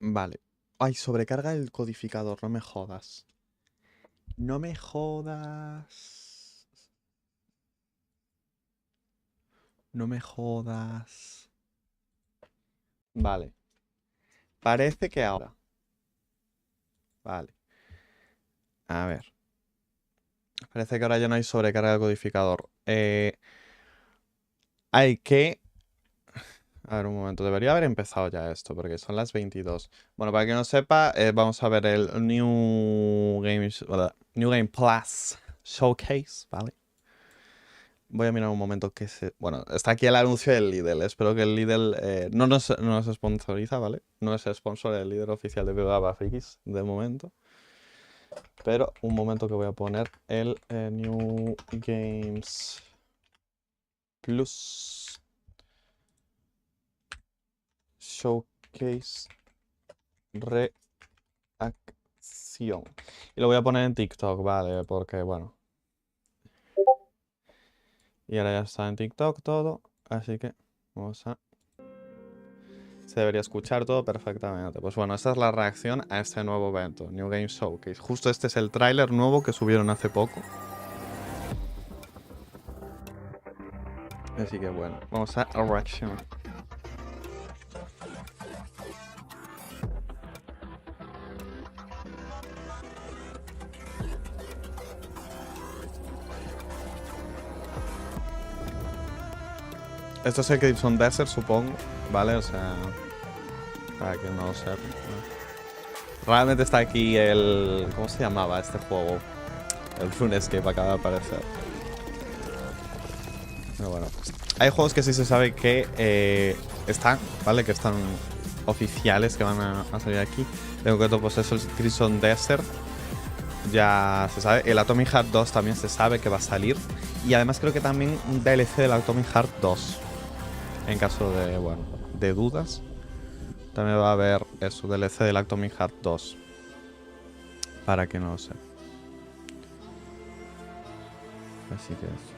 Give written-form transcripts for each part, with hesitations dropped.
Vale. Ay, sobrecarga el codificador, no me jodas. No me jodas. No me jodas. Vale. Parece que ahora. Vale. A ver. Parece que ahora ya no hay sobrecarga del codificador. Hay que... A ver, un momento. Debería haber empezado ya esto, porque son las 22. Bueno, para que no sepa, vamos a ver el New Game Plus Showcase, ¿vale? Voy a mirar un momento qué se... Bueno, está aquí el anuncio del Lidl. Espero que el Lidl no nos sponsoriza, ¿vale? No es sponsor el líder oficial de Frikis de momento. Pero un momento que voy a poner el New Games Plus Showcase Reacción. Y lo voy a poner en TikTok, ¿vale? Porque, bueno. Y ahora ya está en TikTok todo. Así que vamos a... Se debería escuchar todo perfectamente. Pues bueno, esta es la reacción a este nuevo evento, New Game Showcase. Justo este es el tráiler nuevo que subieron hace poco. Así que bueno, vamos a reaccionar. Esto es el Crimson Desert, supongo, ¿vale? O sea, para que no lo sepa. Realmente está aquí el... ¿Cómo se llamaba este juego? El RuneScape acaba de aparecer. Pero bueno, pues, hay juegos que sí se sabe que están, ¿vale? Que están oficiales, que van a salir aquí. En concreto, pues eso, el Crimson Desert. Ya se sabe. El Atomic Heart 2 también se sabe que va a salir. Y además creo que también un DLC del Atomic Heart 2. En caso de, bueno, de dudas. También va a haber eso, DLC del Atomic Heart 2. Para que no lo sepa. Así que eso.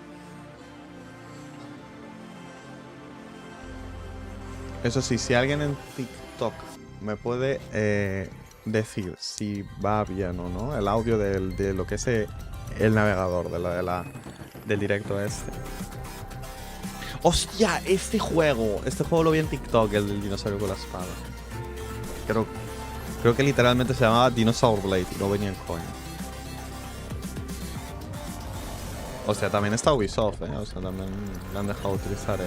Eso sí, si alguien en TikTok me puede decir si va bien o no el audio de lo que es el navegador del directo este. ¡Hostia! Este juego lo vi en TikTok, el del dinosaurio con la espada. Creo que literalmente se llamaba Dinosaur Blade y no venía en coña. O sea, también está Ubisoft, O sea, también le han dejado utilizar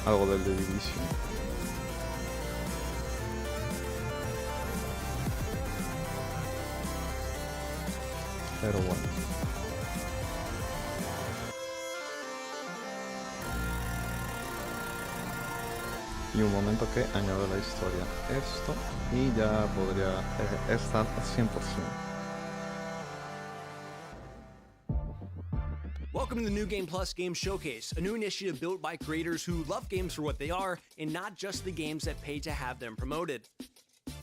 algo del The Division. Pero bueno. Y un momento que añado la historia. Esto. Y ya podría estar a 100%. Welcome to the New Game Plus Game Showcase, a new initiative built by creators who love games for what they are and not just the games that pay to have them promoted.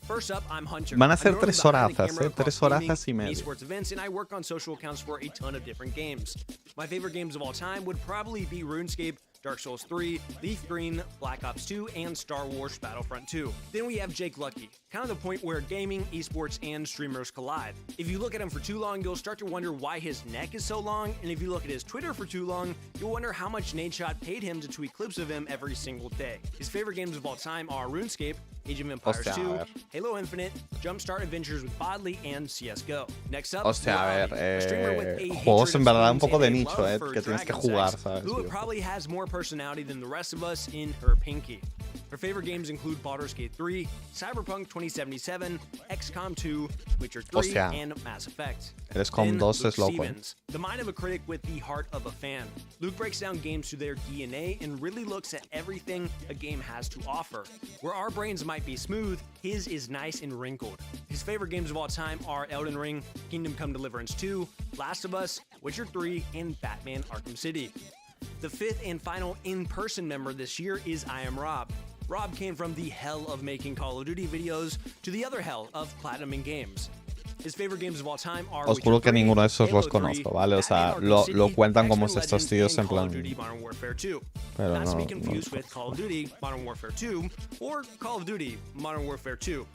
First up, I'm Hunter. Van a ser 3 horazas, 3 horazas y media. Esports events, and I work on social accounts for a ton of different games. My favorite games of all time would probably be RuneScape, Dark Souls 3, Leaf Green, Black Ops 2, and Star Wars Battlefront 2. Then we have Jake Lucky, kind of the point where gaming, esports, and streamers collide. If you look at him for too long, you'll start to wonder why his neck is so long, and if you look at his Twitter for too long, you'll wonder how much Nadeshot paid him to tweet clips of him every single day. His favorite games of all time are RuneScape, Age of Empires 2, Halo Infinite, Jumpstart Adventures with Bodley, and CSGO. Next up, juegos en verdad un poco de nicho, que tienes que jugar, ¿sabes? Who probably has more personality than the rest of us in her pinky. Her favorite games include Baldur's Gate 3, Cyberpunk 2077, XCOM 2, Witcher 3, and Mass Effect. XCOM 2 es loco. The mind of a critic with the heart of a fan. Luke breaks down games through their DNA and really looks at everything a game has to offer. Where our brains might be smooth, his is nice and wrinkled. His favorite games of all time are Elden Ring, Kingdom Come Deliverance 2, Last of Us, Witcher 3, and Batman Arkham City. The fifth and final in-person member this year is I Am Rob. Rob came from the hell of making Call of Duty videos to the other hell of platinuming games. His favorite games of all time are Os juro que Witcher 3, ninguno de esos los Halo 3, conozco, ¿vale? O sea, Batman Arkham lo City, cuentan como X-Men estos Legends, tíos and en Call of plan... Duty Modern Warfare 2. Pero Not to no, be confused with Call of Duty Modern Warfare 2 or Call of Duty Modern Warfare 2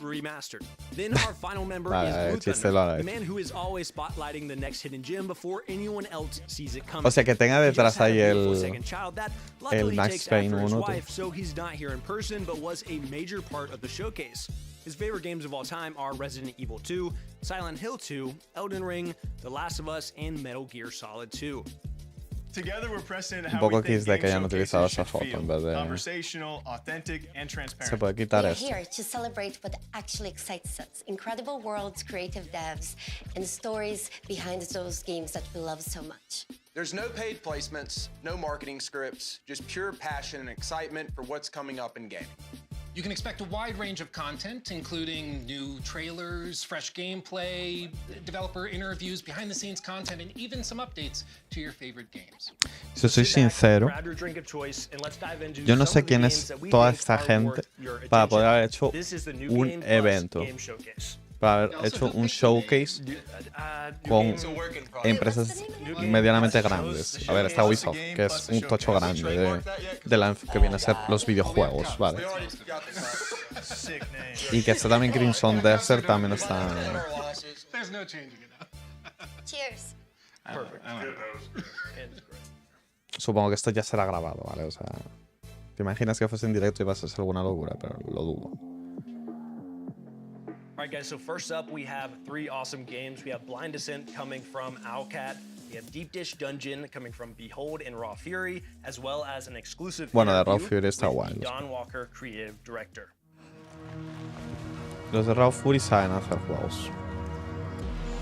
Remastered. Then our final member is Blue chiste Thunder, lo hará the hecho. man who is always spotlighting the next hidden gem before anyone else sees it coming. O sea, que tenga He just detrás had a ahí beautiful el... second child that luckily Max takes Payne after his 1, wife, so he's not here in person, but was a major part of the showcase. His favorite games of all time are Resident Evil 2, Silent Hill 2, Elden Ring, The Last of Us, and Metal Gear Solid 2. Together we're pressing Un how poco we think XD que game hayan utilizado showcases esa should foto feel. en vez de... Conversational, authentic, and Se transparent. puede quitar We're esto. here to celebrate what actually excites us. Incredible worlds, creative devs, and stories behind those games that we love so much. There's no paid placements, no marketing scripts, just pure passion and excitement for what's coming up in gaming. You can expect a wide range of content, including new trailers, fresh gameplay, developer interviews, behind-the-scenes content, and even some updates to your favorite games. Si soy sincero, Grab your drink of choice and let's dive into yo no some sé of the quién games es that we toda think esta are gente worth your para attention. poder haber hecho This is the New un Game Plus evento. Game Showcase. Para haber hecho un showcase con empresas medianamente grandes. A ver, está Ubisoft, que es un tocho grande de la que viene a ser los videojuegos, ¿vale? Y que está también Crimson Desert, también está... There's no changing it now. Cheers. Supongo que esto ya será grabado, ¿vale? O sea, te imaginas que fuese en directo y vas a ser alguna locura, pero lo dudo. All right, guys, so first up, we have three awesome games. We have Blind Descent coming from Owlcat. We have Deep Dish Dungeon coming from Behold and Raw Fury, as well as an exclusive Bueno, de Raw interview Fury está with guay. the Don Walker creative director. Los de Raw Fury saben hacer juegos.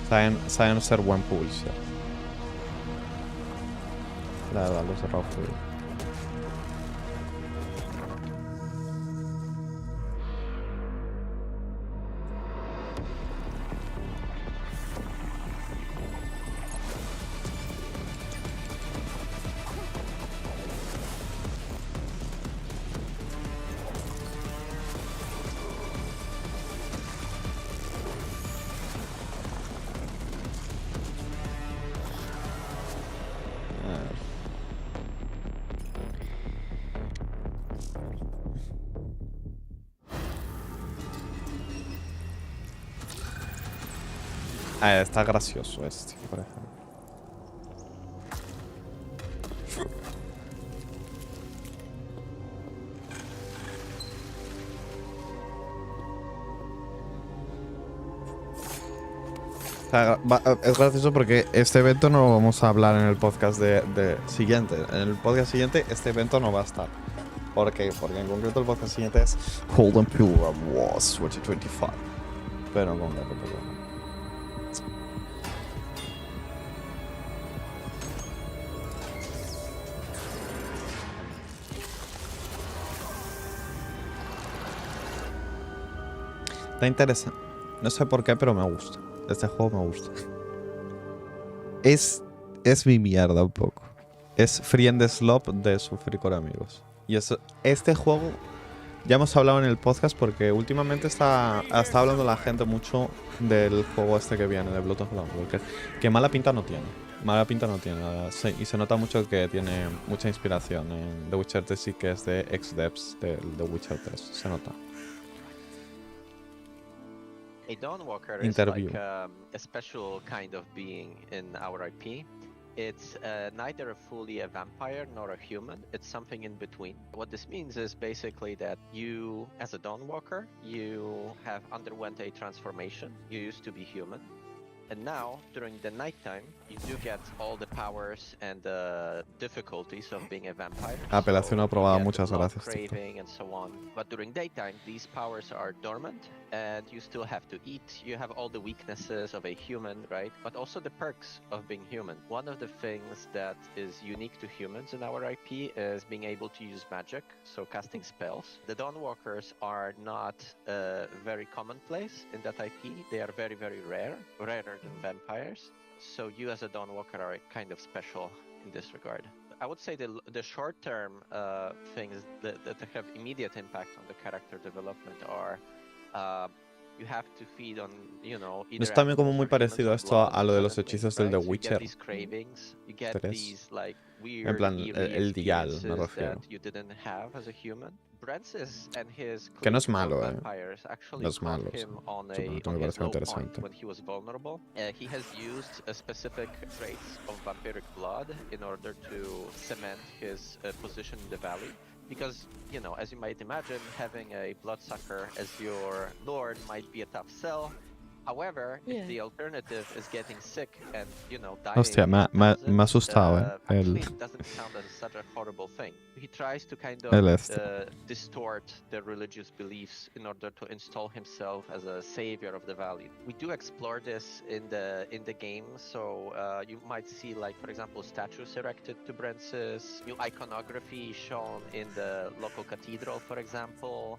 Saben ser buen publisher. La verdad, los de Raw Fury. Ah, está gracioso este, por ejemplo. O sea, es gracioso porque este evento no lo vamos a hablar en el podcast de siguiente. En el podcast siguiente este evento no va a estar. ¿Por qué? Porque en concreto el podcast siguiente es Cold and Pure Wars 2025. Pero en concreto, pues bueno. Está interesante. No sé por qué, pero me gusta. Este juego me gusta. Es mi mierda un poco. Es Free and Slop de sufrir con amigos. Y este juego ya hemos hablado en el podcast porque últimamente está hablando la gente mucho del juego este que viene, de Blood of Blood, que mala pinta no tiene. Mala pinta no tiene. Y se nota mucho que tiene mucha inspiración en The Witcher 3 y que es de ex-devs de The Witcher 3. Se nota. A Dawnwalker Interview. is like a special kind of being in our IP. It's neither fully a vampire nor a human. It's something in between. What this means is basically that you, as a Dawnwalker, you have underwent a transformation. You used to be human. And now, during the nighttime, you do get all the powers and the difficulties of being a vampire. Apelación aprobada, you get muchas blood gracias, TikTok. craving and so on. But during daytime, these powers are dormant, and you still have to eat. You have all the weaknesses of a human, right? But also the perks of being human. One of the things that is unique to humans in our IP is being able to use magic, so casting spells. The Dawnwalkers are not very commonplace in that IP. They are very, very rare, rarer than vampires. So you as a Dawnwalker are kind of special in this regard. I would say the short-term things that have immediate impact on the character development are you have to feed on, you know, ¿No es también como muy parecido esto a lo de los hechizos del The right? So you Witcher get these cravings, you get 3? these like En weird plan, eerie el dial, me experiences refiero. that you didn't have as a human. Francis and his Que no es clique of malo, vampires actually No es caught malo. O sea, him on simplemente me his parece low point interesante. when he was vulnerable. He has used specific traits of vampiric blood in order to cement his position in the valley. Because, you know, as you might imagine, having a bloodsucker as your lord might be a tough sell. However, if the alternative is getting sick and, you know, dying, Hostia, me ha asustado, actually it doesn't sound as such a horrible thing. He tries to kind of distort the religious beliefs in order to install himself as a savior of the valley. We do explore this in the game, so you might see, like, for example, statues erected to Francis, new iconography shown in the local cathedral, for example,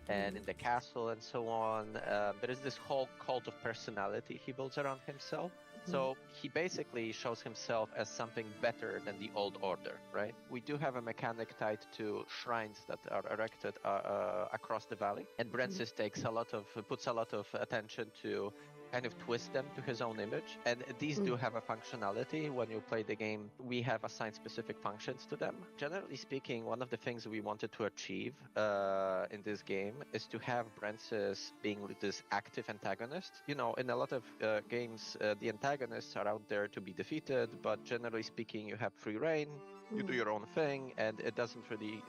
and in the castle and so on. There is this whole cult of personality he builds around himself. So he basically shows himself as something better than the old order, right? We do have a mechanic tied to shrines that are erected across the valley, and Francis puts a lot of attention to kind of twist them to his own image, and these do have a functionality. When you play the game, we have assigned specific functions to them. Generally speaking, one of the things we wanted to achieve in this game is to have Francis being this active antagonist. You know, in a lot of games, the antagonists are out there to be defeated, but generally speaking, you have free reign, you do your own thing, and it doesn't really,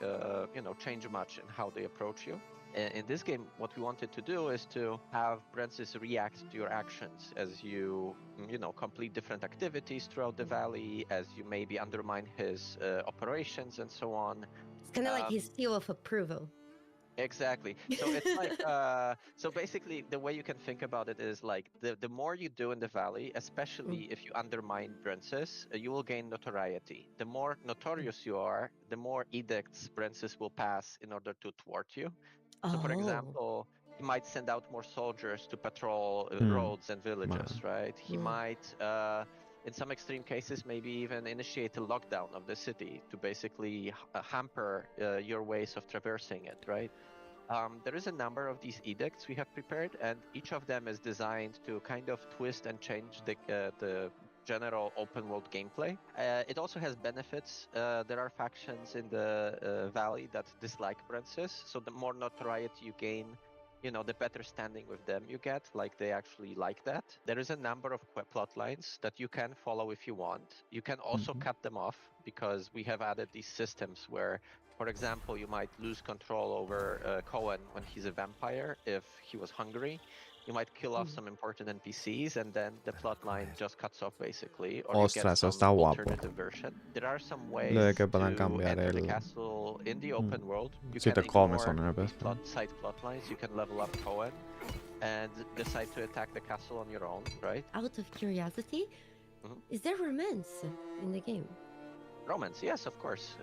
you know, change much in how they approach you. In this game, what we wanted to do is to have Francis react to your actions as you know, complete different activities throughout the valley, as you maybe undermine his operations and so on. It's kind of like his seal of approval. Exactly. So it's like, so basically the way you can think about it is like the more you do in the valley, especially if you undermine Francis, you will gain notoriety. The more notorious you are, the more edicts Francis will pass in order to thwart you. So, for example, he might send out more soldiers to patrol roads and villages, right? He might, in some extreme cases, maybe even initiate a lockdown of the city to basically hamper your ways of traversing it, right? There is a number of these edicts we have prepared, and each of them is designed to kind of twist and change the general open world gameplay. It also has benefits. There are factions in the valley that dislike Francis, so the more notoriety you gain, you know, the better standing with them you get, like they actually like that. There is a number of plot lines that you can follow if you want. You can also cut them off, because we have added these systems where, for example, you might lose control over Cohen when he's a vampire if he was hungry. You might kill off some important NPCs, and then the plotline just cuts off basically, or you get some alternative version. There are some ways to enter the castle in the open world. You can ignore these side plotlines. You can level up Cohen and decide to attack the castle on your own, right? Out of curiosity, is there romance in the game? Romance, yes, of course.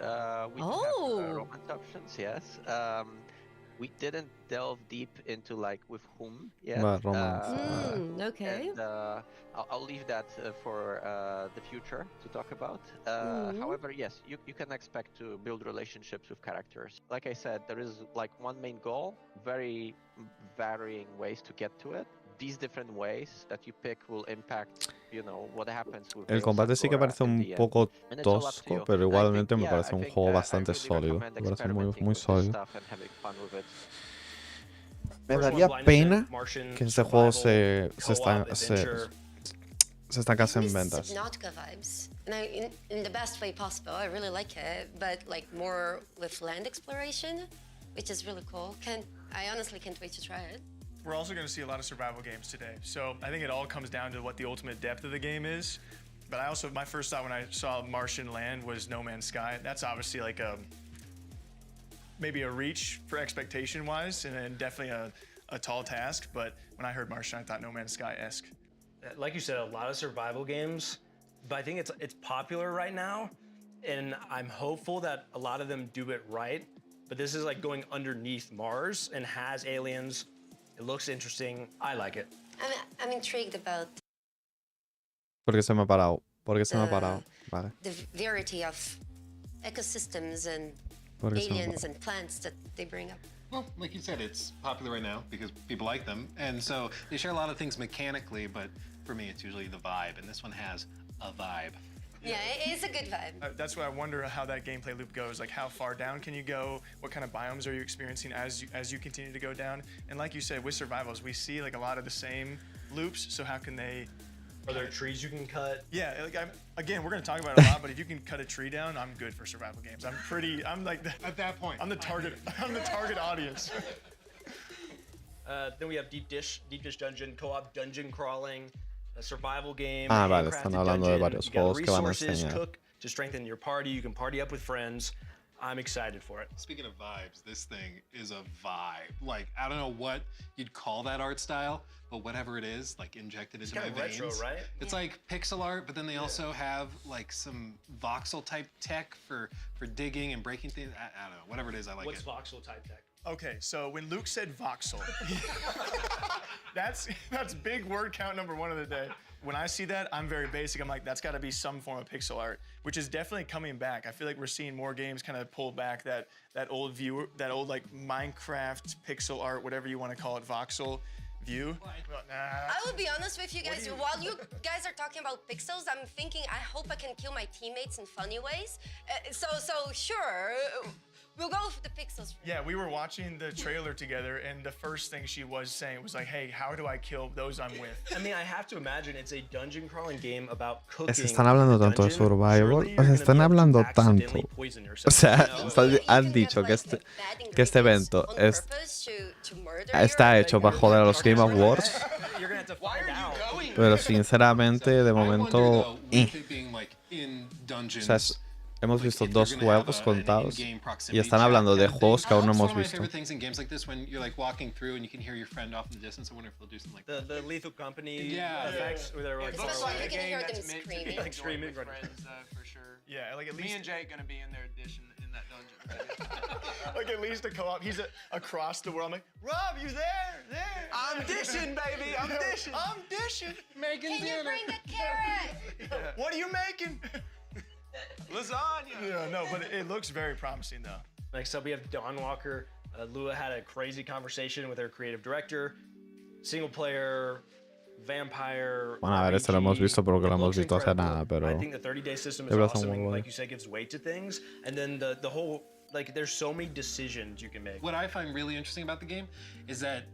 We do have romance options, yes. We didn't delve deep into like with whom yet. Okay. And I'll leave that for the future to talk about. However, yes, you can expect to build relationships with characters. Like I said, there is like one main goal, very varying ways to get to it. These different ways that you pick will impact, you know, what happens with El combate sí que parece un poco tosco, pero igualmente me parece un juego bastante sólido. Me parece muy sólido. Me daría pena que este juego se estancase en ventas. In the best way possible, I really like it, but like more with land exploration, which is really cool. I honestly can't wait to try it. We're also going to see a lot of survival games today. So I think it all comes down to what the ultimate depth of the game is. But my first thought when I saw Martian land was No Man's Sky. That's obviously like maybe a reach for expectation wise, and definitely a tall task. But when I heard Martian, I thought No Man's Sky-esque. Like you said, a lot of survival games, but I think it's popular right now, and I'm hopeful that a lot of them do it right. But this is like going underneath Mars and has aliens. It looks interesting. I like it. I'm intrigued about ¿Por qué se me ha parado? Vale. the variety of ecosystems and aliens and plants that they bring up. Well, like you said, it's popular right now because people like them. And so they share a lot of things mechanically, but for me, it's usually the vibe. And this one has a vibe. Yeah, it's a good vibe. That's why I wonder how that gameplay loop goes. Like, how far down can you go? What kind of biomes are you experiencing as you continue to go down? And like you said, with survivals, we see like a lot of the same loops. So how can they? Are there trees you can cut? Yeah, like again, we're gonna talk about it a lot, but if you can cut a tree down, I'm good for survival games. I'm like At that point, I'm the target audience. Then we have Deep Dish Dungeon, co-op dungeon crawling, a survival game. Ah, vale, handcrafted están hablando de dungeon. varios You got juegos que van a resources, enseñar. cook to strengthen your party. You can party up with friends. I'm excited for it. Speaking of vibes, this thing is a vibe. Like, I don't know what you'd call that art style, but whatever it is, like injected into my Kind of veins. retro, right? It's like pixel art, but then they also have like some voxel type tech for digging and breaking things. I don't know, whatever it is, I like What's it. voxel type tech? Okay, so when Luke said voxel, that's big word count number 1 of the day. When I see that, I'm very basic. I'm like, that's got to be some form of pixel art, which is definitely coming back. I feel like we're seeing more games kind of pull back that old view, that old like Minecraft pixel art, whatever you want to call it, voxel view. I will be honest with you guys. While you guys are talking about pixels, I'm thinking I hope I can kill my teammates in funny ways. So sure, we'll go with the pixels. Yeah, we were watching the trailer together, and the first thing she was saying was like, hey, how do I kill those I'm with? I mean, I have to imagine it's a dungeon crawling game about cooking. Se están hablando in a tanto de dungeon. survival, Surely o sea, you're están gonna be able hablando to accidentally tanto. poison yourself, O sea, you know? han dicho que este evento está hecho para joder a los Game Awards, You're gonna have to find out. pero sinceramente, de momento, O sea, hemos visto 2 juegos contados y están hablando de juegos que aún no hemos visto. The Lethal Company Yeah. effects, where they're like, It looks like You a can game hear them that's meant to be screaming. Like enjoyed screaming. with friends, for sure. Yeah, like at Me least and Jake gonna be in their edition in that dungeon. like at least a co-op. He's across the world. I'm like, Rob, you there? I'm dishing, baby. I'm dishing. I'm dishing. Making Can you dinner. bring the carrot? What are you making? Lasagna. Yeah, no, but it looks very promising though. Next up, we have Dawn Walker. Lua had a crazy conversation with her creative director. Single player, vampire. Bueno, a ver, este lo hemos RPG. visto porque lo It hemos looks visto hace incredible. nada, pero I think the 30-day system is de verdad está awesome. muy And bueno. like you said, gives weight to things. And then the whole, like, there's so many decisions you can make. What I find really interesting about the game is that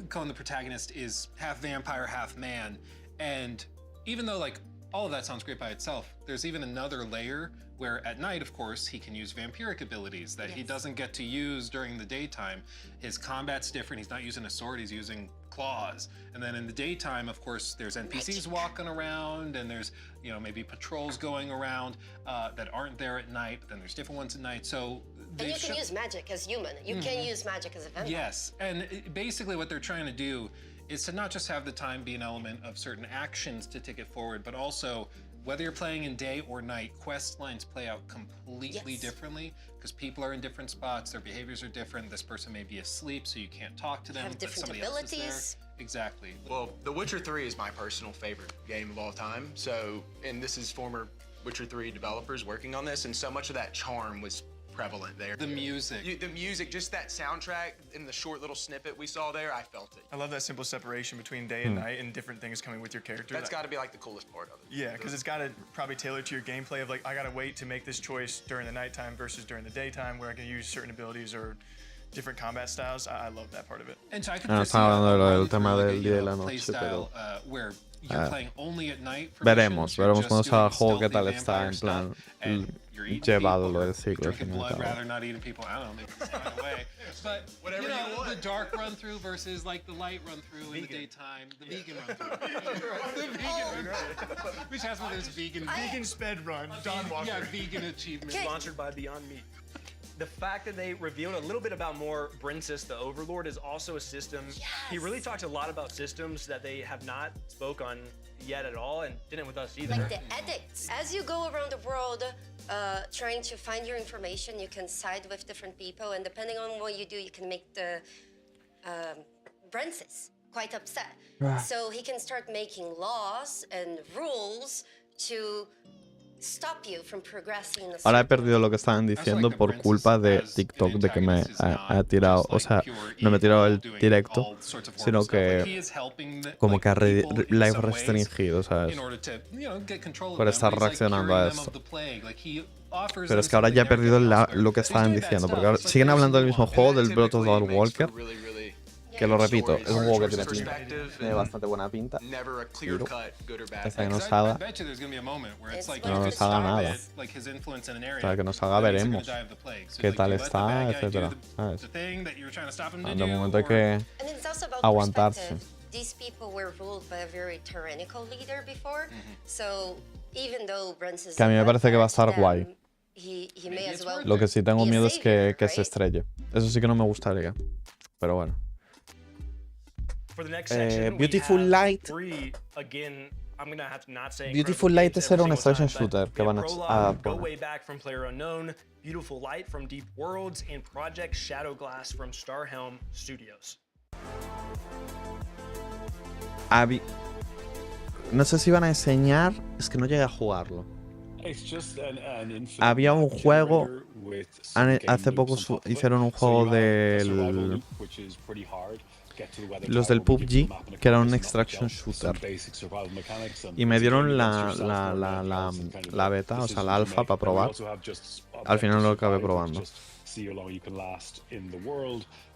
Cohen, the protagonist, is half vampire, half man. And even though, like, all of that sounds great by itself, there's even another layer where at night, of course, he can use vampiric abilities that he doesn't get to use during the daytime. His combat's different. He's not using a sword, he's using claws. And then in the daytime, of course, there's NPCs walking around, and there's, you know, maybe patrols going around that aren't there at night, but then there's different ones at night. So And you can use magic as human. You can use magic as a vampire. Yes, and basically what they're trying to do is to not just have the time be an element of certain actions to take it forward, but also whether you're playing in day or night, quest lines play out completely differently because people are in different spots, their behaviors are different. This person may be asleep, so you can't talk to them. Have but different somebody else is abilities. there. Exactly. Well, The Witcher 3 is my personal favorite game of all time. So, and this is former Witcher 3 developers working on this, and so much of that charm was prevalent there. The music. The music, just that soundtrack and the short little snippet we saw there, I felt it. I love that simple separation between day and night and different things coming with your character. That's got to be like the coolest part of it. Yeah, because it's got to probably tailor to your gameplay of like, I got to wait to make this choice during the nighttime versus during the daytime where I can use certain abilities or different combat styles. I love that part of it. And so I could Ah, foresee están hablando de lo del going tema through, del like, día y you la know, play noche, pero style, where you're playing only at night for veremos missions, you're cuando just salga el doing juego qué stealthy tal está vampire en stuff, plan and you're eating llevado people lo or del siglo al drinking fin y al blood cabo. rather not eating people. I don't know, maybe it's not away. But Whatever you know, you want. the dark run through versus like the light run through in the daytime, the vegan run through. The vegan run through. Which has one of those vegan Vegan sped run, Don Walker. yeah, vegan achievements. Sponsored by Beyond Meat. The fact that they revealed a little bit about more Brinsis, the Overlord, is also a system. He really talked a lot about systems that they have not spoke on yet at all, and didn't with us either. Like the edicts. As you go around the world trying to find your information, you can side with different people, and depending on what you do, you can make the Brensis quite upset. So he can start making laws and rules to stop you from progressing in the Ahora he circle. perdido lo que estaban diciendo por culpa de TikTok, de que me ha tirado, o sea, no me ha tirado el directo, sino que como que live restringido, ¿sabes? Por estar reaccionando a esto. Pero es que ahora ya he perdido lo que estaban diciendo, porque ahora siguen hablando del mismo juego, del Breath of the Wild Walker, que lo repito, es un juego que tiene pinta, tiene bastante buena pinta, pero hasta que no salga, no nos haga nada. Hasta que nos haga veremos qué tal está, etcétera, ¿sabes? De momento hay que And it's also about aguantarse. perspective. These people were ruled by a very tyrannical leader before, so even though Brent is Que a mí me parece que va a estar guay. He may as well Lo que sí tengo be a miedo es savior, que se right? estrelle. Eso sí que no me gustaría, pero bueno. For the next section, Beautiful we have Light. 3. Again, I'm gonna have to not say Beautiful incredible Light games es era every un single extraction time, shooter but que we van have a Prologue, Go poner. Way Back from Player Unknown, Beautiful Light from Deep Worlds, and Project Shadowglass from Starhelm Studios. No sé si van a enseñar, es que no llegué a jugarlo. Había un juego, hace poco hicieron un juego del los del PUBG, que era un extraction shooter, y me dieron la beta, o sea, la alfa para probar. Al final lo acabé probando.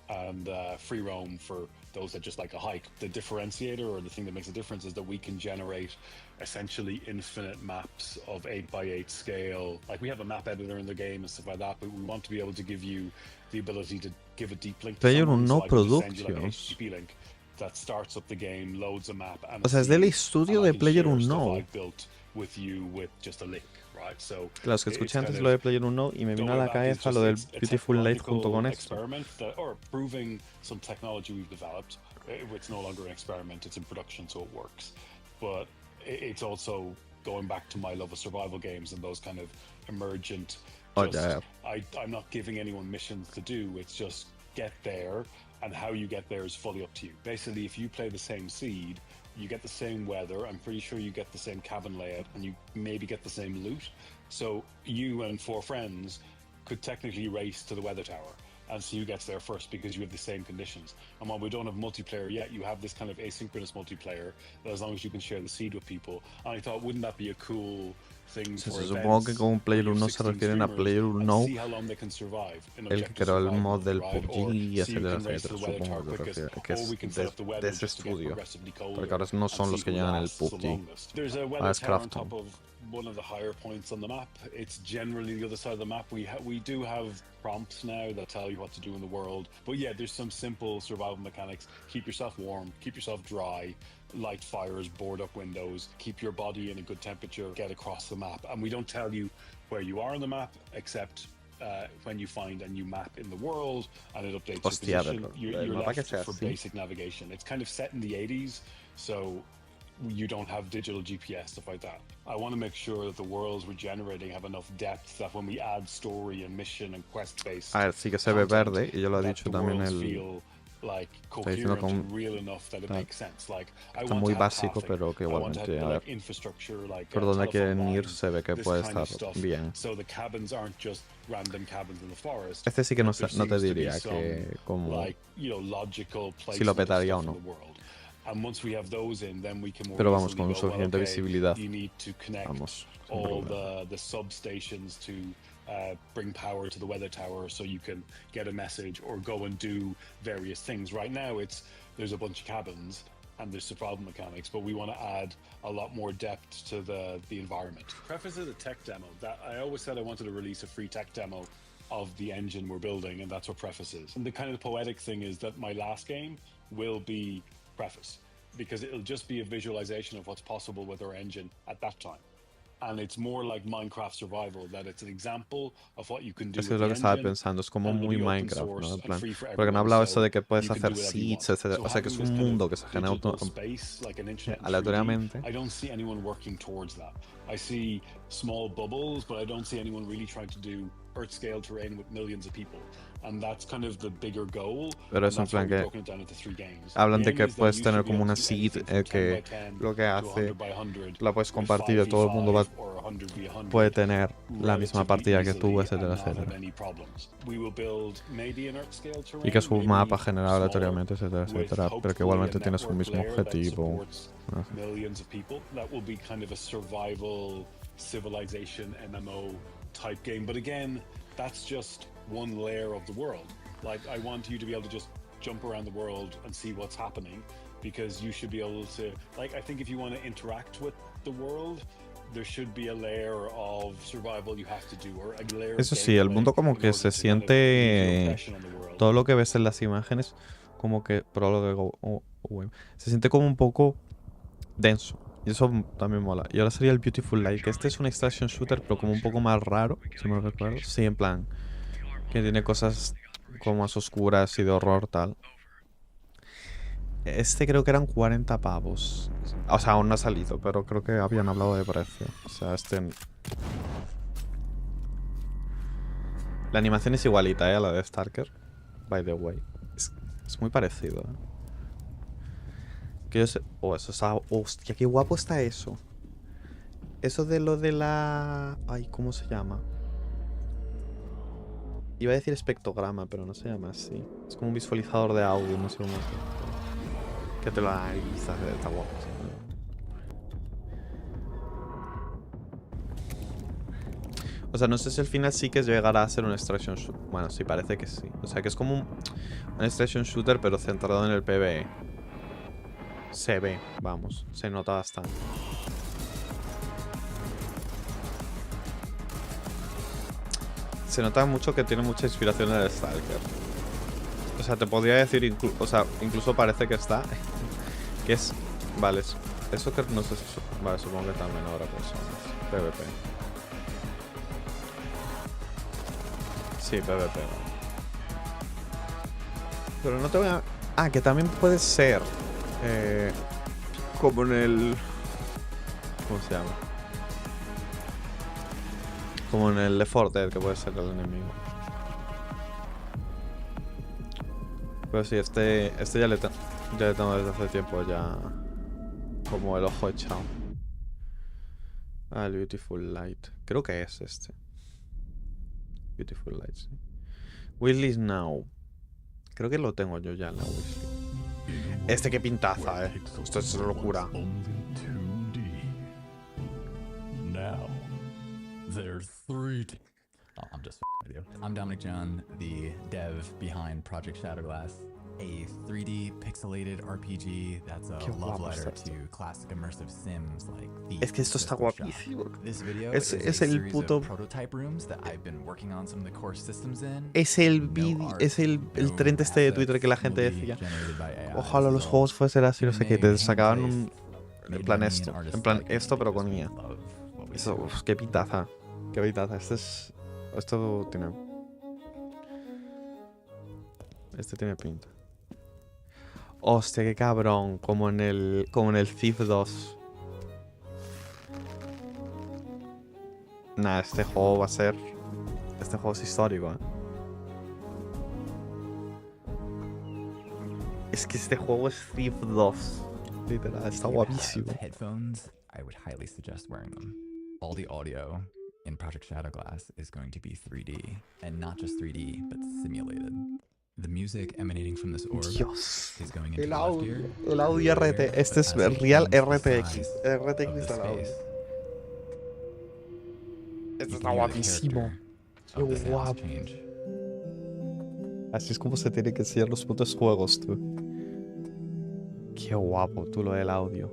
And free roam for those that just like a hike. The differentiator, or the thing that makes a difference, is that we can generate essentially infinite maps of 8x8 scale. Like, we have a map editor in the game and stuff like that, but we want to be able to give you the ability to give a deep link to someone, so I can just send you like a HTTP link that starts up the game, loads a map, and O sea, es del estudio de PlayerUnknown. with you with just a link. Right, so claro, es que escuché antes lo de PlayerUnknown y me vino a la cabeza lo del Beautiful Light junto con esto. Or proving some technology we've developed. It's no longer an experiment, it's in production, so it works. But it's also going back to my love of survival games and those kind of emergent. I'm not giving anyone missions to do, it's just get there, and how you get there is fully up to you. Basically, if you play the same seed, you get the same weather, I'm pretty sure you get the same cabin layout, and you maybe get the same loot. So you and 4 friends could technically race to the weather tower and see who gets there first, because you have the same conditions. And while we don't have multiplayer yet, you have this kind of asynchronous multiplayer that, as long as you can share the seed with people. And I thought, wouldn't that be a cool thing for events? Supongo que con PlayerUnknown se refieren a PlayerUnknown, el que creó el mod del PUBG y etcétera, etcétera. Supongo que se refiere, que es de ese estudio, porque ahora no son los que llevan el PUBG. Ahora es Krafton. One of the higher points on the map. It's generally the other side of the map. We do have prompts now that tell you what to do in the world. But yeah, there's some simple survival mechanics. Keep yourself warm, keep yourself dry, light fires, board up windows, keep your body in a good temperature, get across the map. And we don't tell you where you are on the map, except when you find a new map in the world and it updates your position. You're left for basic navigation. It's kind of set in the 80s, so you don't have digital GPS, stuff like that. I want to make sure that the worlds we're generating have enough depth that when we add story and mission and quest-based, a ver, sí que se ve verde, y yo lo he dicho también like está diciendo con está muy básico, pero que igualmente, a ver, por donde quieren ir se ve que puede estar bien. Este sí que no te diría que como si lo petaría o no. Pero vamos, con suficiente visibilidad. Vamos, sin problema. Bring power to the weather tower so you can get a message or go and do various things. Right now there's a bunch of cabins and there's survival mechanics, but we want to add a lot more depth to the environment. Preface of the tech demo. That I always said I wanted to release a free tech demo of the engine we're building, and that's what Preface is. And the kind of poetic thing is that my last game will be Preface, because it'll just be a visualization of what's possible with our engine at that time. And it's more like Minecraft survival, that it's an example of what you can do. Es que es lo que estaba pensando, es como muy Minecraft, ¿no? En plan, porque han hablado eso de que puedes hacer seeds, etc. O sea, que es un mundo que se genera aleatoriamente. I don't see anyone working towards that. I see small bubbles, but I don't see anyone really trying to do Earth scale terrain with millions of people. And that's kind of the bigger goal. Pero es en plan que hablan de que puedes tener como una seed que lo que hace la puedes compartir y todo el mundo va puede tener la misma partida que tú, etcétera, etcétera. Y que su mapa genera aleatoriamente, etcétera, etcétera, pero que igualmente tiene su mismo objetivo. Millions of people. That will be kind of a survival civilization MMO type game. But again, that's just one layer of the world. Like, I want you to be able to just jump around the world and see what's happening, because you should be able to, like, I think if you want to interact with the world, there should be a layer of survival you have to do, or a layer. Eso sí, el mundo como que se siente, todo lo que ves en las imágenes, como que, se siente como un poco denso. Y eso también mola. Y ahora sería el Beautiful Light, que este es un extraction shooter, pero como un poco más raro, si me recuerdo. Sí, en plan, que tiene cosas como más oscuras y de horror, tal. Este creo que eran 40 pavos. O sea, aún no ha salido, pero creo que habían hablado de precio. O sea, la animación es igualita, a la de Stalker. By the way. Es muy parecido, Que yo sé... Oh, eso está... Hostia, qué guapo está eso. Eso de lo de la... Ay, ¿cómo se llama? Iba a decir espectrograma, pero no se llama así. Es como un visualizador de audio, no sé cómo es. Que te lo analizas, está guapo. O sea, no sé si al final sí que llegará a ser un extraction shooter. Bueno, sí, parece que sí. O sea, que es como un extraction shooter, pero centrado en el PvE. Se ve, vamos, se nota bastante. Se nota mucho que tiene mucha inspiración en el Stalker. O sea, te podría decir, incluso parece que está. Que es... Vale, eso que no sé si... Vale, supongo que también ahora personas. PvP. Sí, PvP. Pero no te voy a... Ah, que también puede ser... como en el... ¿Cómo se llama? Como en el Left 4 Dead, que puede ser el enemigo. Pero sí, este ya le tengo desde hace tiempo ya como el ojo echado. Ah, el Beautiful Light. Creo que es este. Beautiful Light, sí. Wishlist Now. Creo que lo tengo yo ya en la wishlist. Este qué pintaza, Esto es locura. Now, there's 3D. Oh, I'm just with you. I'm Dominic John, the dev behind Project Shadowglass, a 3D pixelated RPG that's a love letter to classic immersive sims like Thief. Es que esto está guapísimo. This video es a el series puto... of prototype rooms that I've been working on some of the core systems in. Es el trend este de Twitter que la gente decía. Ojalá los juegos fuesen así, no sé qué. Te sacaban un... En plan esto, pero con IA. Eso, uf, qué pintaza. Qué pintaza. Esto tiene... Este tiene pinta. Hostia, qué cabrón. Como en el Thief 2. Nah, este juego va a ser... Este juego es histórico, Es que este juego es Thief 2. Literal, está guapísimo. Headphones, I would highly suggest wearing them. All the audio in Project Shadowglass is going to be 3D, and not just 3D, but simulated. The music emanating from this orb is going into left ear. El audio RT. Este es Real RTX. RTX instalado. Esto está guapísimo. Qué guapo. Así es como se tienen que enseñar los putos juegos, tú. Qué guapo, tú, lo del audio.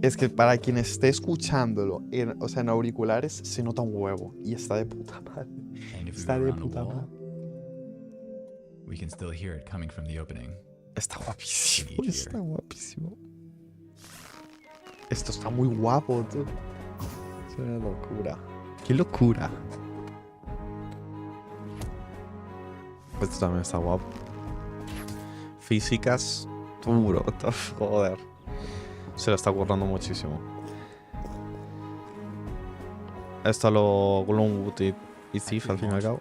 Es que para quien esté escuchándolo, en auriculares, se nota un huevo. Y está de puta madre. Está de puta madre. We can still hear it coming from the opening. Está guapísimo, está guapísimo. Esto está muy guapo, tú. Es una locura. ¡Qué locura! Esto también está guapo. Físicas, duro, joder. Se lo está currando muchísimo. Esto lo Gloomwood y Thief al fin y al cabo.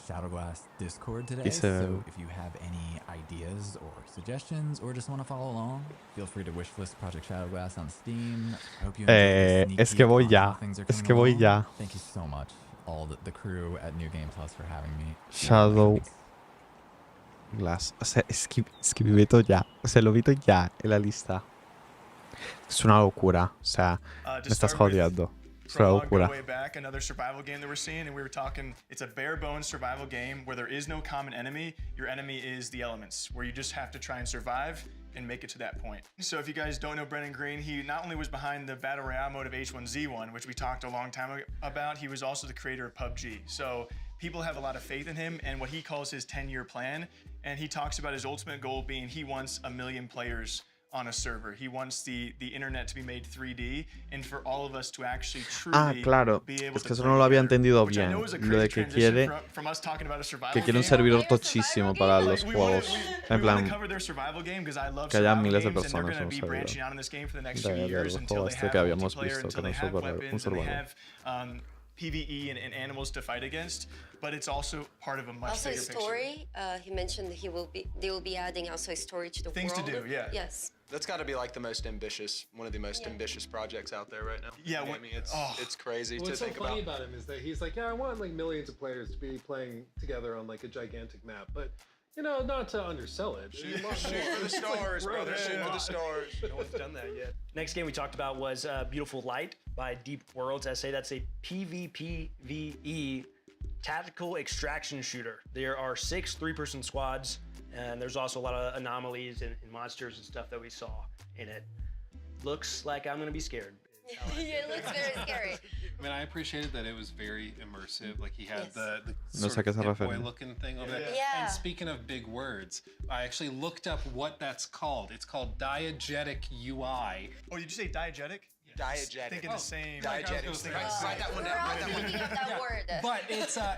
Shadowglass Discord today. Y se- So if you have any ideas or suggestions or just want to follow along, feel free to wishlist Project Shadowglass on Steam. I hope you enjoy the sneak es que peek voy on ya. how things are Es coming que voy along. ya. Thank you so much, all the crew at New Game Plus for having me. Shadow Glass. O sea, es que me meto ya. O sea, lo meto ya en la lista. Es una locura. O sea, To me estás start with, jodiendo. Es una Prologue, Go locura. Way Back, another survival game that we're seeing, and we were talking, it's a bare bones survival game where there is no common enemy. Your enemy is the elements, where you just have to try and survive and make it to that point. So if you guys don't know Brennan Green, he not only was behind the Battle Royale mode of H1Z1, which we talked a long time about, he was also the creator of PUBG. So people have a lot of faith in him and what he calls his 10-year plan. And he talks about his ultimate goal being he wants 1 million players on a server. He wants the internet to be made 3D and for all of us to actually truly claro. be able Es to que eso play no lo había together, entendido which I bien. know is a Lo de crazy que transition quiere from us talking about a survival que quiere un game. servidor tochísimo para los juegos. En We wanna plan, cover their survival game because I love que haya survival miles de games, and they're personas en gonna un be servidor. branching out in this game for the next few Del years until juego they este have que habíamos multiplayer, visto, until que they no have un weapons, and they survival. have PvE and animals to fight against. But it's also part of a much Also, a bigger picture. story. He mentioned they will be adding also a story to the Things to world. do, yeah. Yes. That's got to be like the most ambitious, one of the most ambitious projects out there right now. Yeah, I mean, it's crazy to What's so think funny about. about him is that he's like, yeah, I want like millions of players to be playing together on like a gigantic map, but you know, not to undersell it. Shoot for the stars, brother. Shoot for the stars. No one's done that yet. Next game we talked about was Beautiful Light by Deep Worlds SA. That's a PvPvE tactical extraction shooter. There are 6 3-person squads, and there's also a lot of anomalies and monsters and stuff that we saw in it. Looks like I'm gonna be scared. It looks very scary. I mean, I appreciated that it was very immersive. Like he had Yes. the No sé a qué se boy refiere. looking thing over there. Yeah. And speaking of big words, I actually looked up what that's called. It's called diegetic UI. Oh, did you say diegetic? Diegetic. Thinking the same. Diegetic. Write that one We're down. all Write that one thinking down. of that word. But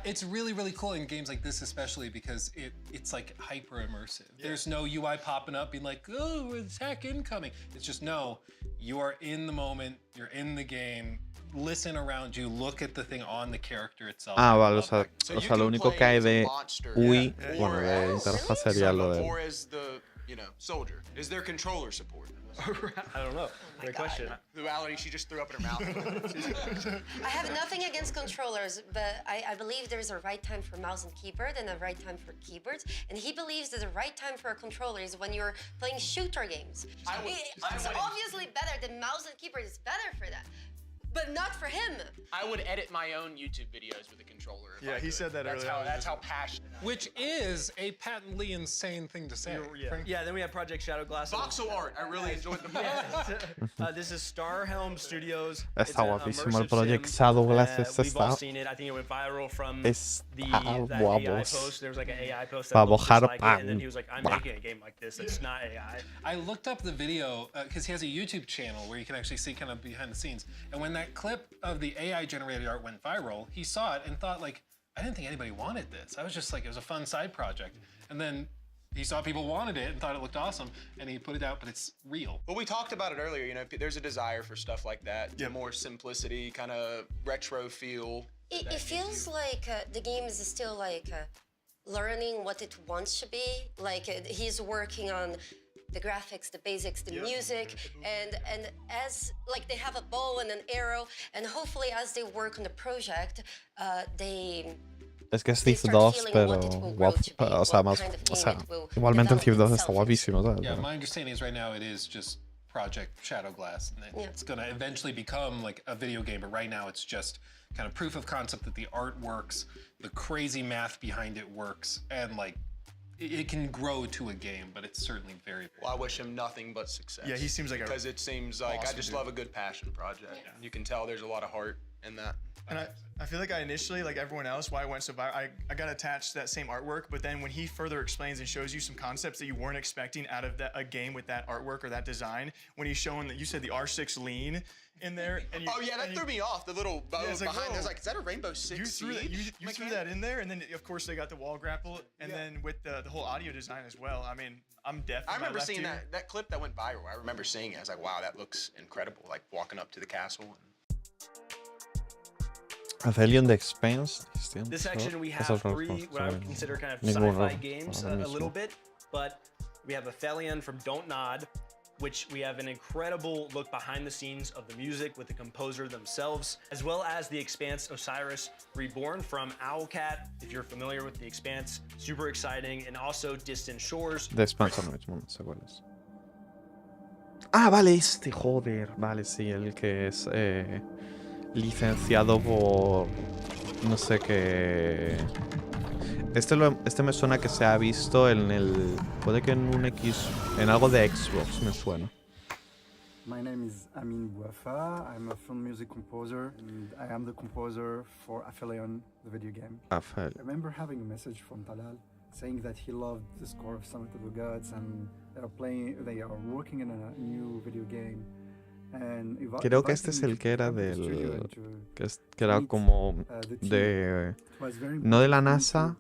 it's really, really cool in games like this, especially because it's like hyper immersive. There's no UI popping up being like, oh, attack incoming. It's just, no, you are in the moment, you're in the game, listen around you, look at the thing on the character itself. Ah, vale, o Love sea, that. So o you sea, lo can único play que hay as a de monster, UI, yeah. bueno, de Or interfaz sería lo de... or as the, soldier. Is there controller support? I don't know. Great question. Duality, she just threw up in her mouth. I have nothing against controllers, but I believe there's a right time for mouse and keyboard and a right time for keyboards. And he believes that the right time for a controller is when you're playing shooter games. It's obviously better. The mouse and keyboard is better for that. But not for him. I would edit my own YouTube videos with a controller. if Yeah, I he could. said that That's earlier. That's how passionate I am. Which is a patently insane thing to say. Yeah, then we have Project Shadowglass. Voxel art. I really enjoyed the This is Starhelm Studios. Está It's an guapísimo el immersive Project sim. Shadowglass, este We've all está... seen it. I think it went viral from Está that AI guapos. post. There was like an AI post that Va a looked just mojar like it, pan. and then he was like, I'm Bah. making a game like this. It's not AI. I looked up the video because he has a YouTube channel where you can actually see kind of behind the scenes. And when that clip of the AI generated art went viral, he saw it and thought like, I didn't think anybody wanted this. I was just like, it was a fun side project. And then he saw people wanted it and thought it looked awesome, and he put it out, but it's real. Well, we talked about it earlier. There's a desire for stuff like that. The more simplicity, kind of retro feel. It feels like the game is still like learning what it wants to be. Like he's working on the graphics, the basics, the music, and as like they have a bow and an arrow, and hopefully as they work on the project, they Es que es they Thief start 2, feeling pero what it will grow guapo, to be, o sea, what más, kind of o game sea, it will igualmente el Thief 2 develop está itself guapísimo, ¿sabes? Yeah, Pero- my understanding is right now it is just Project Shadowglass, and it's going to eventually become like a video game, but right now it's just kind of proof of concept that the art works, the crazy math behind it works, and like it can grow to a game, but it's certainly very, very Well, I wish him nothing but success. Yeah, he seems like a because it seems like I awesome just dude. love a good passion project. You can tell there's a lot of heart in that. And I feel like I initially, like everyone else, why I went so viral, I got attached to that same artwork, but then when he further explains and shows you some concepts that you weren't expecting out of a game with that artwork or that design, when he's showing that you said the R6 lean in there. And you, Oh yeah, that threw me off. The little bow it's like, behind. I whoa. was like, is that a Rainbow Six You threw, that, Siege? you threw that in there, and then of course they got the wall grapple, and then with the whole audio design as well. I mean, I'm deaf. I remember seeing that clip that went viral. I remember seeing it. I was like, wow, that looks incredible. Like walking up to the castle. Aphelion the Expanse. This section we have Esos son three, what I would consider kind of ningún sci-fi rol games ahora a little mismo. bit, but we have Aphelion from Don't Nod, which we have an incredible look behind the scenes of the music with the composer themselves, as well as The Expanse Osiris Reborn from Owlcat, if you're familiar with The Expanse, super exciting, and also Distant Shores. The Expanse ahora mismo, no sé cuál es. Ah, vale, este, joder. Vale, sí, el que es licenciado por... no sé qué... Este me suena que se ha visto en el... Puede que en un X... En algo de Xbox me suena. My name is Amin Bouafa. I'm a film music composer, and I am the composer for Aphelion, the video game. Aphelion. I remember having a message from Talal saying that he loved the score of Summit of the Gods, and they are working on a new video game. And Creo que este es el que era del... que era como de... No de la NASA,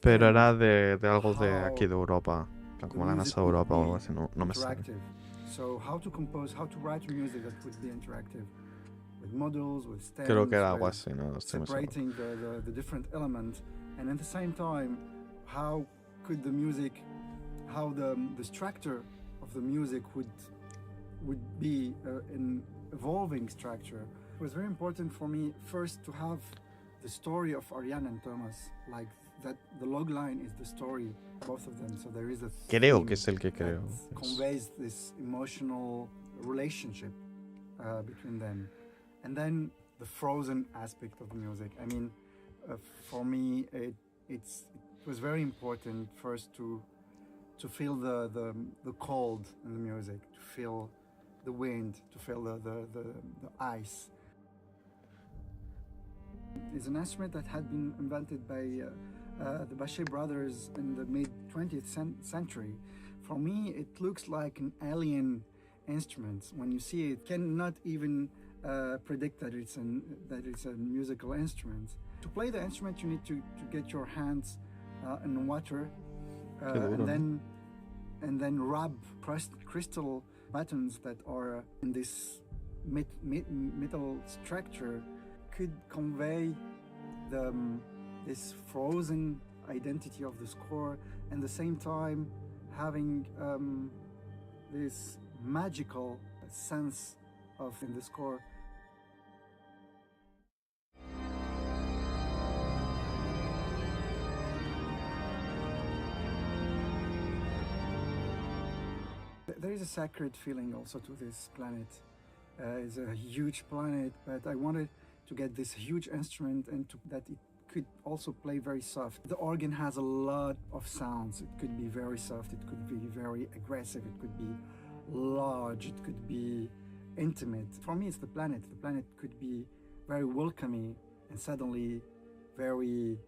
pero era de algo de aquí de Europa. Como la NASA de Europa o algo así, no me sale. So how to compose, how to write music that would be interactive with models, with stems, Creo que era algo así, ¿no? separating the different elements, and at the same time, how could the music, how the structure of the music would be an evolving structure. It was very important for me first to have the story of Ariane and Thomas, like that the log line is the story, both of them. So there is a Creo que es el que creo. Conveys this emotional relationship between them, and then the frozen aspect of the music. I mean, for me, it was very important first to feel the cold in the music, to feel the wind, to feel the ice. It's an instrument that had been invented by the Bachet brothers in the mid-20th century. For me, it looks like an alien instrument. When you see it, cannot even predict that it's a musical instrument. To play the instrument, you need to get your hands in water and then rub crystal buttons that are in this metal structure could convey this frozen identity of the score, and at the same time having this magical sense of in the score. There is a sacred feeling also to this planet. It's a huge planet, but I wanted to get this huge instrument and that it could also play very soft. The organ has a lot of sounds. It could be very soft, it could be very aggressive, it could be large, it could be intimate. For me, it's the planet. The planet could be very welcoming and suddenly very,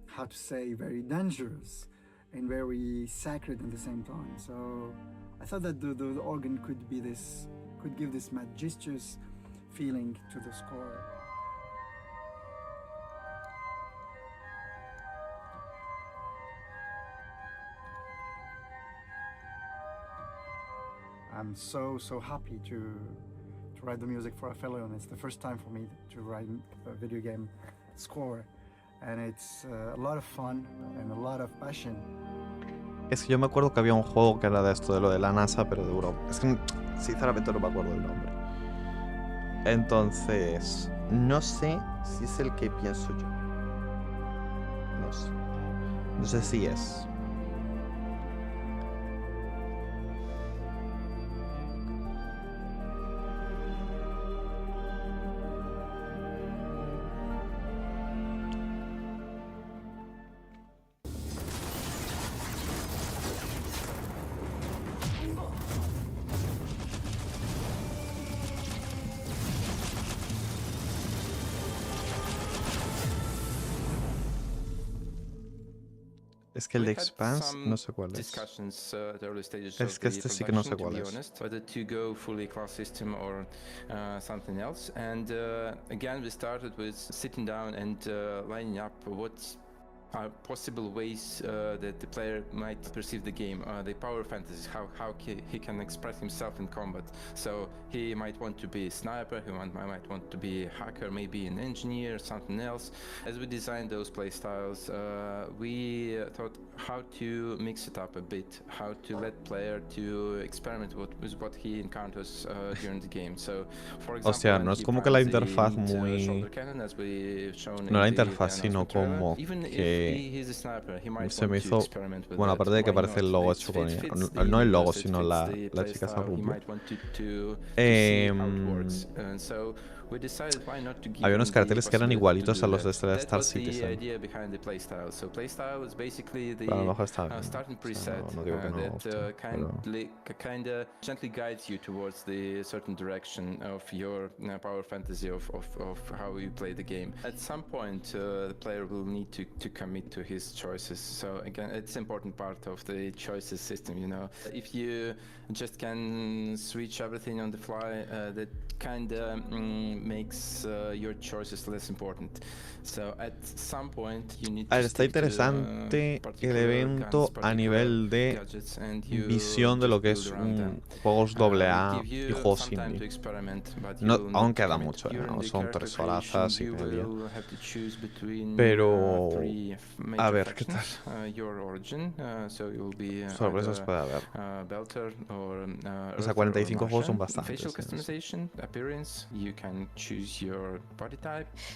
how to say, very dangerous and very sacred at the same time. So I thought that the organ could give this majestuous feeling to the score. I'm so happy to write the music for Aphelion. It's the first time for me to write a video game score, and it's a lot of fun and a lot of passion. Es que yo me acuerdo que había un juego que era de esto, de lo de la NASA, pero de Europa. Es que sinceramente no me acuerdo del nombre. Entonces, no sé si es el que pienso yo. No sé. No sé si es. Es que el de Expanse no sé cuál es. Es que este sí que no sé cuál es. Whether to go fully class system or something else. And again, we started with sitting down and lining up are possible ways that the player might perceive the game. The power fantasies, how he can express himself in combat. So he might want to be a sniper, might want to be a hacker, maybe an engineer, something else. As we designed those playstyles, we thought how to mix it up a bit, how to let player to experiment with what he encounters during the game. So, for example, O sea, no es como que la interfaz muy... No la interfaz, sino como que se me hizo... Bueno, aparte de que parece el logo hecho con ella. No el logo, sino la chica esa rubia. Había unos carteles que eran igualitos a los de Star Citizen. Pero a lo mejor está bien. O sea, no digo que no. Kinda gently guides you towards the certain direction of your power fantasy of how you play the game. At some point, the player will need to commit to his choices. So again, it's an important part of the choices system. You know, if you just can switch everything on the fly, that kinda makes your choices less important. So at some point you need to está interesante el evento a nivel de visión de lo que es un juegos AA y juegos indie. No, aún queda mucho, ¿no? Son 3 horas y media. Pero a ver qué tal. Sorpresas puede haber. O sea, 45 juegos son bastantes.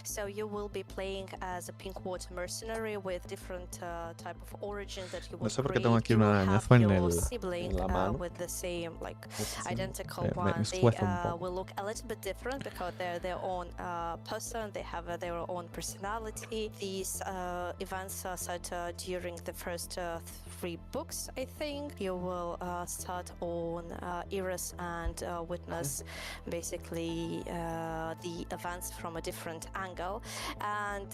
So you will be playing as a pink water mercenary with different type of origins that you will create. You will have your sibling with the same identical one. They will look a little bit different because they're their own person. They have their own personality. These events are set during the first 3 books, I think. You will start on Eris and witness basically the events from a different angle, and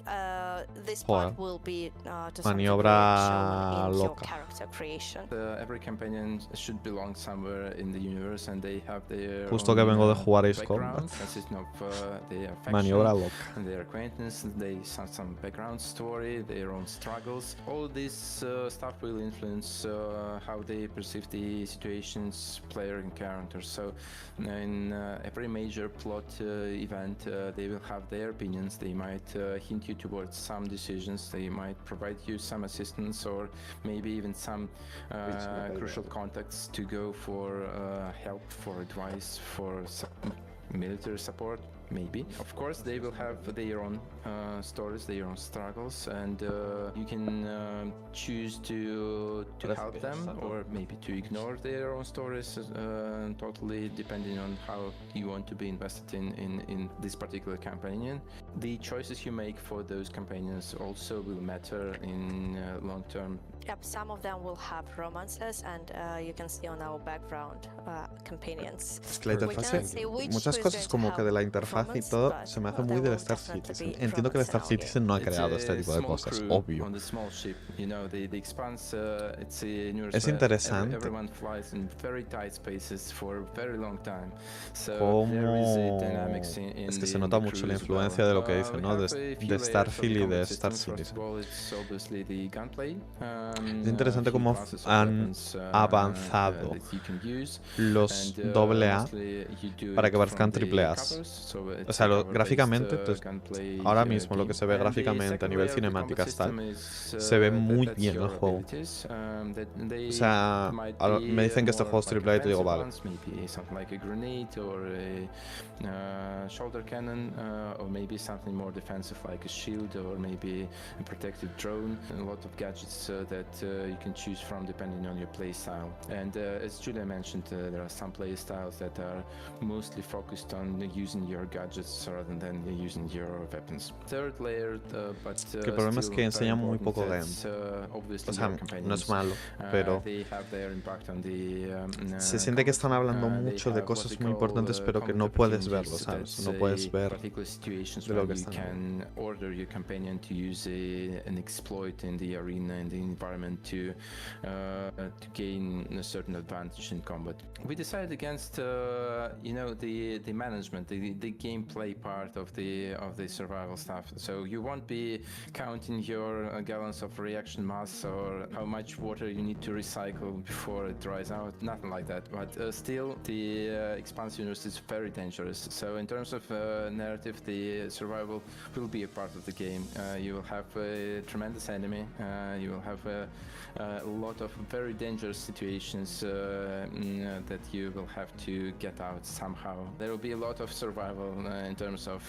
this part will be to some degree shown in your character creation. Every companion should belong somewhere in the universe, and they have their Justo que vengo de jugar Ace Combat. Maniobra loca. Their acquaintance, they have some background story, their own struggles. All this stuff will influence how they perceive the situations player encounters. So in every major plot event, they will have their opinions. They might hint you towards some decisions. They might provide you some assistance, or maybe even some crucial contacts to go for help, for advice, for military support. Maybe. Of course, they will have their own stories, their own struggles, and you can choose to help them, or maybe to ignore their own stories, totally depending on how you want to be invested in this particular companion. The choices you make for those companions also will matter in long term. Yep, some of them will have romances, and you can see on our background companions. Es que la interfaz, muchas cosas como que de la interfaz y todo se me hace muy del Star Citizen. Entiendo que el Star Citizen no ha creado este tipo de cosas, obvio. Es interesante cómo... Es que se nota mucho la influencia de lo que dicen, ¿no? De Starfield y de Star Citizen. Es interesante cómo han avanzado los AA para que parezcan AAA. O sea, gráficamente, ahora mismo lo que se ve gráficamente a nivel cinemáticas tal, se ve muy bien el juego. O sea, me dicen que este juego es AAA y te digo, vale. Shoulder cannon, or maybe something more defensive like a shield, or maybe a protected drone. A lot of gadgets that you can choose from depending on your play style. And as Julia mentioned, there are some play styles that are mostly focused on using your gadgets rather than using your weapons. Third layer, but el problema es que enseña muy poco game. O sea, no es malo, pero se siente que están hablando mucho de cosas muy importantes, pero que no puedes verlo, ¿sabes? No puedes ver de lo que están hablando. environment to gain a certain advantage in combat. We decided against the management, the gameplay part of the survival stuff. So you won't be counting your gallons of reaction mass or how much water you need to recycle before it dries out, nothing like that. But still, the expanse universe is very dangerous. So in terms of narrative, the survival will be a part of the game. You will have a tremendous enemy. You will have a lot of very dangerous situations that you will have to get out somehow. There will be a lot of survival in terms of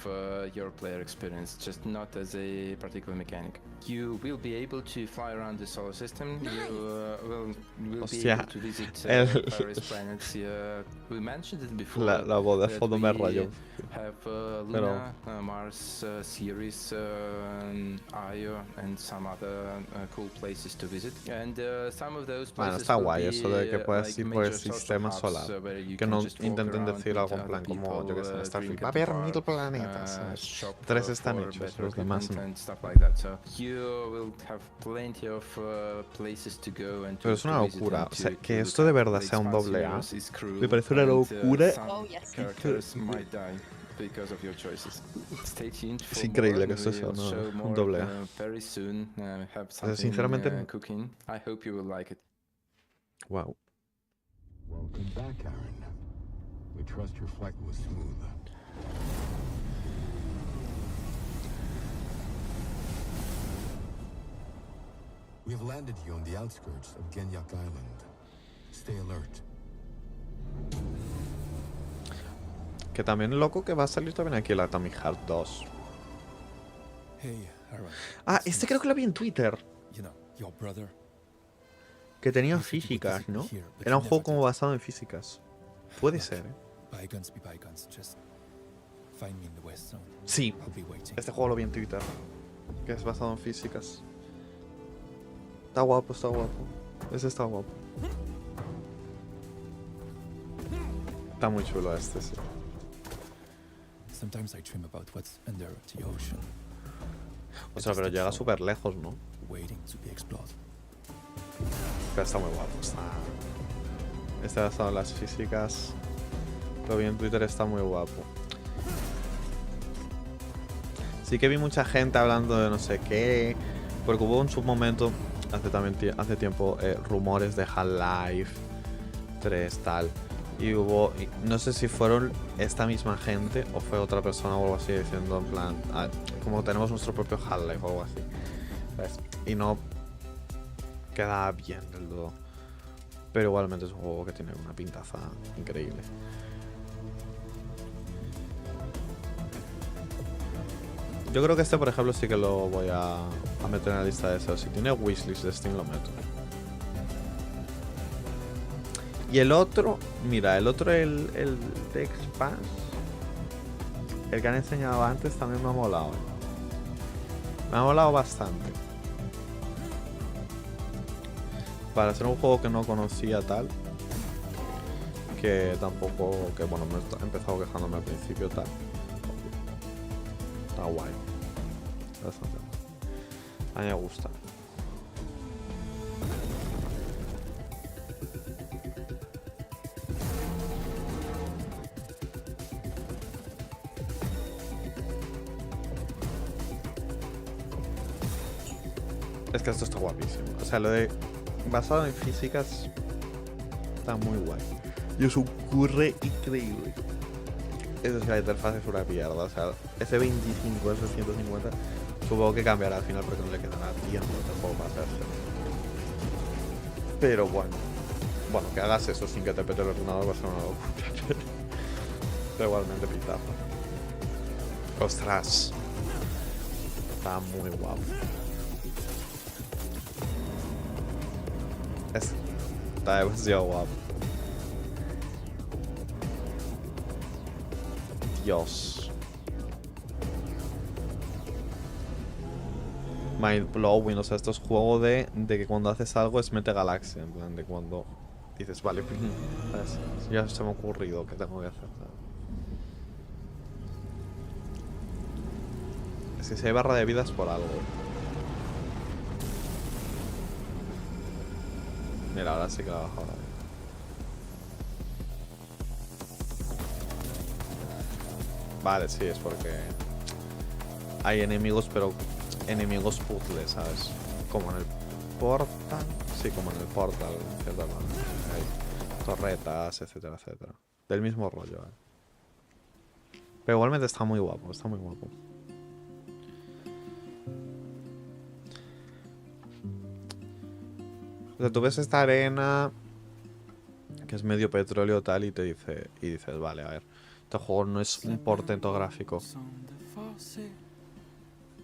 your player experience, just not as a particular mechanic. You will be able to fly around the solar system. You will be able to visit various planets. We mentioned it before. La voz de fondo me rayó. Have Luna, Mars, Ceres, Io, and some other cool places to visit. And some of those places. Bueno, está guay eso de que puedas ir por el sistema solar. Que no intenten decir algo en plan como, yo que sé, en Starfield. Va a haber 1000 planetas. 3 están hechos, los demás no. Pero es una locura. O sea, que esto de verdad sea un doble A. Me parece una locura. Es increíble que esto sea un doble A. O sea, sinceramente. Wow. Welcome back, Aaron. We trust your flight was smooth. We have landed you on the outskirts of Genyak Island. Stay alert. Que también loco que va a salir también aquí el Atomic Heart 2. Hey, Aaron. Ah, este creo que lo vi en Twitter. You know, your brother. Que tenía físicas, ¿no? Era un juego como basado en físicas. Puede ser, ¿eh? Bygones be bygones. Just find me in the West Zone. Sí, I'll be waiting. este juego lo vi en Twitter. Que es basado en físicas. Está guapo, está guapo. Ese está guapo. Está muy chulo este, sí. Sometimes I dream about what's under the ocean. O sea, pero llega súper lejos, ¿no? Waiting to be explored. Pero está muy guapo, está... Este basado en las físicas. Lo vi en Twitter, está muy guapo. Sí que vi mucha gente hablando de no sé qué. Porque hubo en su momento, hace tiempo, rumores de Half-Life 3, tal. Y hubo, no sé si fueron esta misma gente o fue otra persona o algo así diciendo en plan, como tenemos nuestro propio Half-Life o algo así, ¿sabes? Y no queda bien del todo. Pero igualmente es un juego que tiene una pintaza increíble. Yo creo que este, por ejemplo, sí que lo voy a meter en la lista de deseos. Si tiene wishlist de Steam, lo meto. Y el otro, mira, el Text Pass, el que han enseñado antes, también me ha molado. Me ha molado bastante. Para ser un juego que no conocía tal, que tampoco, que bueno, me he empezado quejándome al principio tal. Está guay. Bastante. A mí me gusta. Es que esto está guapísimo. O sea, lo de basado en físicas está muy guay. Y os ocurre increíble. Eso es que la interfaz es una mierda. O sea, ese 25, ese 150, supongo que cambiará al final porque no le quedará tiempo de juego para hacerse. Pero bueno. Bueno, que hagas eso sin que te pete el ordenador va a ser una locura. Pero igualmente pintazo. Ostras. Está muy guapo. Está demasiado guapo. Dios. Mind blowing, o sea, esto es juego de que cuando haces algo es mete galaxia, en plan de cuando dices, vale, ¿sabes? Ya se me ha ocurrido que tengo que hacer. Es que si hay barra de vida es por algo. Mira, ahora sí que la bajo la vida. Vale, sí, es porque hay enemigos, pero enemigos puzzles, ¿sabes? Como en el Portal. Sí, como en el Portal, en cierta manera. Hay torretas, etcétera, etcétera. Del mismo rollo, Pero igualmente está muy guapo, está muy guapo. O sea, tú ves esta arena que es medio petróleo tal y dices, vale, a ver, este juego no es un portento gráfico.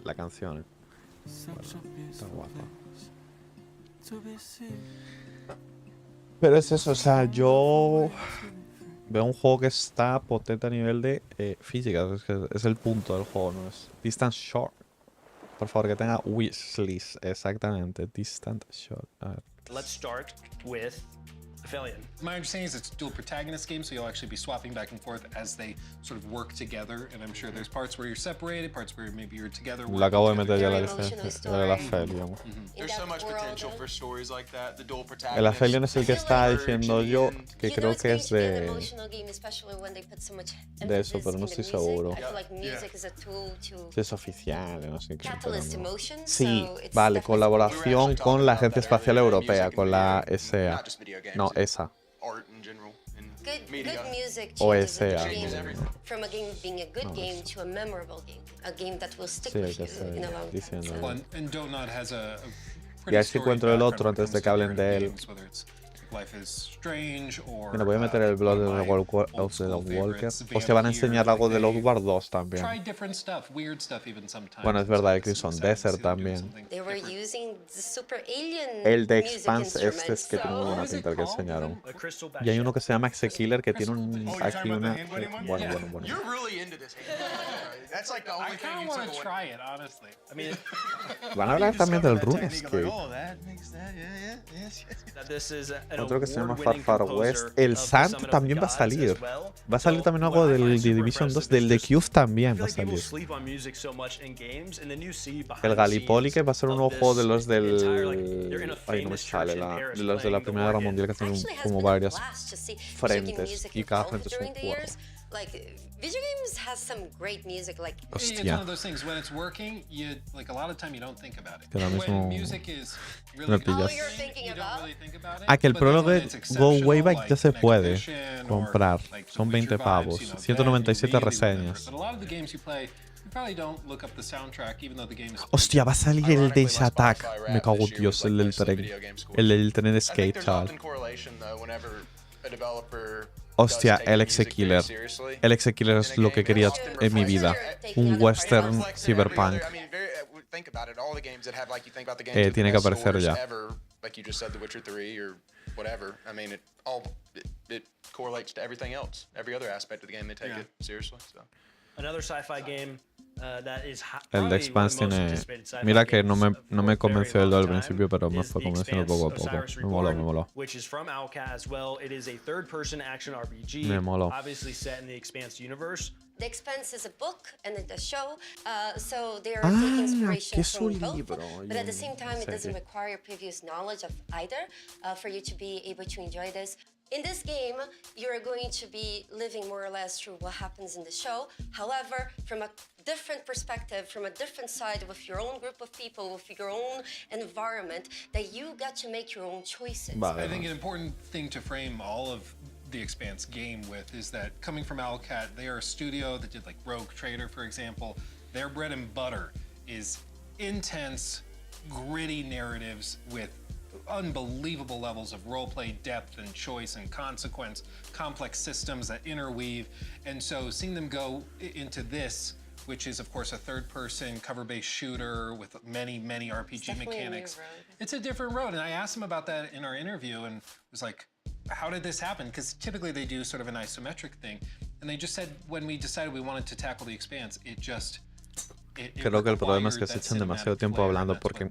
La canción, bueno, está guapa. Pero es eso, o sea, yo veo un juego que está potente a nivel de física, es el punto del juego, no es Distant Shot. Por favor, que tenga wishlist, exactamente, Distant Shot. A ver. Let's start with Aphelion. My understanding is it's a dual protagonist game, so you'll actually be swapping back and forth as they sort of work together. And I'm sure there's parts where you're separated, parts where maybe you're together. Le acabo de meter ya la licencia de la Aphelion. There's so much potential for stories like that. The dual protagonist. El Aphelion es el que está diciendo yo, que creo que es de eso, pero no estoy seguro. Si es oficial, no sé qué. No. Sí, vale, colaboración con la Agencia Espacial Europea, con la ESA. No, ESA. O ESA. From a game being a good game to a memorable game, a game that will stick with you in a long time. And Donut has a y así encuentro el otro antes de que hablen de él. Mira, voy a meter el blog de The Walker. Hostia, van a enseñar algo de Lost War 2 también. Bueno, es verdad, el Crimson Desert también. El de Expanse este es que tiene muy buena pinta el que enseñaron. Y hay uno que se llama X-Killer que tiene aquí una... Bueno. Van a hablar también del RuneScape. Otro que se llama Far West. El Sant también va a salir. Va a salir también algo del The Division 2. Del The Cube también va a salir. El Gallipoli, que va a ser un nuevo juego de los del... Ay, no me sale. De los de la Primera Guerra Mundial, que tienen como varias frentes. Y cada frente es un juego. Like video games has some great music, like it's one of those things when it's working, you like a lot of time you don't think about it. When music is really good, you don't really think about it. Ah, que el prólogo de Go Way Back ya se puede comprar. Son 20 pavos, 197 reseñas. Hostia, va a salir el Days Attack. Me cago en Dios, el del tren. El del tren de skate, chaval. Hostia, el X-Killer. El X-Killer es lo que quería en mi vida. Un western cyberpunk. Tiene que aparecer ya. El de Expanse tiene... Mira que no me convenció el do al principio, pero me fue convenciendo poco a poco. Me moló. Me moló. The Expanse is a book and it's a show, so they are taking inspiration from both, but at the same time it doesn't require previous knowledge of either for you to be able to enjoy this. In this game, you're going to be living more or less through what happens in the show. However, from a different perspective, from a different side, with your own group of people, with your own environment, that you got to make your own choices. I think an important thing to frame all of the Expanse game with is that coming from Owlcat, they are a studio that did like Rogue Trader, for example. Their bread and butter is intense, gritty narratives with unbelievable levels of roleplay depth and choice and consequence, complex systems that interweave. And so seeing them go into this, which is of course a third-person cover-based shooter with many RPG mechanics, it's a different road. And I asked them about that in our interview and was like, how did this happen? Because typically they do sort of an isometric thing. And they just said when we decided we wanted to tackle the Expanse, it just Creo que el problema es que se echan demasiado tiempo hablando porque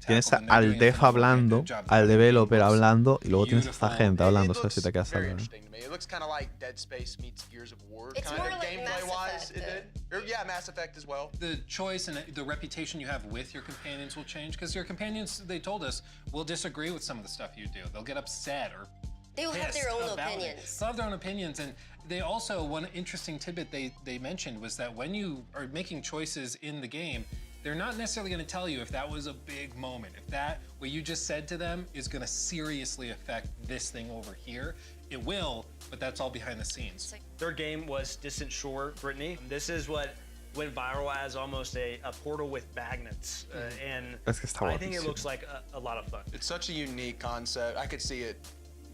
tienes al dev hablando, al developer hablando y luego tienes a esta gente hablando, ¿sabes? Si te quedas hablando. It looks kind of like Dead Space meets Gears of War, It's kind more of like gameplay-wise. Mass It did. Yeah, Mass Effect as well. The choice and the reputation you have with your companions will change because your companions, they told us, will disagree with some of the stuff you do. They'll get upset or They'll have their own opinions. They'll have their own opinions, and they also, one interesting tidbit they mentioned was that when you are making choices in the game, they're not necessarily going to tell you if that was a big moment, if that what you just said to them is going to seriously affect this thing over here. It will, but that's all behind the scenes. Their game was Distant Shore, Brittany. This is what went viral as almost a portal with magnets, and I think it looks like a lot of fun. It's such a unique concept. I could see it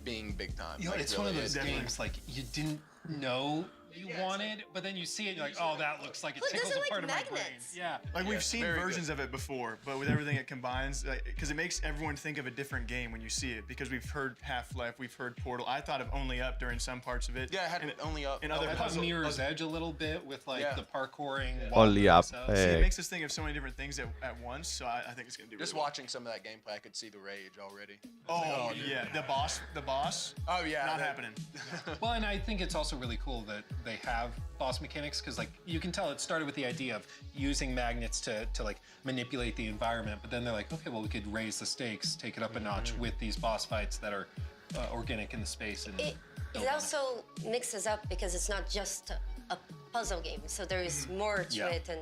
being big time. You know, it's one of those games like you didn't know you wanted, but then you see it, you're like, oh, that looks like it tickles a part of my brain. Yeah. Like we've seen versions of it before, but with everything it combines, because it makes everyone think of a different game when you see it. Because we've heard Half-Life, we've heard Portal. I thought of Only Up during some parts of it. Yeah, it had Only Up. In other I thought Mirror's Edge a little bit with like the parkouring. Only Up. See, it makes us think of so many different things at once. So I think it's gonna do. Just really watching some of that gameplay, I could see the rage already. Oh yeah, the boss. Oh yeah, not happening. Well, and I think it's also really cool that they have boss mechanics because like you can tell it started with the idea of using magnets to like manipulate the environment, but then they're like, okay, well we could raise the stakes, take it up a notch with these boss fights that are organic in the space. And it also mixes up because it's not just a puzzle game, so there is more to it and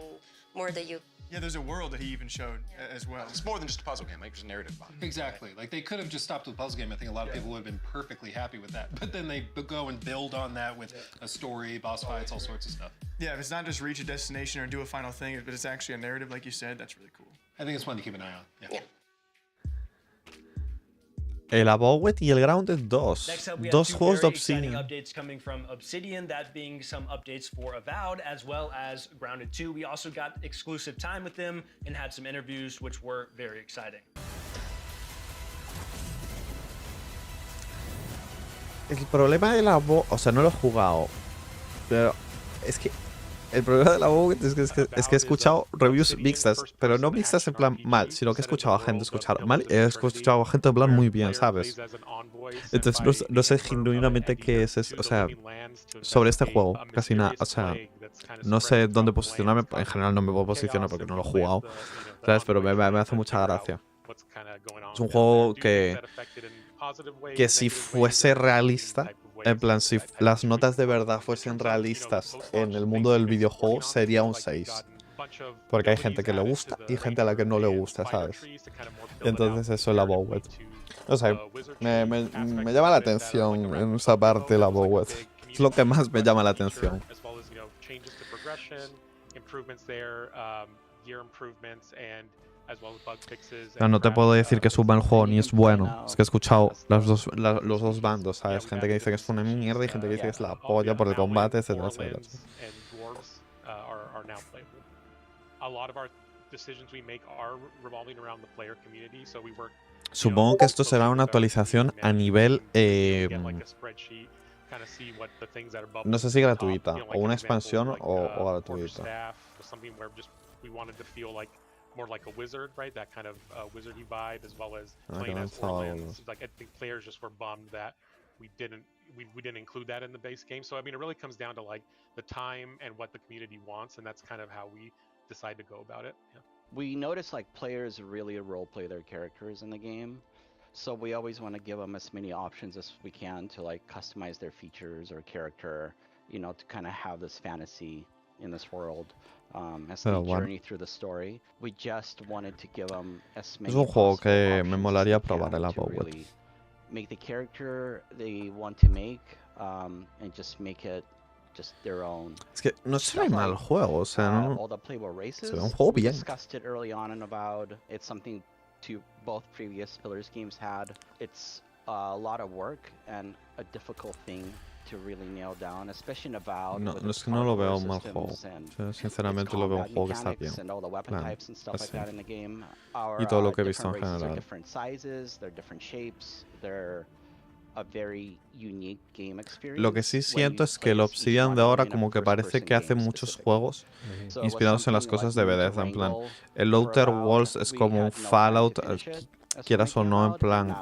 more that you. Yeah, there's a world that he even showed as well. It's more than just a puzzle game, like there's a narrative behind it. Exactly. Like they could have just stopped with the puzzle game. I think a lot of people would have been perfectly happy with that. But then they go and build on that with a story, boss fights, all sorts of stuff. Yeah, if it's not just reach a destination or do a final thing, but it's actually a narrative, like you said, that's really cool. I think it's one to keep an eye on. Yeah. El Abowed y el Grounded 2. Dos juegos de Obsidian. Updates coming from Obsidian, that being some updates for Avowed as well as Grounded 2. We also got exclusive time with them and had some interviews which were very exciting. El problema de la Abowed, o sea, no lo he jugado, pero es que el problema de la Abowed es que he escuchado reviews mixtas, pero no mixtas en plan mal, sino que he escuchado a gente escuchar mal y he escuchado a gente hablar muy bien, ¿sabes? Entonces no sé genuinamente qué es, o sea, sobre este juego, casi nada, o sea, no sé dónde posicionarme, en general no me puedo posicionar porque no lo he jugado, ¿sabes? Pero me hace mucha gracia. Es un juego que si fuese realista, en plan, si las notas de verdad fuesen realistas en el mundo del videojuego, sería un 6. Porque hay gente que le gusta y gente a la que no le gusta, ¿sabes? Entonces eso es la Abowed. O sea, me llama la atención en esa parte la Abowed. Es lo que más me llama la atención. No te puedo decir que suba el juego ni es bueno. Es que he escuchado los dos bandos, ¿sabes? Gente que dice que es una mierda y gente que dice que es la polla por el combate, etcétera, etcétera. Supongo que esto será una actualización a nivel... no sé si gratuita, o una expansión o gratuita. More like a wizard, right? That kind of wizardy vibe, as well as playing as Orlans. Like I think players just were bummed that we didn't include that in the base game. So I mean, it really comes down to like the time and what the community wants, and that's kind of how we decide to go about it. Yeah. We notice like players really role play their characters in the game, so we always want to give them as many options as we can to like customize their features or character, you know, to kind of have this fantasy in this world. As they journey through the story, we just wanted to give them as many. Es un juego que me molaría probar el Abowed. Really make the character they want to make, and just make it just their own. Es que no se ve mal el juego, o sea, no. All the playable races. Se ve un juego bien. We discussed it early on in Avowed. It's something to both previous Pillars games had. It's a lot of work and a difficult thing to really nail down, especially in Avowed. No, es que no lo veo un mal juego. Yo, sinceramente lo veo un juego que está bien. Y todo lo que he visto en general. Different sizes, they're different shapes, they're Lo que sí siento es que el Obsidian de ahora como que parece que hace muchos juegos inspirados en las cosas de Bethesda. En plan, el Outer Worlds es como un Fallout, quieras o no, en plan.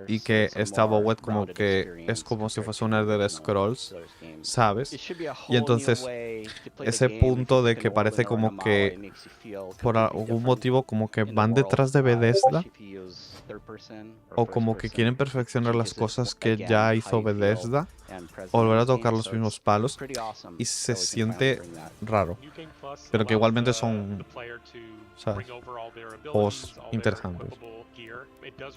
Y que esta Bowet como que es como si fuese un Elder Scrolls, ¿sabes? Y entonces ese punto de que parece como que por algún motivo como que van detrás de Bethesda o como que quieren perfeccionar las cosas que ya hizo Bethesda o volver a tocar los mismos palos y se siente raro, pero que igualmente son, ¿sabes?, juegos interesantes.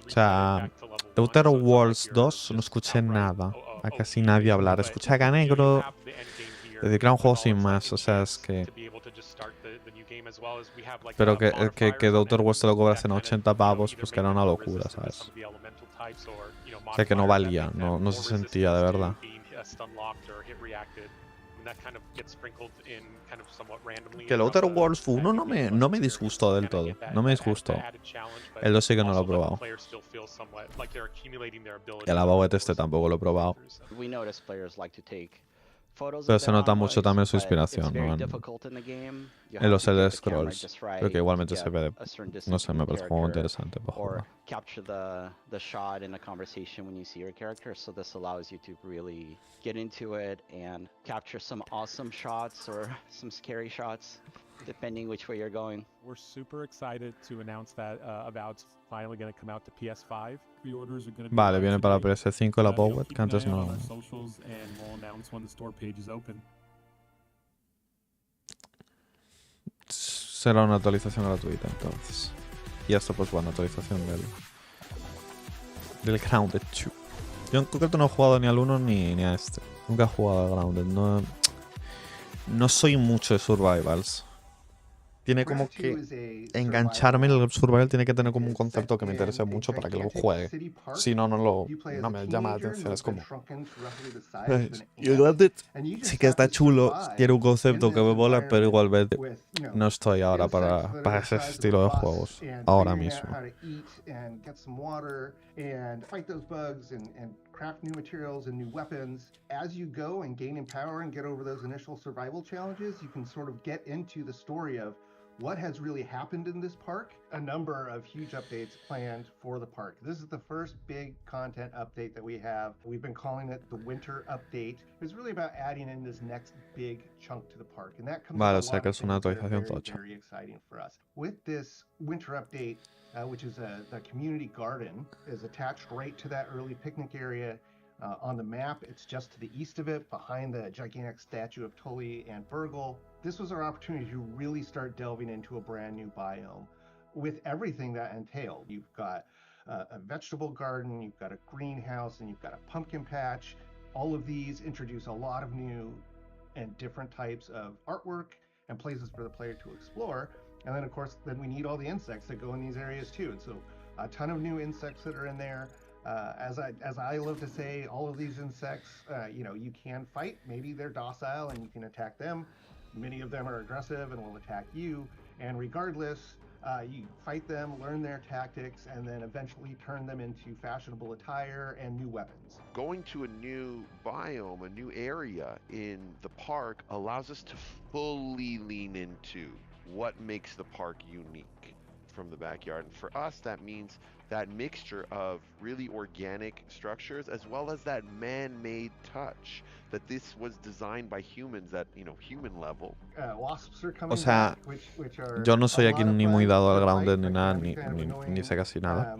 O sea, Outer Worlds 2 no escuché nada, a casi nadie hablar. Escuché a Ñ0RDO decir que era un juego sin más, o sea, es que... Pero que Outer Worlds te lo cobras en 80 pavos, pues que era una locura, ¿sabes? O sea, que no valía, no se sentía de verdad. Que el Outer Worlds 1 no me disgustó del todo. No me disgustó. El 2 sí que no lo he probado. Y el Abowet este tampoco lo he probado. Pero se nota mucho también su inspiración, ¿no? En los Elder Scrolls. Pero que igualmente se ve, no sé, me parece un juego interesante para jugar. Depending which way you're going. We're super excited to announce that about finally going to come out to PS5. Pre-orders are going to be Vale, viene para PS5 la Bowet, que antes no. Socials and we'll announce when the store page is open. Será una actualización gratuita entonces. Y esto pues bueno, actualización del Grounded 2. Yo en concreto no he jugado ni al 1 ni a este. Nunca he jugado al Grounded. No soy mucho de survivals. Tiene como que engancharme en el survival, tiene que tener como un concepto que me interese mucho para que lo juegue. Si no, no me llama la atención. Es como... Y el Grounded sí que está chulo, tiene un concepto que me mola, pero igualmente no estoy ahora para ese estilo de juegos. Ahora mismo. Craft new materials and new weapons. As you go and gain in power and get over those initial survival challenges, you can sort of get into the story of what has really happened in this park. A number of huge updates planned for the park. This is the first big content update that we have. We've been calling it the winter update. It's really about adding in this next big chunk to the park, and that comes vale, o sea que es una actualización tocha. Very exciting for us. With this winter update, which is the community garden, is attached right to that early picnic area. On the map, it's just to the east of it, behind the gigantic statue of Tully and Burgle. This was our opportunity to really start delving into a brand new biome with everything that entailed. You've got a vegetable garden, you've got a greenhouse, and you've got a pumpkin patch. All of these introduce a lot of new and different types of artwork and places for the player to explore. And then, of course, we need all the insects that go in these areas too. And so a ton of new insects that are in there. As I love to say, all of these insects, you can fight. Maybe they're docile and you can attack them. Many of them are aggressive and will attack you. And regardless, you fight them, learn their tactics, and then eventually turn them into fashionable attire and new weapons. Going to a new biome, a new area in the park allows us to fully lean into what makes the park unique from the backyard. And for us, that means that mixture of really organic structures as well as that man-made touch, that this was designed by humans at, human level. O sea, yo no soy aquí ni muy dado al Grounded ni nada, ni sé casi nada.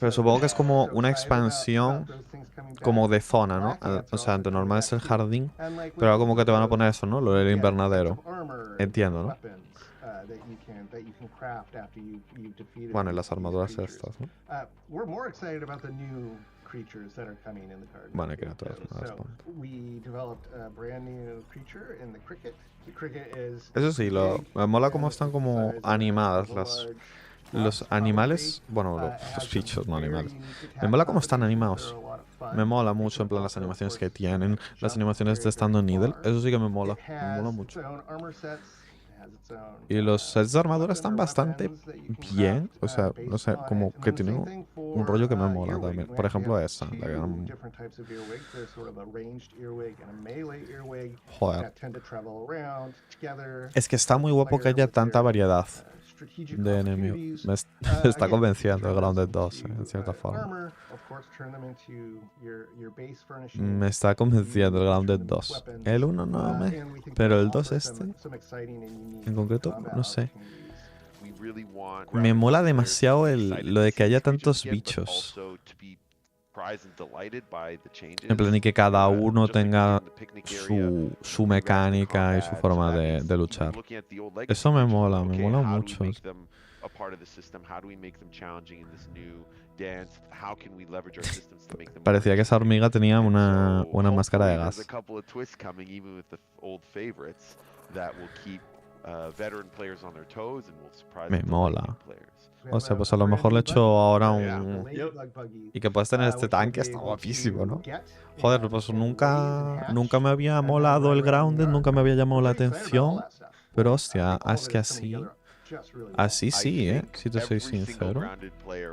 Pero supongo que es como una expansión como de zona, ¿no? O sea, de normal es el jardín, pero ahora como que te van a poner eso, ¿no? Lo del invernadero. Entiendo, ¿no? Bueno, y las armaduras estas, ¿no? Bueno, criaturas nuevas. Eso sí, me mola cómo están como animadas los animales. Bueno, los bichos, no animales. Me mola cómo están animados. Me mola mucho, en plan, las animaciones que tienen. Las animaciones de Stand on Needle. Eso sí que me mola mucho. Y los sets de armadura están bastante bien. O sea, no sé, como que tienen un rollo que me mola también. Por ejemplo, esa. Joder. Es que está muy guapo que haya tanta variedad de enemigos. Me está convenciendo el Grounded 2, en cierta forma. Me está convenciendo el Grounded 2. El 1 no pero el 2 en concreto, no sé. Me mola demasiado lo de que haya tantos bichos. En plan, y que cada uno tenga su mecánica y su forma de luchar. Eso me mola mucho. Parecía que esa hormiga tenía una máscara de gas. Me mola. O sea, pues a lo mejor le echo ahora un... Y que puedas tener este tanque, está guapísimo, ¿no? Joder, pues nunca me había molado el Grounded, nunca me había llamado la atención. Pero hostia, es que así sí, si te soy sincero. Voy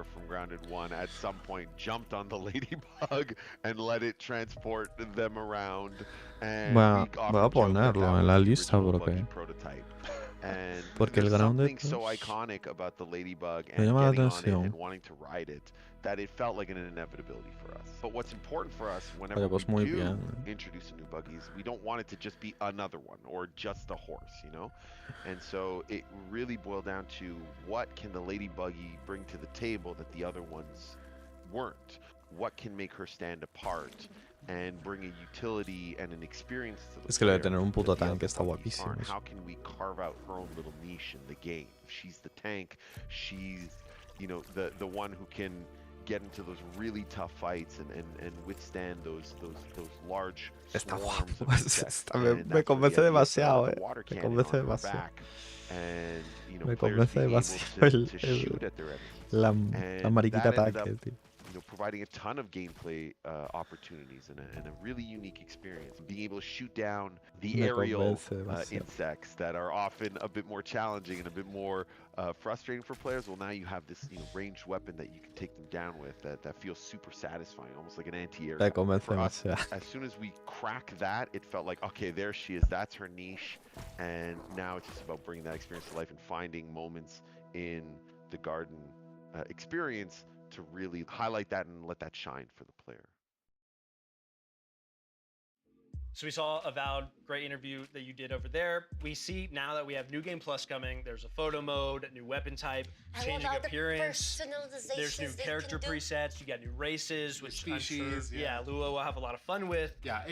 a ponerlo en la lista porque el Grounded me llama la atención. That it felt like an inevitability for us. But what's important for us whenever we do introduce a new buggy is we don't want it to just be another one or just a horse, you know? And so it really boiled down to what can the lady buggy bring to the table that the other ones weren't? What can make her stand apart and bring a utility and an experience to the Es que lo de tener un puto tanque está guapísimo. How can we carve out her own little niche in the game? She's the tank, she's, you know, the one who can get into those really tough fights and withstand those large swarms of insects. Me convence demasiado, me convence demasiado. Me convence demasiado la mariquita ataque, tío. Providing a ton of gameplay opportunities and a really unique experience. Being able to shoot down the aerial insects that are often a bit more challenging and a bit more frustrating for players. Well, now you have this ranged weapon that you can take them down with that feels super satisfying, almost like an anti-air. For us, as soon as we crack that, it felt like, okay, there she is. That's her niche. And now it's just about bringing that experience to life and finding moments in the garden experience to really highlight that and let that shine for the player. So we saw Avowed, great interview that you did over there. We see now that we have New Game Plus coming, there's a photo mode, new weapon type, changing appearance. There's new character presets, you got new races, which species. Lua will have a lot of fun with. Yeah,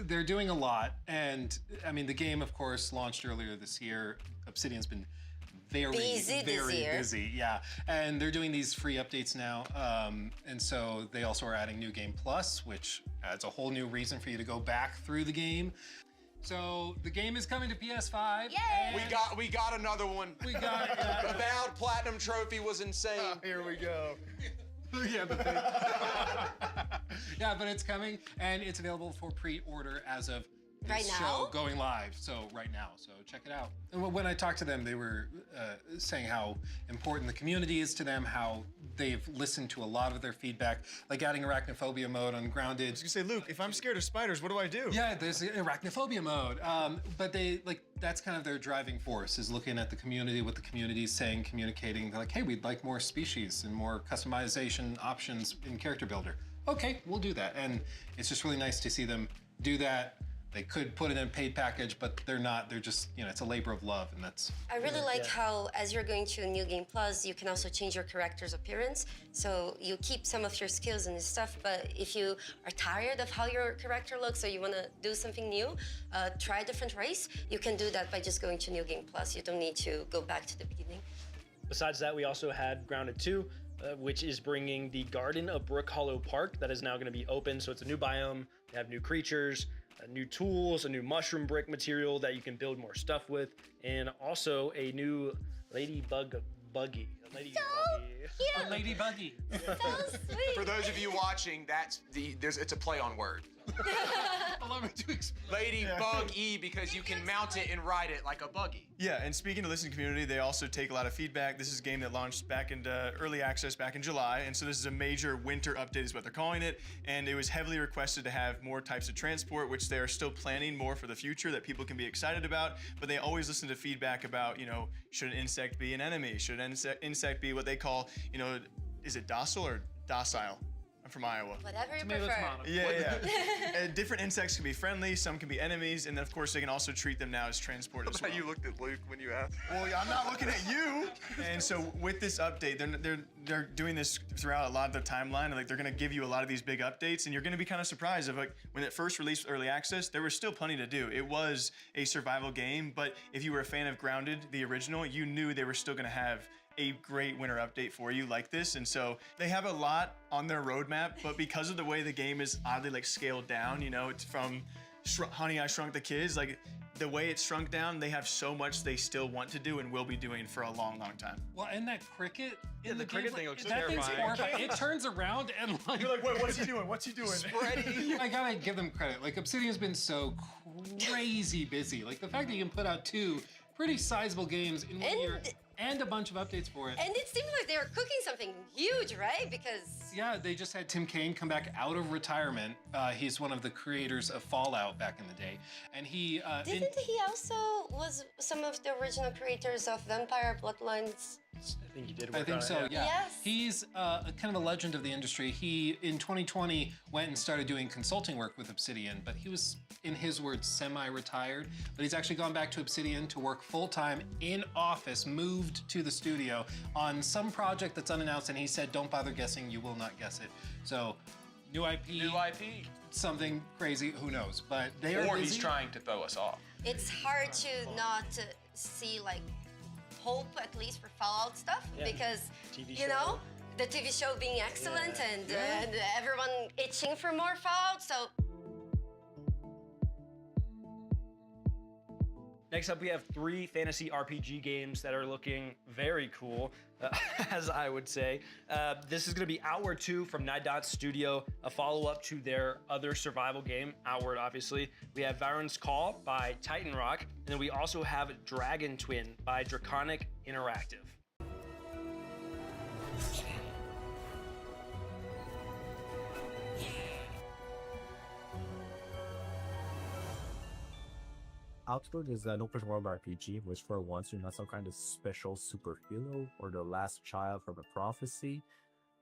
they're doing a lot. And I mean, the game, of course, launched earlier this year. Obsidian's been very busy, yeah. And they're doing these free updates now. And so they also are adding New Game Plus, which adds a whole new reason for you to go back through the game. So the game is coming to PS5. Yay! We got another one. We got it. The Avowed Platinum Trophy was insane. Here we go. Yeah, the thing. Yeah, but it's coming, and it's available for pre-order as of right now, going live. So right now, so check it out. And when I talked to them, they were saying how important the community is to them, how they've listened to a lot of their feedback, like adding arachnophobia mode on Grounded. I was gonna say, Luke, if I'm scared of spiders, what do I do? Yeah, there's arachnophobia mode. But that's kind of their driving force, is looking at the community, what the community is saying, communicating. They're like, hey, we'd like more species and more customization options in Character Builder. Okay, we'll do that. And it's just really nice to see them do that. They could put it in a paid package, but they're not. They're just, it's a labor of love, and that's... I really like how, as you're going to New Game Plus, you can also change your character's appearance. So you keep some of your skills and stuff, but if you are tired of how your character looks or you want to do something new, try a different race, you can do that by just going to New Game Plus. You don't need to go back to the beginning. Besides that, we also had Grounded 2, which is bringing the Garden of Brook Hollow Park that is now going to be open. So it's a new biome, they have new creatures, new tools, a new mushroom brick material that you can build more stuff with, and also a new ladybug buggy. cute. A ladybuggy. So sweet. For those of you watching, it's a play on word. Allow me to explain. Ladybug-y, because you can mount it and ride it like a buggy. Yeah, and speaking to listening community, they also take a lot of feedback. This is a game that launched back into early access back in July, and so this is a major winter update is what they're calling it, and it was heavily requested to have more types of transport, which they are still planning more for the future that people can be excited about, but they always listen to feedback about, you know, should an insect be an enemy? Should an insect be what they call, you know, is it docile or docile? I'm from Iowa. Whatever you prefer. Yeah. Different insects can be friendly, some can be enemies, and then of course they can also treat them now as transport as well. You looked at Luke when you asked. Well, I'm not looking at you. And so with this update, they're doing this throughout a lot of the timeline, and like they're gonna give you a lot of these big updates, and you're gonna be kind of surprised of like when it first released early access, there was still plenty to do. It was a survival game, but if you were a fan of Grounded, the original, you knew they were still gonna have a great winter update for you like this. And so they have a lot on their roadmap, but because of the way the game is oddly like scaled down, you know, it's from Honey, I Shrunk the Kids, like the way it's shrunk down, they have so much they still want to do and will be doing for a long, long time. Well, and that cricket. Yeah, the cricket thing looks that terrifying. Thing's horrifying. It turns around and like. You're like, wait, what's he doing? What's he doing? Spreading. I gotta give them credit. Like Obsidian's been so crazy busy. Like the fact that you can put out 2 pretty sizable games in 1 year. And a bunch of updates for it. And it seemed like they were cooking something huge, right? Because... Yeah, they just had Tim Kaine come back out of retirement. He's one of the creators of Fallout back in the day. And he... Didn't he also was some of the original creators of Vampire Bloodlines? I think he did I work think on so, it, yeah. Yes. He's kind of a legend of the industry. He, in 2020, went and started doing consulting work with Obsidian, but he was, in his words, semi-retired. But he's actually gone back to Obsidian to work full-time in office, moved to the studio on some project that's unannounced, and he said, don't bother guessing, you will not guess it. So, new IP. New IP. Something crazy, who knows? But they are Or busy. he's trying to throw us off. It's hard to not see, like, hope, at least for Fallout stuff, because, you know, the TV show being excellent and everyone itching for more Fallout, so... Next up, we have 3 fantasy RPG games that are looking very cool, as I would say. This is going to be Outward 2 from Nine Dots Studio, a follow-up to their other survival game, Outward, obviously. We have Varen's Call by Titan Rock, and then we also have Dragon Twin by Draconic Interactive. Outward is an open world RPG, which for once you're not some kind of special superhero or the last child from a prophecy.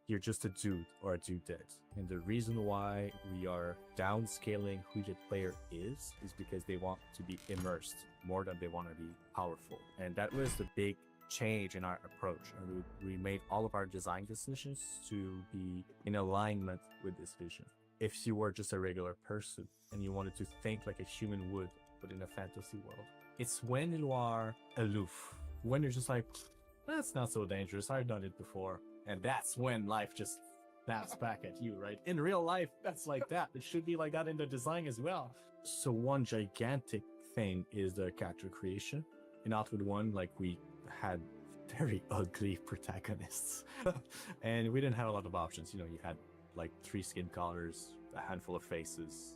You're just a dude or a dudette. And the reason why we are downscaling who the player is because they want to be immersed more than they want to be powerful. And that was the big change in our approach. And we made all of our design decisions to be in alignment with this vision. If you were just a regular person and you wanted to think like a human would, but in a fantasy world, it's when you are aloof, when you're just like, that's not so dangerous, I've done it before. And that's when life just snaps back at you, right? In real life, that's like that. It should be like that in the design as well. So one gigantic thing is the character creation. In Outward 1, like, we had very ugly protagonists. And we didn't have a lot of options. You know, you had like 3 skin colors, a handful of faces,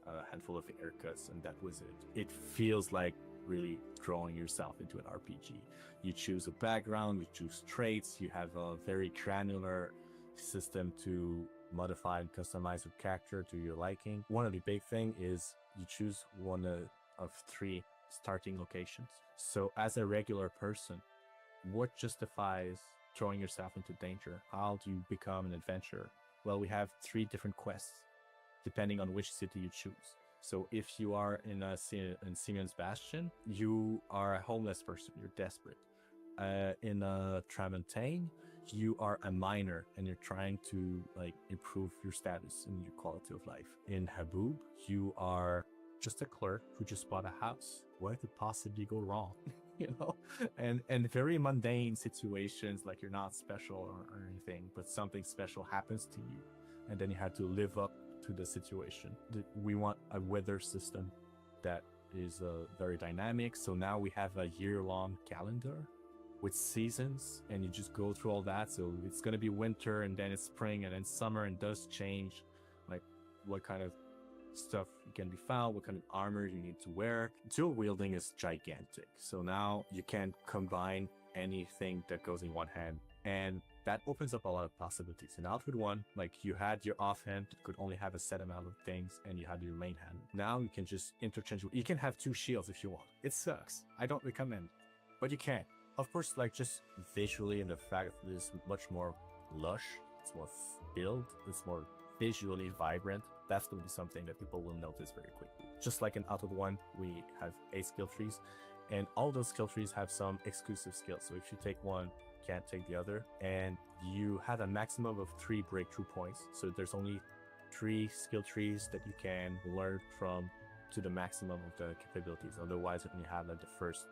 a handful of haircuts, and that was it. It feels like really drawing yourself into an RPG. You choose a background, you choose traits, you have a very granular system to modify and customize your character to your liking. One of the big thing is you choose one of 3 starting locations. So as a regular person, what justifies throwing yourself into danger? How do you become an adventurer? Well, we have 3 different quests depending on which city you choose. So if you are in Simeon's Bastion, you are a homeless person, you're desperate. In Tramontaine, you are a miner and you're trying to like improve your status and your quality of life. In Haboob, you are just a clerk who just bought a house. What could possibly go wrong? You know, and very mundane situations, like you're not special or anything, but something special happens to you, and then you have to live up to the situation. We want a weather system that is very dynamic. So now we have a year-long calendar with seasons, and you just go through all that. So it's gonna be winter, and then it's spring, and then summer, and does change, like what kind of stuff can be found, what kind of armor you need to wear. Dual wielding is gigantic. So now you can combine anything that goes in one hand, and that opens up a lot of possibilities. In Outward 1, like you had your offhand could only have a set amount of things, and you had your main hand. Now you can just interchange. You can have 2 shields if you want. It sucks. I don't recommend it, but you can. Of course, like just visually, and the fact that it is much more lush, it's more filled, it's more visually vibrant. That's going to be something that people will notice very quickly. Just like in Outward 1, we have 8 skill trees, and all those skill trees have some exclusive skills. So if you take one, you can't take the other, and you have a maximum of 3 breakthrough points. So there's only 3 skill trees that you can learn from to the maximum of the capabilities. Otherwise, you only have like the first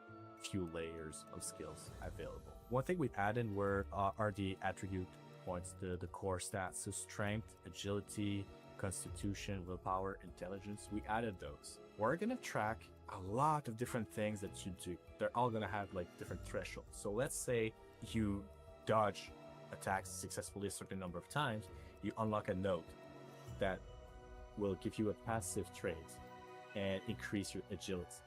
few layers of skills available. One thing we added are the attribute points, the core stats. So strength, agility, constitution, willpower, intelligence. We added those. We're gonna track a lot of different things that you do. They're all gonna have like different thresholds. So let's say you dodge attacks successfully a certain number of times, you unlock a note that will give you a passive trait and increase your agility.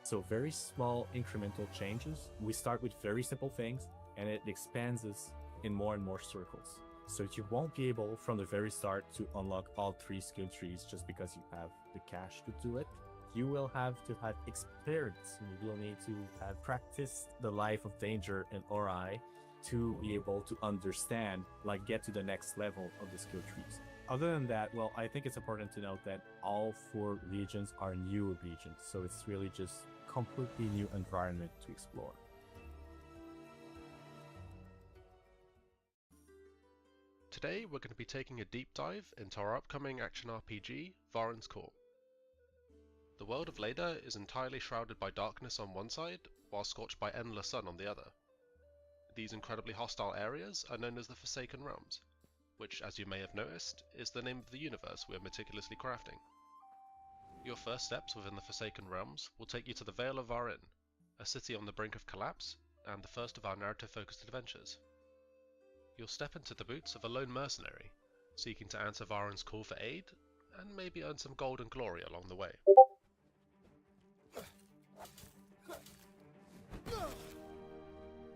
So very small incremental changes. We start with very simple things, and it expands us in more and more circles. So you won't be able from the very start to unlock all 3 skill trees just because you have the cash to do it. You will have to have experience. You will need to have practiced the life of danger and Ori to be able to understand, like get to the next level of the skill trees. Other than that, well, I think it's important to note that all 4 regions are new regions. So it's really just completely new environment to explore. Today we're going to be taking a deep dive into our upcoming action RPG, Varen's Call. The world of Leda is entirely shrouded by darkness on one side, while scorched by endless sun on the other. These incredibly hostile areas are known as the Forsaken Realms, which, as you may have noticed, is the name of the universe we are meticulously crafting. Your first steps within the Forsaken Realms will take you to the Vale of Varen, a city on the brink of collapse, and the first of our narrative-focused adventures. You'll step into the boots of a lone mercenary, seeking to answer Varen's call for aid, and maybe earn some gold and glory along the way.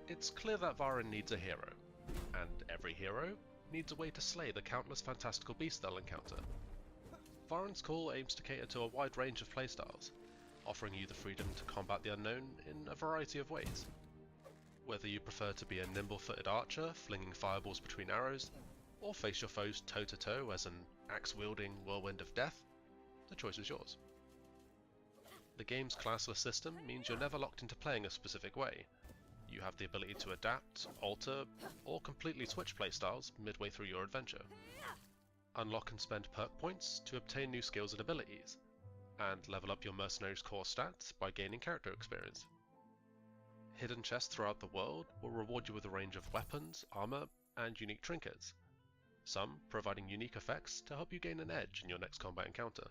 It's clear that Varen needs a hero, and every hero needs a way to slay the countless fantastical beasts they'll encounter. Varen's Call aims to cater to a wide range of playstyles, offering you the freedom to combat the unknown in a variety of ways. Whether you prefer to be a nimble-footed archer flinging fireballs between arrows, or face your foes toe-to-toe as an axe-wielding whirlwind of death, the choice is yours. The game's classless system means you're never locked into playing a specific way. You have the ability to adapt, alter, or completely switch playstyles midway through your adventure. Unlock and spend perk points to obtain new skills and abilities, and level up your mercenary's core stats by gaining character experience. Hidden chests throughout the world will reward you with a range of weapons, armor, and unique trinkets, some providing unique effects to help you gain an edge in your next combat encounter.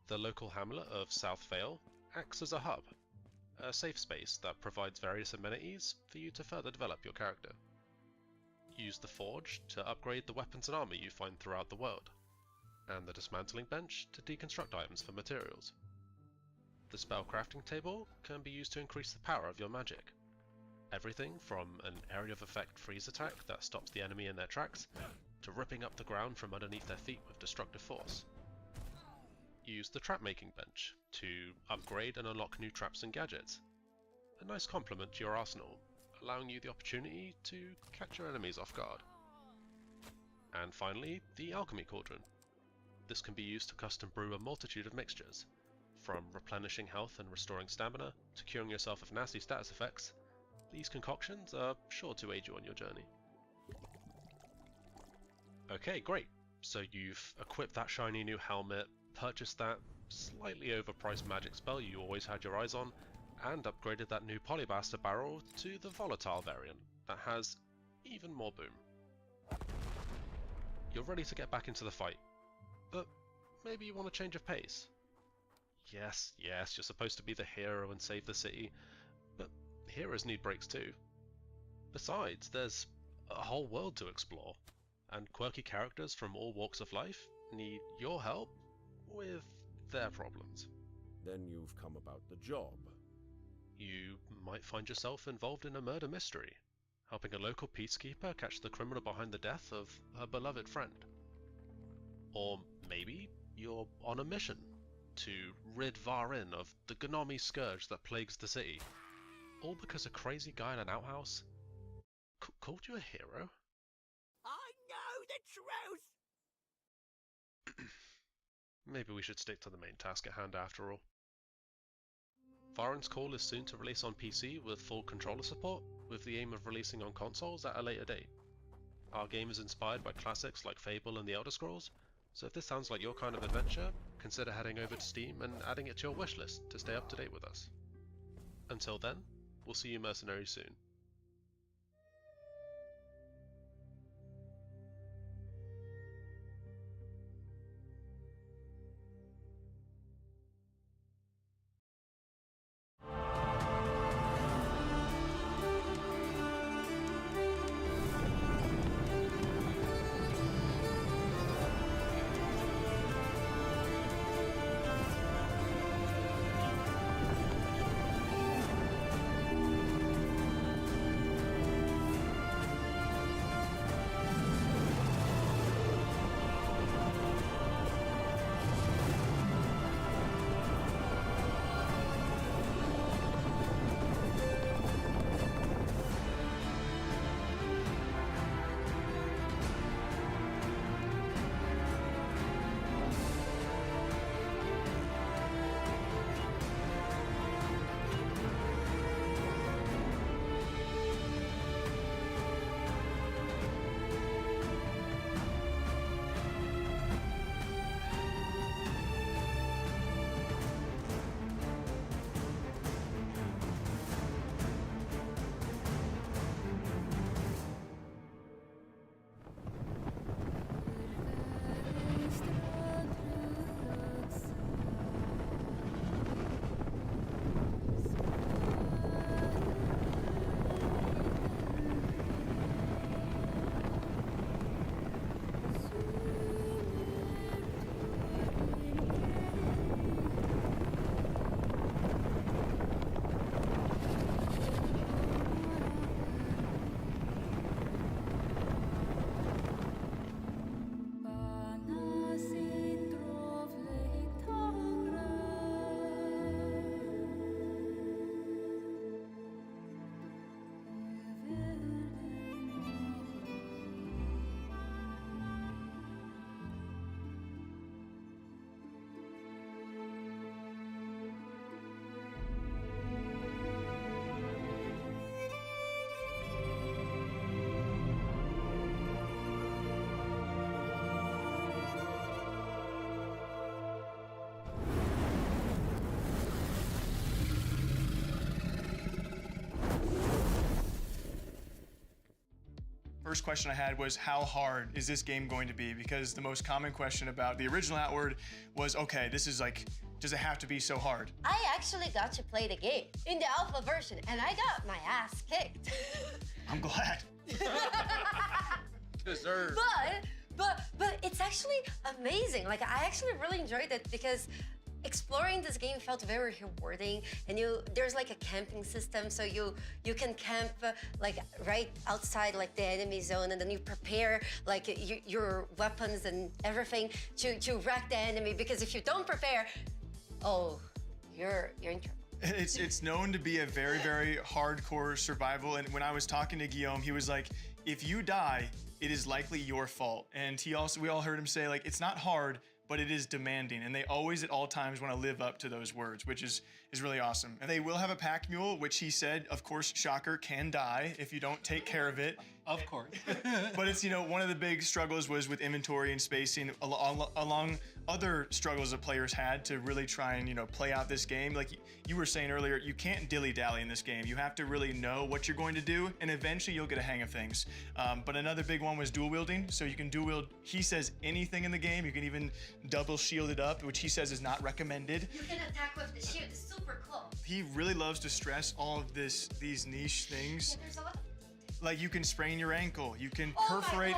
The local hamlet of South Vale acts as a hub, a safe space that provides various amenities for you to further develop your character. Use the forge to upgrade the weapons and armor you find throughout the world, and the dismantling bench to deconstruct items for materials. The spell crafting table can be used to increase the power of your magic. Everything from an area of effect freeze attack that stops the enemy in their tracks, to ripping up the ground from underneath their feet with destructive force. Use the trap making bench to upgrade and unlock new traps and gadgets. A nice complement to your arsenal, allowing you the opportunity to catch your enemies off guard. And finally, the alchemy cauldron. This can be used to custom brew a multitude of mixtures, from replenishing health and restoring stamina to curing yourself of nasty status effects. These concoctions are sure to aid you on your journey. Okay, great. So you've equipped that shiny new helmet, purchased that slightly overpriced magic spell you always had your eyes on, and upgraded that new polybuster barrel to the volatile variant that has even more boom. You're ready to get back into the fight, but maybe you want a change of pace. Yes, you're supposed to be the hero and save the city, but heroes need breaks too. Besides, there's a whole world to explore, and quirky characters from all walks of life need your help with their problems. Then you've come about the job. You might find yourself involved in a murder mystery, helping a local peacekeeper catch the criminal behind the death of her beloved friend. Or maybe you're on a mission to rid Varin of the Gnomi scourge that plagues the city, all because a crazy guy in an outhouse called you a hero? I know the truth! Maybe we should stick to the main task at hand after all. Varen's Call is soon to release on PC with full controller support, with the aim of releasing on consoles at a later date. Our game is inspired by classics like Fable and The Elder Scrolls, so if this sounds like your kind of adventure, consider heading over to Steam and adding it to your wishlist to stay up to date with us. Until then, we'll see you mercenaries soon. First question I had was, how hard is this game going to be? Because the most common question about the original Outward was, okay, this is like, does it have to be so hard? I actually got to play the game in the alpha version, and I got my ass kicked. I'm glad. Deserved. But it's actually amazing. Like, I actually really enjoyed it because exploring this game felt very rewarding, and there's like a camping system, so you can camp like right outside like the enemy zone, and then you prepare like your weapons and everything to wreck the enemy, because if you don't prepare, oh, you're in trouble. It's known to be a very, very hardcore survival, and when I was talking to Guillaume, he was like, if you die, it is likely your fault. And we all heard him say, like, it's not hard, but it is demanding, and they always at all times want to live up to those words, which is really awesome. And they will have a pack mule, which he said, of course, shocker, can die if you don't take care of it. Of course. But it's, one of the big struggles was with inventory and spacing along other struggles that players had to really try and, play out this game. Like you were saying earlier, you can't dilly-dally in this game. You have to really know what you're going to do, and eventually you'll get a hang of things. But another big one was dual wielding. So you can dual wield, he says, anything in the game. You can even double shield it up, which he says is not recommended. You can attack with the shield, it's super close. He really loves to stress all of these niche things. Yeah, there's a lot of like you can sprain your ankle, you can perforate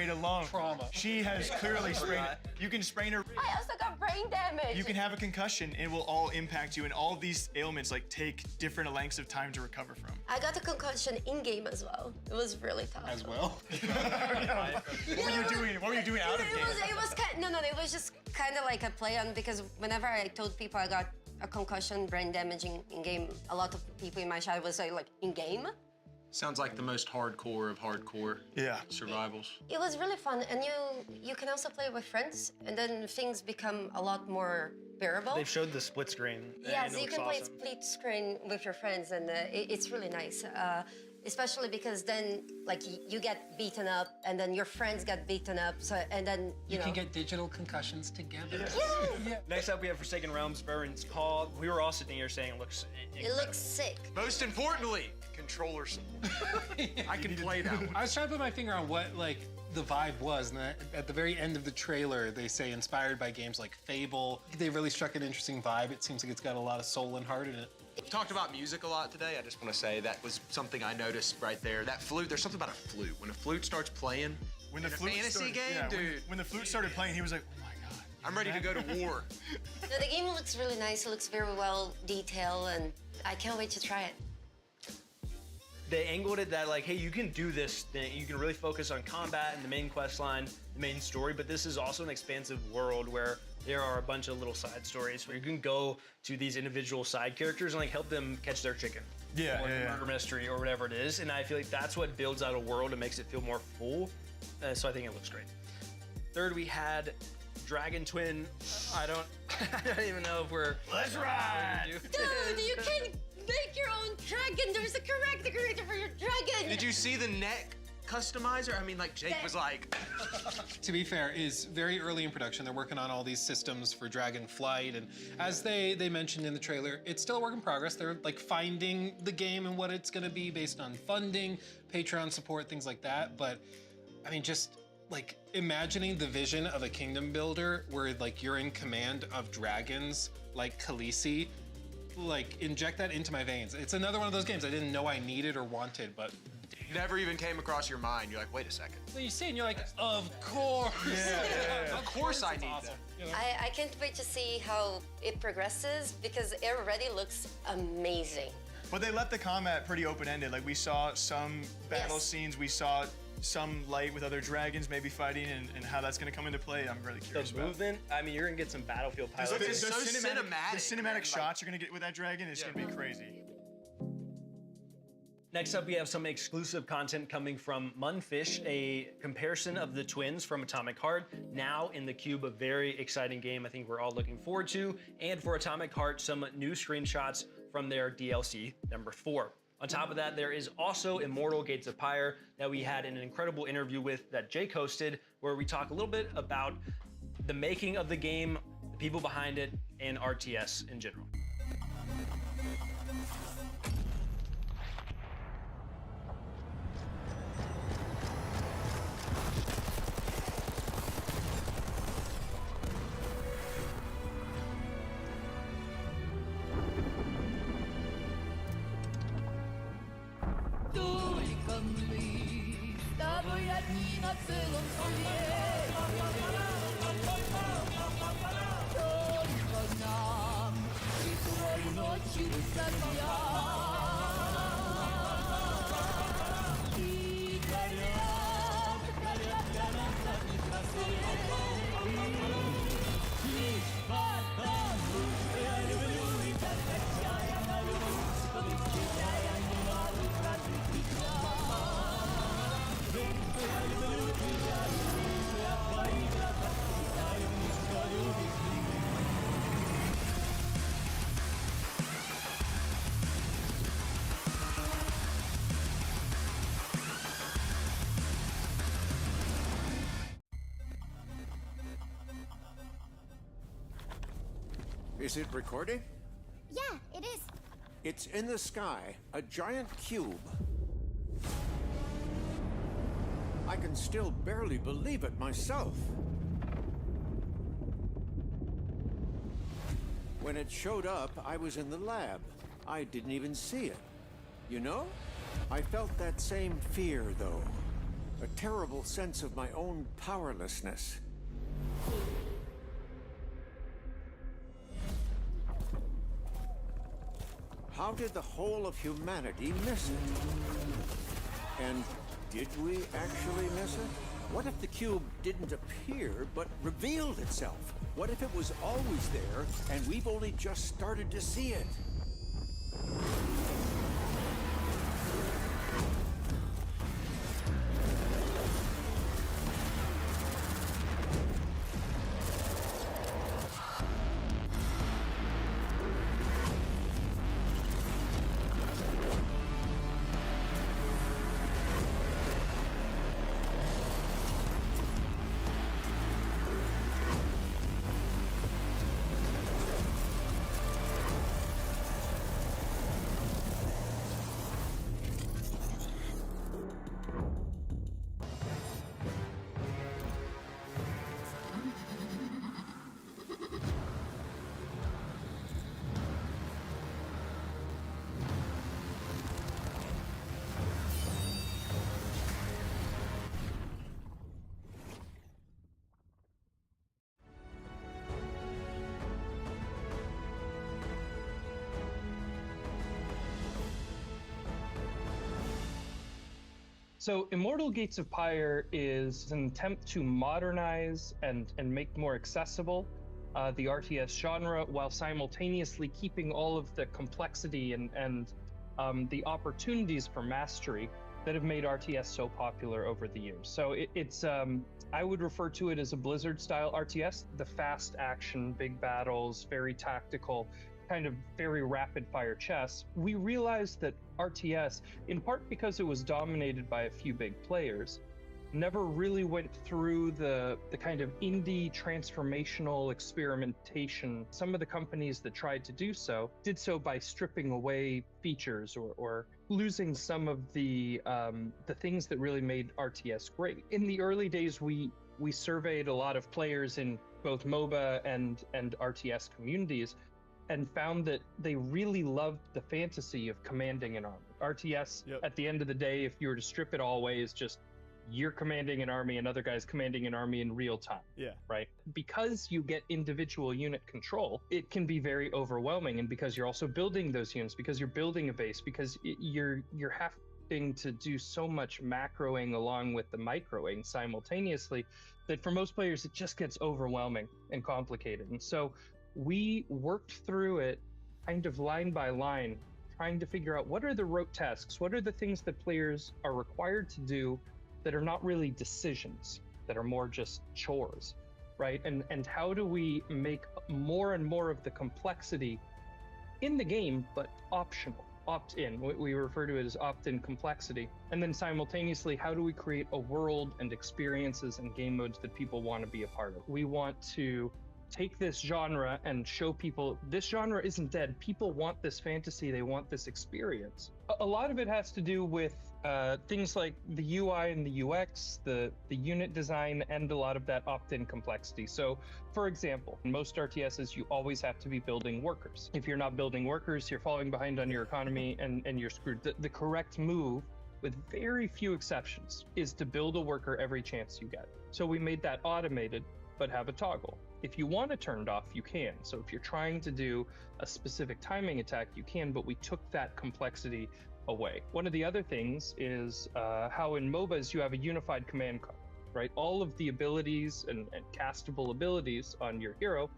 a lung. Trauma. She has clearly sprained. You can sprain her. I also got brain damage. You can have a concussion. It will all impact you, and all these ailments take different lengths of time to recover from. I got a concussion in game as well. It was really tough. As well. What were you doing? What were you doing out of game? It was kind. No. It was just kind of like a play on, because whenever I told people I got a concussion, brain damage in game, a lot of people in my chat would say like in game. Sounds like the most hardcore of hardcore survivals. It was really fun, and you can also play with friends, and then things become a lot more bearable. They've showed the split screen. Yes, you can play split screen with your friends, and it's really nice. Especially because then, you get beaten up, and then your friends get beaten up, and then, you can get digital concussions together. Yeah. Next up, we have Forsaken Realms, Baron's Call. We were all sitting here saying it looks incredible. It looks sick. Most importantly, controller support. I can play that one. I was trying to put my finger on what, the vibe was, and at the very end of the trailer, they say inspired by games like Fable. They really struck an interesting vibe. It seems like it's got a lot of soul and heart in it. We've talked about music a lot today. I just want to say that was something I noticed right there. That flute, there's something about a flute. When a flute starts playing, when the flute fantasy game, dude. When the flute started playing, he was like, oh my God. I'm ready to go to war. No, the game looks really nice. It looks very well detailed, and I can't wait to try it. They angled it that hey, you can do this thing. You can really focus on combat and the main quest line, the main story, but this is also an expansive world where there are a bunch of little side stories where you can go to these individual side characters and help them catch their chicken. Or murder mystery or whatever it is. And I feel like that's what builds out a world and makes it feel more full. So I think it looks great. Third, we had Dragon Twin. I don't even know if we're... Let's ride! Dude, you can make your own dragon. There's a character for your dragon. Did you see the neck customizer? I mean, Jake was like... To be fair, is very early in production. They're working on all these systems for Dragon Flight, and as they mentioned in the trailer, it's still a work in progress. They're finding the game and what it's gonna be based on funding, Patreon support, things like that. But I mean, just imagining the vision of a kingdom builder where you're in command of dragons like Khaleesi, inject that into my veins. It's another one of those games I didn't know I needed or wanted, but never even came across your mind. You're like, wait a second. So you see, and you're like, of course. Of course I need that. I can't wait to see how it progresses, because it already looks amazing. But they left the combat pretty open-ended. We saw some battle scenes, we saw some light with other dragons maybe fighting, and how that's going to come into play, I'm really curious about. The movement, I mean, you're going to get some Battlefield pilots. It's so cinematic. The cinematic shots you're going to get with that dragon is going to be crazy. Next up, we have some exclusive content coming from Munfish, a comparison of the twins from Atomic Heart, now in the cube, a very exciting game I think we're all looking forward to. And for Atomic Heart, some new screenshots from their DLC number 4. On top of that, there is also Immortal Gates of Pyre that we had an incredible interview with that Jake hosted, where we talk a little bit about the making of the game, the people behind it, and RTS in general. Is it recording? Yeah, it is. It's in the sky, a giant cube. I can still barely believe it myself. When it showed up, I was in the lab. I didn't even see it. You know? I felt that same fear, though. A terrible sense of my own powerlessness. How did the whole of humanity miss it? And did we actually miss it? What if the cube didn't appear, but revealed itself? What if it was always there, and we've only just started to see it? So Immortal Gates of Pyre is an attempt to modernize and make more accessible the RTS genre while simultaneously keeping all of the complexity and the opportunities for mastery that have made RTS so popular over the years. So it's I would refer to it as a Blizzard-style RTS, the fast action, big battles, very tactical, kind of very rapid-fire chess. We realized that RTS, in part because it was dominated by a few big players, never really went through the kind of indie transformational experimentation. Some of the companies that tried to do so did so by stripping away features or losing some of the things that really made RTS great. In the early days, we surveyed a lot of players in both MOBA and RTS communities and found that they really loved the fantasy of commanding an army. RTS, at the end of the day, if you were to strip it all away, is just you're commanding an army, another guy's commanding an army in real time. Yeah. Right? Because you get individual unit control, it can be very overwhelming. And because you're also building those units, because you're building a base, because you're having to do so much macroing along with the microing simultaneously, that for most players, it just gets overwhelming and complicated. And so we worked through it kind of line by line, trying to figure out what are the rote tasks, what are the things that players are required to do that are not really decisions, that are more just chores, right? And how do we make more and more of the complexity in the game, but optional, opt-in. We refer to it as opt-in complexity. And then simultaneously, how do we create a world and experiences and game modes that people want to be a part of? We want to take this genre and show people this genre isn't dead. People want this fantasy. They want this experience. A lot of it has to do with things like the UI and the UX, the unit design, and a lot of that opt-in complexity. So, for example, in most RTSs, you always have to be building workers. If you're not building workers, you're falling behind on your economy and you're screwed. The correct move, with very few exceptions, is to build a worker every chance you get. So we made that automated, but have a toggle. If you want it turned off, you can. So if you're trying to do a specific timing attack, you can, but we took that complexity away. One of the other things is how in MOBAs you have a unified command card, right? All of the abilities and castable abilities on your hero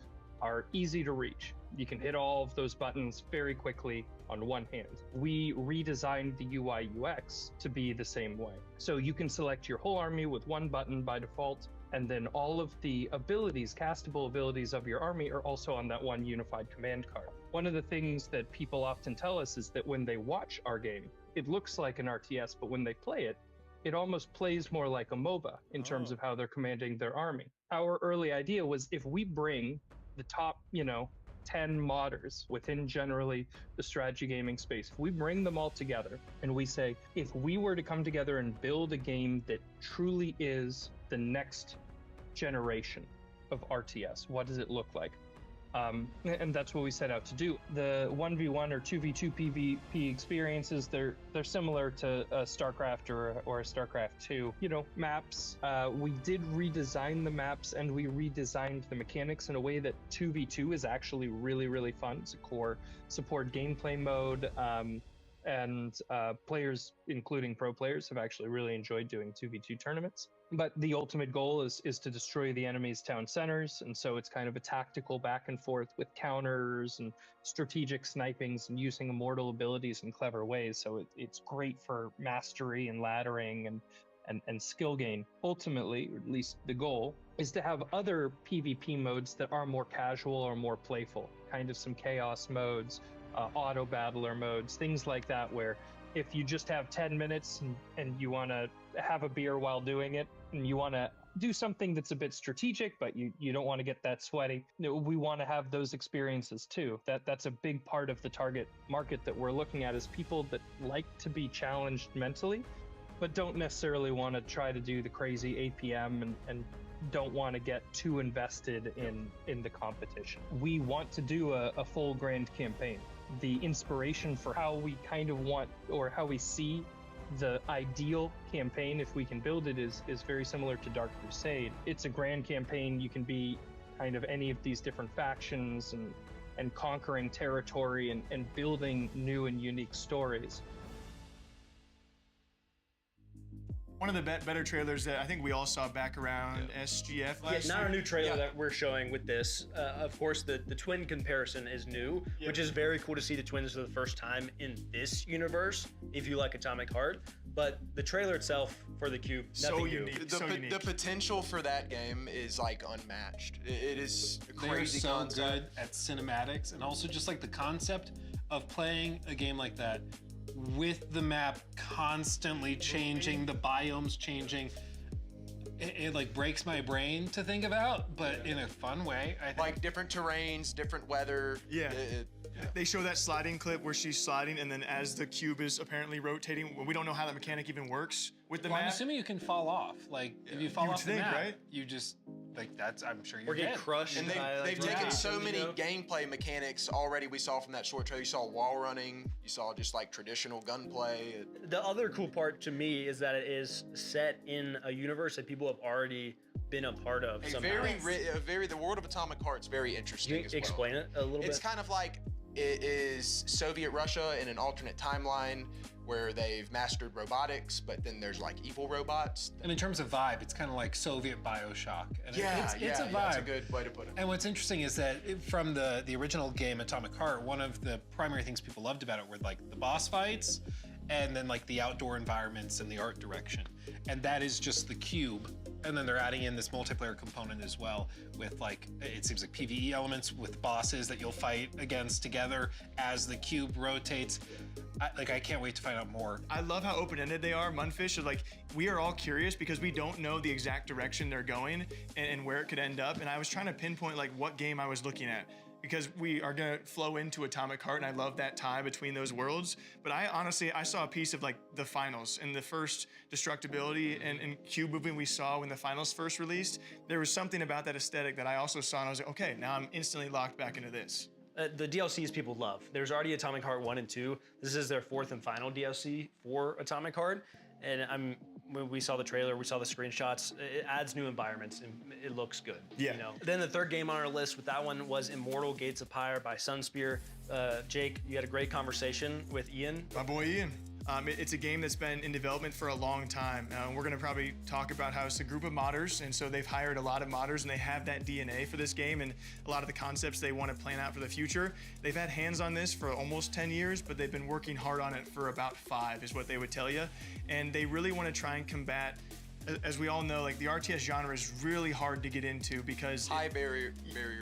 are easy to reach. You can hit all of those buttons very quickly on one hand. We redesigned the UI UX to be the same way. So you can select your whole army with one button by default, and then all of the abilities, castable abilities of your army are also on that one unified command card. One of the things that people often tell us is that when they watch our game, it looks like an RTS, but when they play it, it almost plays more like a MOBA in terms of how they're commanding their army. Our early idea was if we bring the top, 10 modders within generally the strategy gaming space, if we bring them all together and we say, if we were to come together and build a game that truly is the next generation of RTS, what does it look like? And that's what we set out to do. The 1v1 or 2v2 PvP experiences, they're similar to a StarCraft or a StarCraft 2. You know, maps, we did redesign the maps and we redesigned the mechanics in a way that 2v2 is actually really, really fun. It's a core support gameplay mode. And players, including pro players, have actually really enjoyed doing 2v2 tournaments. But the ultimate goal is to destroy the enemy's town centers, and so it's kind of a tactical back and forth with counters and strategic snipings and using immortal abilities in clever ways. So it's great for mastery and laddering and skill gain. Ultimately, or at least the goal, is to have other PvP modes that are more casual or more playful, kind of some chaos modes, auto battler modes, things like that, where if you just have 10 minutes and you want to have a beer while doing it, and you want to do something that's a bit strategic, but you don't want to get that sweaty, we want to have those experiences too. That's a big part of the target market that we're looking at, is people that like to be challenged mentally, but don't necessarily want to try to do the crazy APM and don't want to get too invested in the competition. We want to do a full grand campaign. The inspiration for how we kind of want, or how we see the ideal campaign, if we can build it, is very similar to Dark Crusade. It's a grand campaign. You can be kind of any of these different factions and conquering territory and building new and unique stories. One of the better trailers that I think we all saw back around SGF last year. Not a new trailer that we're showing with this. Of course, the twin comparison is new, which is very cool to see the twins for the first time in this universe, if you like Atomic Heart. But the trailer itself for the Cube, nothing new. The potential for that game is like unmatched. It is a They're crazy so concept. good at cinematics, and also just like the concept of playing a game like that with the map constantly changing, the biomes changing. It like breaks my brain to think about, but in a fun way. I think. Like different terrains, different weather. Yeah. They show that sliding clip where she's sliding, and then as the cube is apparently rotating, we don't know how that mechanic even works with the Well, I'm map. assuming you can fall off. Like if you fall You would off the think, map, right? you just like that's. I'm sure you're Or get dead. crushed. And they've taken so many gameplay mechanics already. We saw from that short trailer. You saw wall running. You saw just like traditional gunplay. The other cool part to me is that it is set in a universe that people have already been a part of. The world of Atomic Heart's very interesting. Can you explain it a little bit? It's kind of like it is Soviet Russia in an alternate timeline where they've mastered robotics, but then there's like evil robots. And in terms of vibe, it's kind of like Soviet Bioshock. And it's a vibe. That's a good way to put it. And what's interesting is that from the original game Atomic Heart, one of the primary things people loved about it were like the boss fights, and then like the outdoor environments and the art direction. And that is just the cube. And then they're adding in this multiplayer component as well with like, it seems like PvE elements with bosses that you'll fight against together as the cube rotates. I can't wait to find out more. I love how open-ended they are. Munfish is like, we are all curious because we don't know the exact direction they're going and where it could end up. And I was trying to pinpoint like what game I was looking at, because we are gonna flow into Atomic Heart, and I love that tie between those worlds. But I honestly saw a piece of like the finals and the first destructibility and cube movement we saw when the finals first released. There was something about that aesthetic that I also saw, and I was like, okay, now I'm instantly locked back into this. The DLCs people love. There's already Atomic Heart 1 and 2. This is their fourth and final DLC for Atomic Heart. And when we saw the trailer, we saw the screenshots, it adds new environments and it looks good. Yeah. You know? Then the third game on our list with that one was Immortal Gates of Pyre by Sunspear. Jake, you had a great conversation with Ian. My boy Ian. It's a game that's been in development for a long time. We're gonna probably talk about how it's a group of modders, and so they've hired a lot of modders, and they have that DNA for this game and a lot of the concepts they want to plan out for the future. They've had hands on this for almost 10 years, but they've been working hard on it for about 5, is what they would tell you. And they really want to try and combat As we all know, like the RTS genre is really hard to get into because high barrier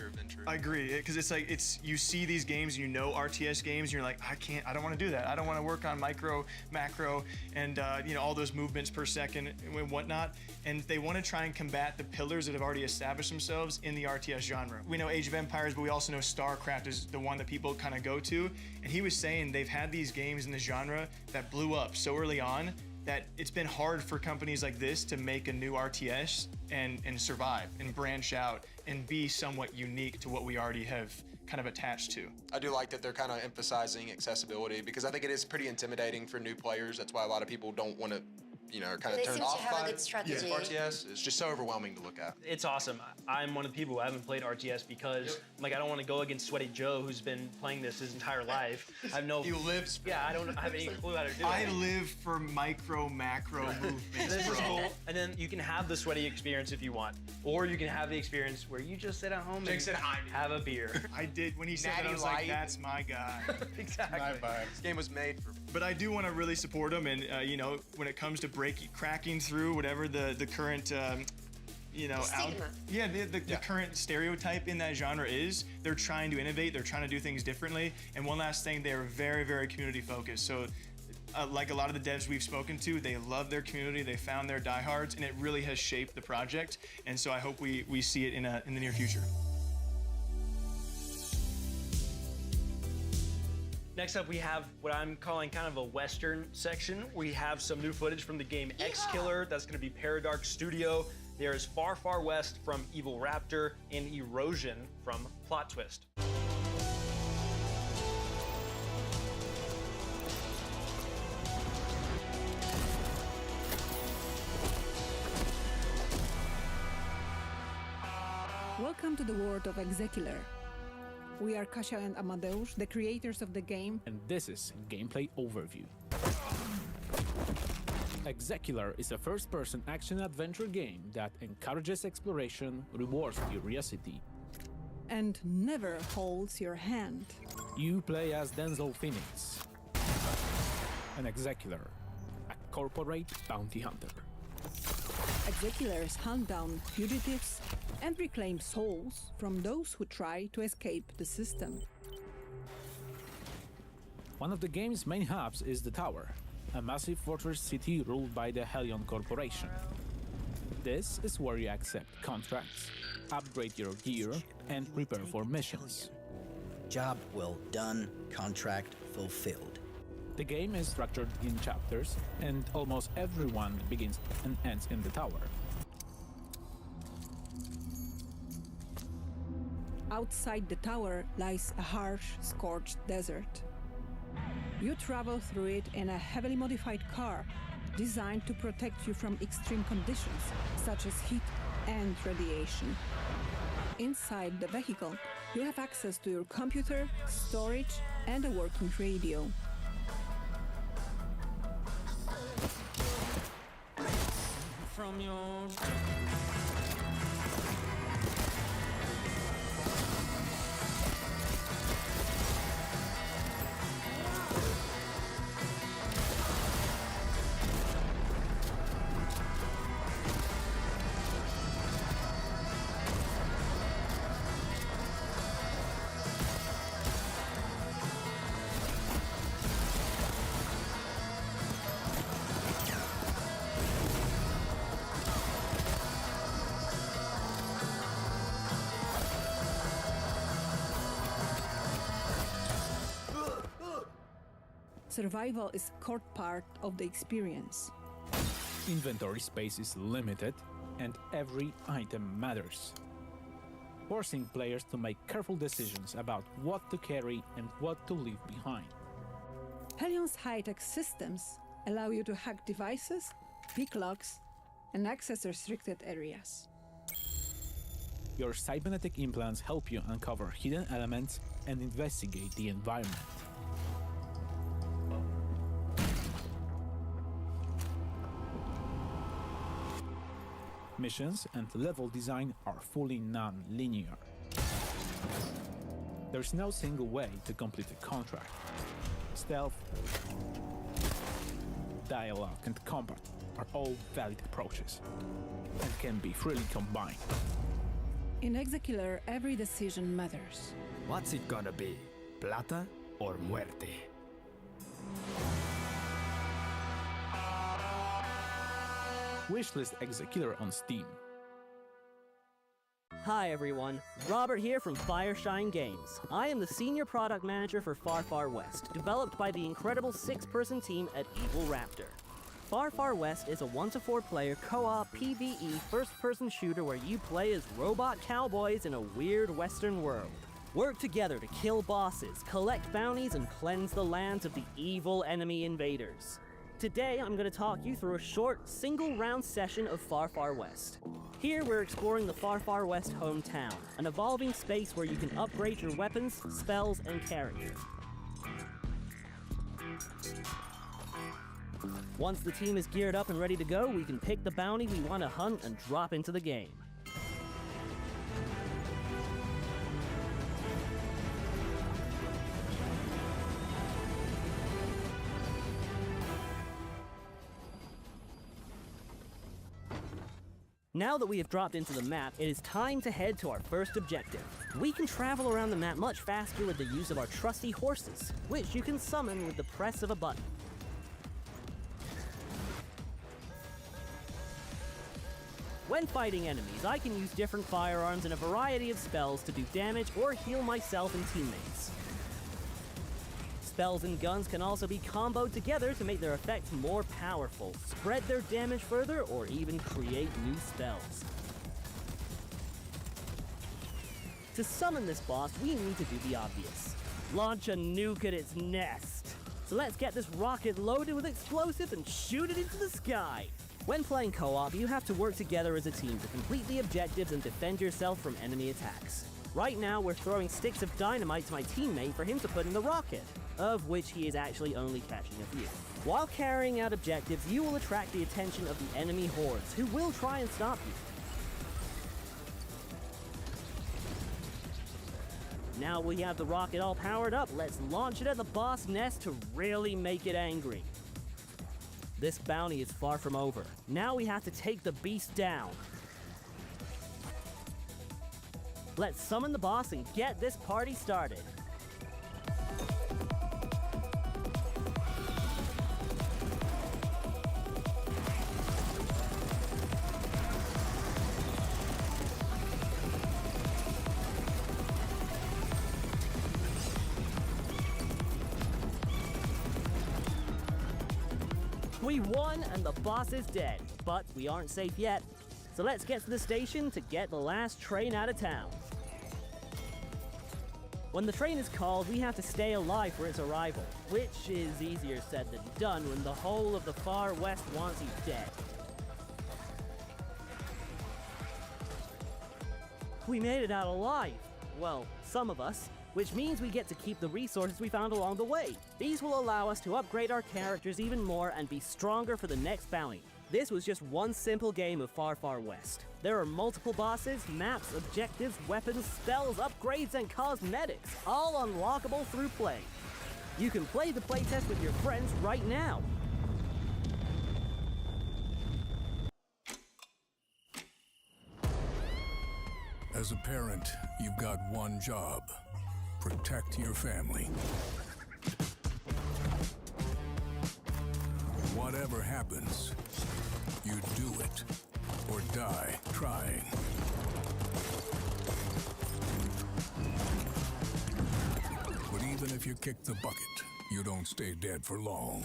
of entry. I agree, because it's you see these games and you know RTS games and you're like, I don't want to do that. I don't want to work on micro, macro, and all those movements per second and whatnot. And they want to try and combat the pillars that have already established themselves in the RTS genre. We know Age of Empires, but we also know StarCraft is the one that people kind of go to. And he was saying they've had these games in the genre that blew up so early on that it's been hard for companies like this to make a new RTS and survive and branch out and be somewhat unique to what we already have kind of attached to. I do like that they're kind of emphasizing accessibility because I think it is pretty intimidating for new players. That's why a lot of people don't want to, are kind of turned off by RTS. It's just so overwhelming to look at. It's awesome. I'm one of the people who haven't played RTS because I don't want to go against Sweaty Joe, who's been playing this his entire life. I have no. He lives. Yeah, I don't have any clue how to do it. I live for micro, macro movements. This is cool. And then you can have the sweaty experience if you want, or you can have the experience where you just sit at home and have a beer. I did when he said that. I was like, that's my guy. Exactly. My vibe. This game was made for. But I do want to really support him, and when it comes to cracking through whatever the current, the current stereotype in that genre is, they're trying to innovate, they're trying to do things differently. And one last thing, they are very, very community focused. So like a lot of the devs we've spoken to, they love their community, they found their diehards, and it really has shaped the project. And so I hope we see it in the near future. Next up, we have what I'm calling kind of a Western section. We have some new footage from the game X-Killer. That's going to be Paradark Studio. There's Far Far West from Evil Raptor and Erosion from Plot Twist. Welcome to the world of X-Killer. We are Kasia and Amadeus, the creators of the game. And this is Gameplay Overview. X-Killer is a first-person action-adventure game that encourages exploration, rewards curiosity, and never holds your hand. You play as Denzel Phoenix, an X-Killer, a corporate bounty hunter. X-Killers hunt down fugitives and reclaim souls from those who try to escape the system. One of the game's main hubs is the Tower, a massive fortress city ruled by the Hellion Corporation. This is where you accept contracts, upgrade your gear, and prepare for missions. Job well done, contract fulfilled. The game is structured in chapters, and almost everyone begins and ends in the Tower. Outside the tower lies a harsh, scorched desert. You travel through it in a heavily modified car designed to protect you from extreme conditions such as heat and radiation. Inside the vehicle, you have access to your computer, storage, and a working radio. From your Survival is a core part of the experience. Inventory space is limited, and every item matters, forcing players to make careful decisions about what to carry and what to leave behind. Hellion's high-tech systems allow you to hack devices, pick locks, and access restricted areas. Your cybernetic implants help you uncover hidden elements and investigate the environment. Missions and level design are fully non-linear. There's no single way to complete a contract. Stealth, dialogue, and combat are all valid approaches and can be freely combined. In Exekiller, every decision matters. What's it gonna be? Plata or muerte? Wishlist Exekiller on Steam. Hi everyone, Robert here from Fireshine Games. I am the Senior Product Manager for Far Far West, developed by the incredible 6-person team at Evil Raptor. Far Far West is a 1-to-4 player co-op PvE first-person shooter where you play as robot cowboys in a weird western world. Work together to kill bosses, collect bounties, and cleanse the lands of the evil enemy invaders. Today, I'm going to talk you through a short, single-round session of Far Far West. Here, we're exploring the Far Far West hometown, an evolving space where you can upgrade your weapons, spells, and character. Once the team is geared up and ready to go, we can pick the bounty we want to hunt and drop into the game. Now that we have dropped into the map, it is time to head to our first objective. We can travel around the map much faster with the use of our trusty horses, which you can summon with the press of a button. When fighting enemies, I can use different firearms and a variety of spells to do damage or heal myself and teammates. Spells and guns can also be comboed together to make their effects more powerful, spread their damage further, or even create new spells. To summon this boss, we need to do the obvious. Launch a nuke at its nest. So let's get this rocket loaded with explosives and shoot it into the sky. When playing co-op, you have to work together as a team to complete the objectives and defend yourself from enemy attacks. Right now, we're throwing sticks of dynamite to my teammate for him to put in the rocket, of which he is actually only catching a few. While carrying out objectives, you will attract the attention of the enemy hordes, who will try and stop you. Now we have the rocket all powered up, let's launch it at the boss nest to really make it angry. This bounty is far from over. Now we have to take the beast down. Let's summon the boss and get this party started. We won and the boss is dead, but we aren't safe yet. So let's get to the station to get the last train out of town. When the train is called, we have to stay alive for its arrival, which is easier said than done when the whole of the Far West wants you dead. We made it out alive. Well, some of us. Which means we get to keep the resources we found along the way. These will allow us to upgrade our characters even more and be stronger for the next bounty. This was just one simple game of Far Far West. There are multiple bosses, maps, objectives, weapons, spells, upgrades, and cosmetics, all unlockable through play. You can play the playtest with your friends right now. As a parent, you've got one job. Protect your family. Whatever happens, you do it or die trying. But even if you kick the bucket, you don't stay dead for long.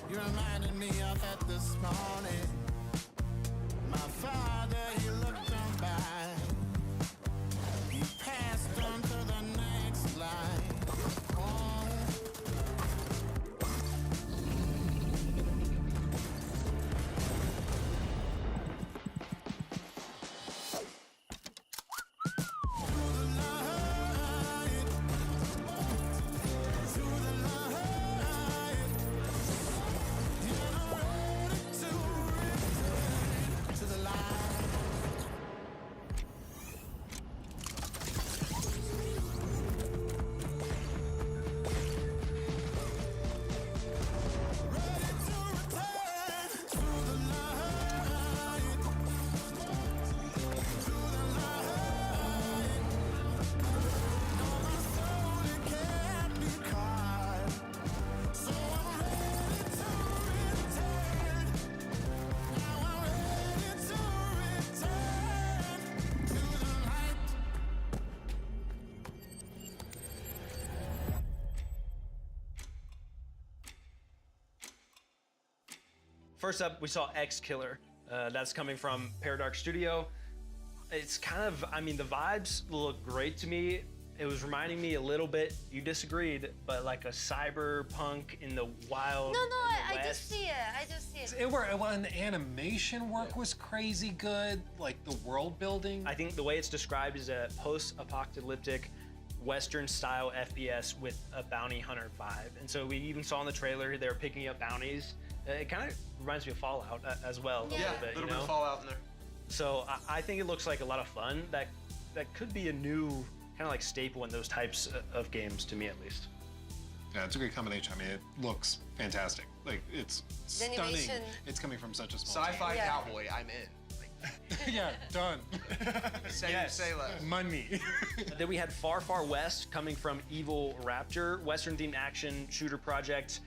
You reminded me of that this morning. My father, he looked on by. He passed on to the next life. Oh. Through the night, First up, we saw X Killer. That's coming from Paradox Studio. It's kind of, I mean, the vibes look great to me. It was reminding me a little bit, you disagreed, but like a cyberpunk in the wild. No, in the I West. just see it. I just see it. And the animation work was crazy good, like the world building. I think the way it's described is a post-apocalyptic Western-style FPS with a bounty hunter vibe. And so we even saw in the trailer they were picking up bounties. It kind of reminds me of Fallout as well. Yeah, a little bit of Fallout in there. So I think it looks like a lot of fun. That could be a new kind of like staple in those types of games, to me at least. Yeah, it's a great combination. I mean, it looks fantastic. Like, it's stunning. Animation. It's coming from such a small Sci-fi team. cowboy, I'm in. Yeah, done. Say less. Money. Then we had Far Far West coming from Evil Raptor, Western-themed action shooter project.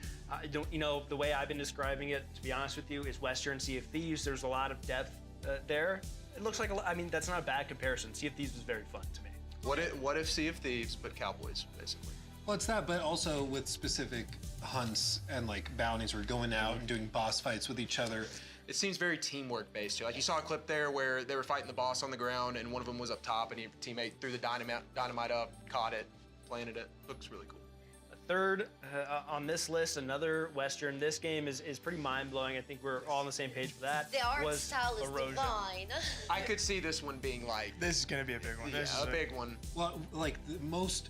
The way I've been describing it, to be honest with you, is Western Sea of Thieves. There's a lot of depth there. It looks like, I mean, that's not a bad comparison. Sea of Thieves was very fun to me. What if Sea of Thieves but cowboys, basically? Well, it's that, but also with specific hunts and like bounties, or going out and doing boss fights with each other. It seems very teamwork based too. Like you saw a clip there where they were fighting the boss on the ground and one of them was up top and your teammate threw the dynamite up, caught it, planted it. Looks really cool. Third on this list, another Western. This game is pretty mind-blowing. I think we're all on the same page for that. The art style is divine. I could see this one being like... This is going to be a big one. Yeah, a big one. Well, like the most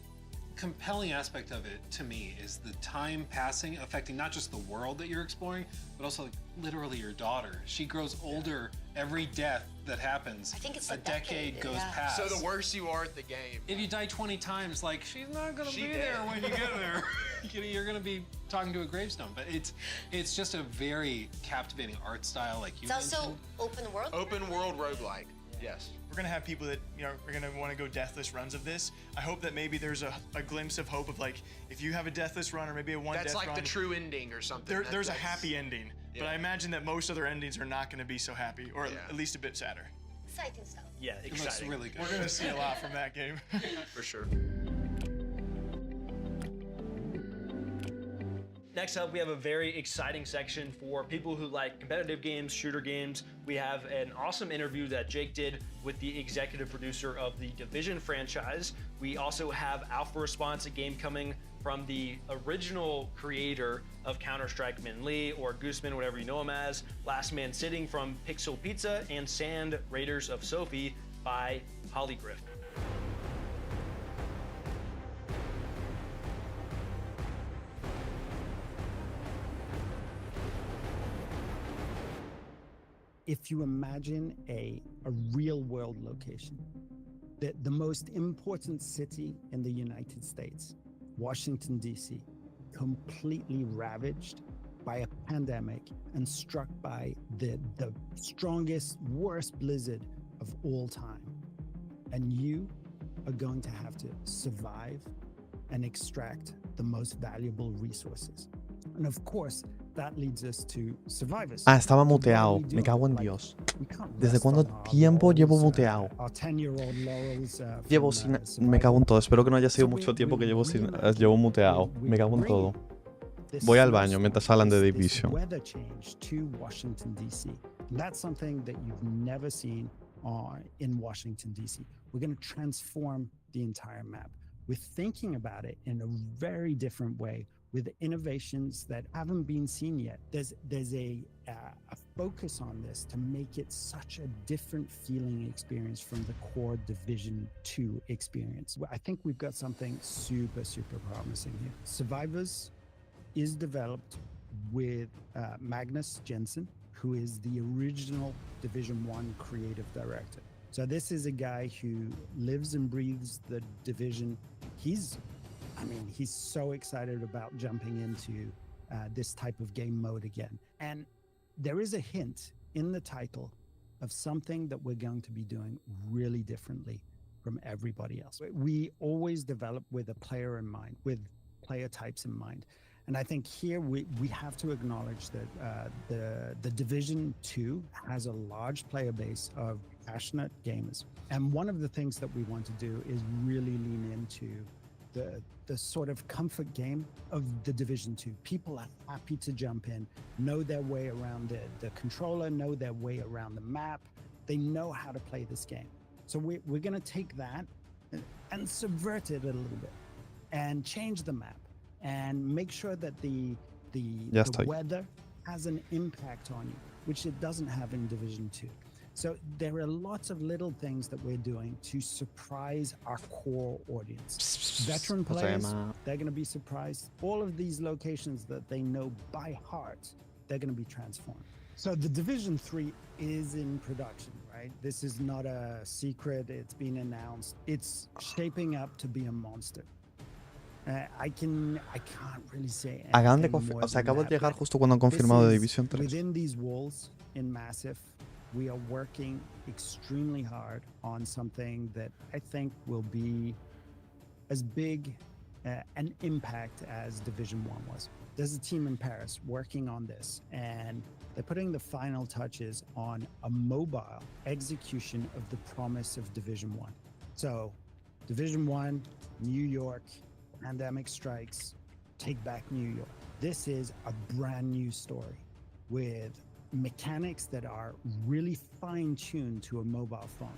compelling aspect of it to me is the time passing affecting not just the world that you're exploring, but also like, literally your daughter. She grows older every death that happens. I think it's a decade goes yeah. past. So the worse you are at the game. If you die 20 times, like, she's not gonna be there when you get there. You're gonna be talking to a gravestone. But it's just a very captivating art style, like you It's mentioned. also open world. Open world roguelike. Yes. We're gonna have people that are gonna want to go deathless runs of this. I hope that maybe there's a glimpse of hope of like if you have a deathless run or maybe a one That's death like run, the true ending or something. There's a happy ending, but I imagine that most other endings are not gonna be so happy, or at least a bit sadder. Exciting stuff. Yeah, It looks exciting. really good. We're gonna see a lot from that game. For sure. Next up, we have a very exciting section for people who like competitive games, shooter games. We have an awesome interview that Jake did with the executive producer of the Division franchise. We also have Alpha Response, a game coming from the original creator of Counter-Strike, Min Lee, or Gooseman, whatever you know him as, Last Man Sitting from Pixel Pizza, and Sand Raiders of Sophie by Holygriff. If you imagine a real world location, the most important city in the United States, Washington, D.C., completely ravaged by a pandemic and struck by the strongest, worst blizzard of all time. And you are going to have to survive and extract the most valuable resources. And of course, that leads us to survivors. Ah, estaba muteado. Me cago en Dios. ¿Desde cuándo tiempo llevo muteado? Llevo sin... Me cago en todo. Espero que no haya sido mucho tiempo que llevo muteado. Me cago en todo. Voy al baño mientras hablan de Division. Weather change to Washington, D.C. That's something that you've never seen in Washington, D.C. We're going to transform the entire map. We're thinking about it in a very different way, with innovations that haven't been seen yet. There's a focus on this to make it such a different feeling experience from the core Division 2 experience. I think we've got something super, super promising here. Survivors is developed with Magnus Jensen, who is the original Division 1 creative director. So this is a guy who lives and breathes the Division. He's so excited about jumping into this type of game mode again. And there is a hint in the title of something that we're going to be doing really differently from everybody else. We always develop with a player in mind, with player types in mind. And I think here we have to acknowledge that the Division 2 has a large player base of passionate gamers. And one of the things that we want to do is really lean into the sort of comfort game of the Division 2. People are happy to jump in, know their way around the controller, know their way around the map. They know how to play this game. So we're going to take that and subvert it a little bit and change the map and make sure that the weather has an impact on you, which it doesn't have in Division 2. So there are lots of little things that we're doing to surprise our core audience. Veteran players, they're going to be surprised. All of these locations that they know by heart, they're going to be transformed. So the Division 3 is in production, right? This is not a secret. It's been announced. It's shaping up to be a monster. I can't really say anything more than acabo de that, llegar but justo cuando han confirmado this is Division 3. Within these walls in Massive, we are working extremely hard on something that I think will be as big an impact as Division 1 was. There's a team in Paris working on this, and they're putting the final touches on a mobile execution of the promise of Division 1. So, Division 1, New York, pandemic strikes, take back New York. This is a brand new story with mechanics that are really fine-tuned to a mobile phone.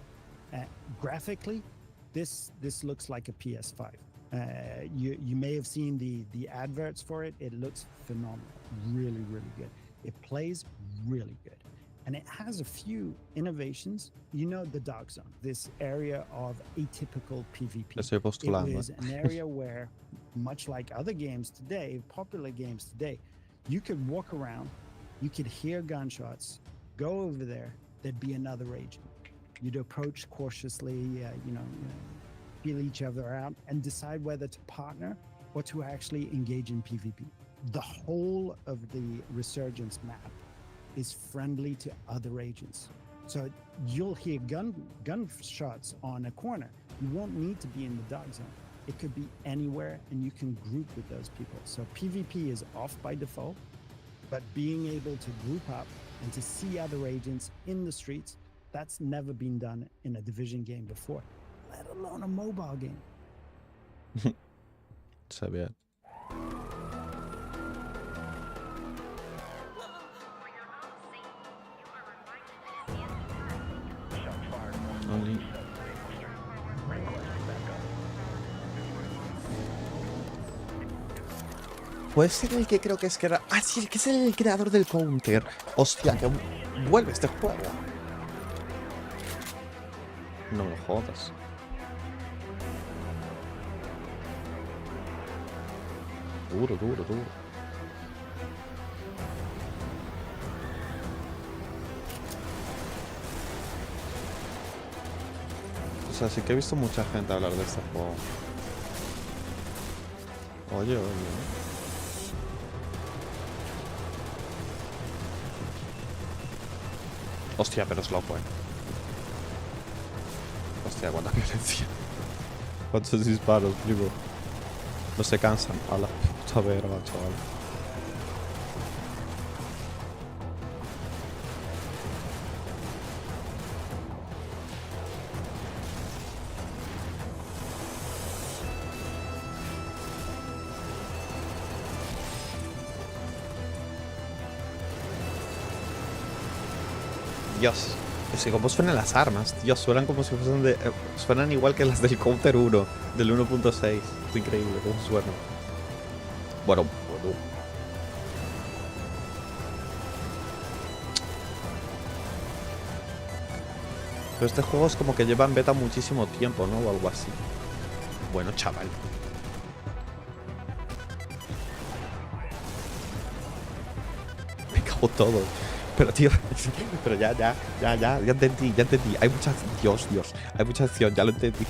Graphically, this looks like a PS5. You may have seen the adverts for it. It looks phenomenal, really, really good. It plays really good. And it has a few innovations. You know, the Dark Zone, this area of atypical PvP. It was an area where, much like other games today, popular games today, you could walk around, you could hear gunshots, go over there, there'd be another agent. You'd approach cautiously, feel each other out, and decide whether to partner or to actually engage in PvP. The whole of the Resurgence map is friendly to other agents. So you'll hear gunshots on a corner. You won't need to be in the Dark Zone. It could be anywhere, and you can group with those people. So PvP is off by default, but being able to group up and to see other agents in the streets, that's never been done in a Division game before, let alone a mobile game. Se ve. Puede ser el que creo que es que era... Ah, sí, el que es el creador del Counter. Hostia, que vuelve este juego. No me lo jodas. Duro, duro, duro. O sea, sí que he visto mucha gente hablar de este juego. Oye, oye. Hostia, pero es loco, Hostia, cuánta violencia. Cuántos disparos, primo. No se cansan. A la puta verga, chaval. Dios, es que como suenan las armas, Dios, suenan como si fuesen de... suenan igual que las del Counter 1, del 1.6. Es increíble cómo suenan. Bueno. Pero este juego es como que lleva en beta muchísimo tiempo, ¿no? O algo así. Bueno, chaval. Me cago todo. Pero tío, pero ya entendí. Hay mucha... Dios, hay mucha acción, ya lo entendí.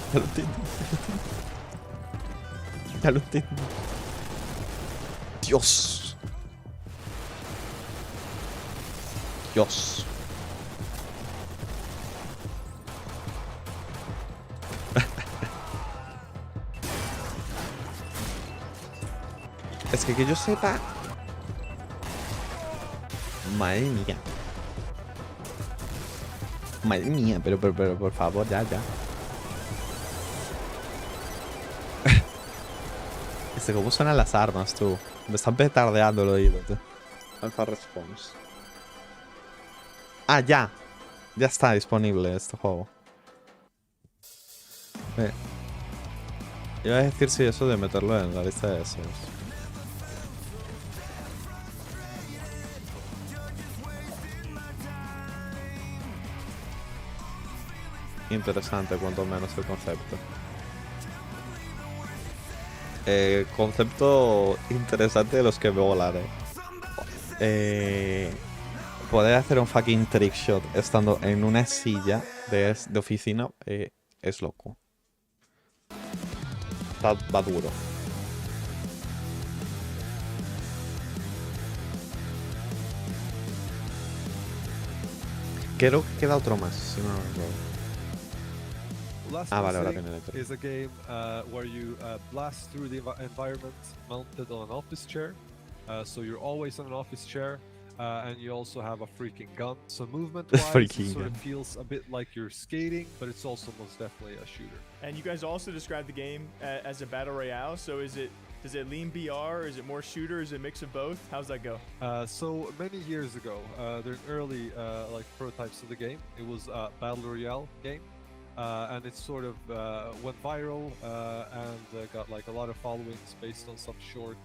Ya lo entendí. Dios. Es que yo sepa... Madre mía, pero por favor, ya. Desde cómo suenan las armas, tú. Me están petardeando el oído, tú. Alpha Response. Ah, ya. Ya está disponible este juego. Iba a decir si eso de meterlo en la lista de deseos. Interesante, cuanto menos el concepto. Concepto interesante de los que me volaré. Poder hacer un fucking trickshot estando en una silla de oficina es loco. Va duro. Creo que queda otro más, si no me recuerdo. Vale, ahora tiene letra. Is a game where you blast through the environment mounted on an office chair. So you're always on an office chair, and you also have a freaking gun. So movement-wise, it sort of feels a bit like you're skating, but it's also most definitely a shooter. And you guys also described the game as a battle royale. So does it lean BR? Is it more shooter? Is it a mix of both? How's that go? So many years ago, there's early like prototypes of the game. It was a battle royale game. And it sort of went viral and got like a lot of followings based on some short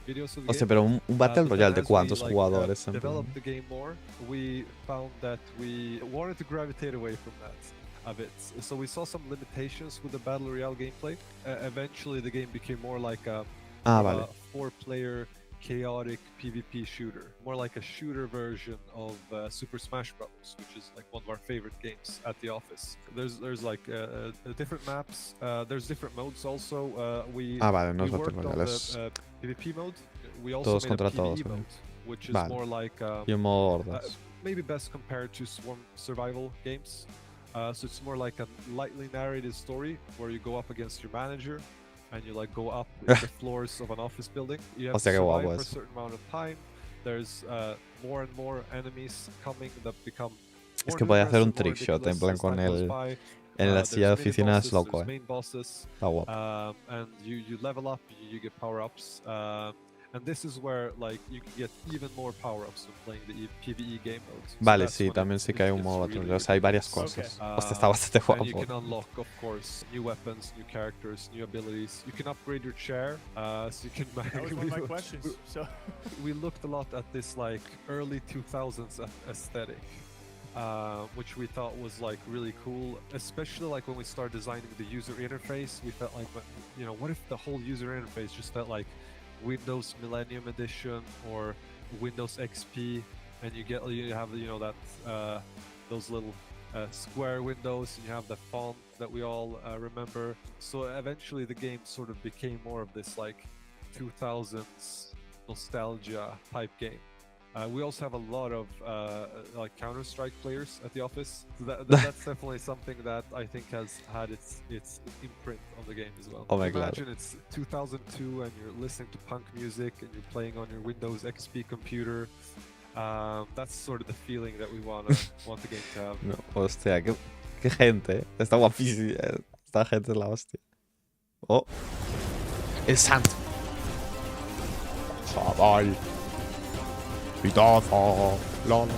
videos of the O sea, game. pero un Battle Royale de cuántos jugadores. Developed the game more. We found that we wanted to gravitate away from that a bit. So we saw some limitations with the Battle Royale gameplay. Eventually the game became more like a 4-player chaotic PvP shooter, more like a shooter version of Super Smash Bros., which is like one of our favorite games at the office. There's like different maps. There's different modes also. We worked on the PvP mode. We also made a PvE mode, which is more like maybe best compared to Swarm survival games. So it's more like a lightly narrated story where you go up against your manager. And you like go up the floors of an office building. You have to survive for a certain amount of time. There's more and more enemies coming that become Es que podía hacer un trickshot en plan con él en la silla de oficina, es loco, Está guapo. And you level up, you get power-ups. And this is where like you can get even more power-ups when playing the PvE game modes. Vale, sí, también sí que hay un modo Battle Royale. O sea, hay varias cosas. Hostia, está bastante guapo. And you can unlock, of course, new weapons, new characters, new abilities. You can upgrade your chair, so you can. That was one of my questions. So we looked a lot at this like early 2000s aesthetic. Which we thought was like really cool, especially like when we started designing the user interface. We felt like, you know, what if the whole user interface just felt like Windows Millennium Edition or Windows XP, and you have that those little square windows, and you have the font that we all remember. So eventually the game sort of became more of this like 2000s nostalgia type game. We also have a lot of like Counter-Strike players at the office. So that's definitely something that I think has had its imprint on the game as well. Oh my god. Imagine it's 2002 and you're listening to punk music and you're playing on your Windows XP computer. That's sort of the feeling that we want the game to have. No, hostia, qué gente, Está guapísima. Esta gente es la hostia. Oh. El santo. Chaval. Pitazo. Bueno,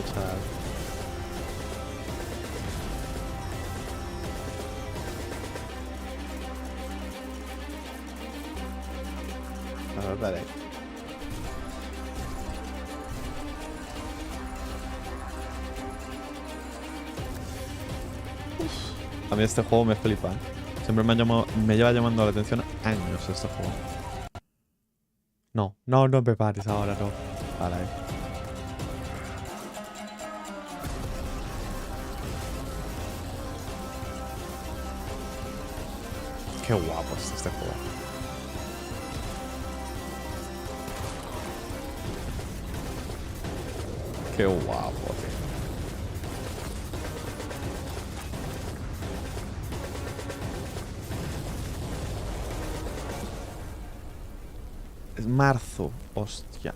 chaval. A ver, vale. A mí este juego me flipa. Siempre me lleva llamando la atención años este juego. No me pares ahora, no. Vale. Qué guapo es este juego. Qué guapo, tío. Es marzo, hostia.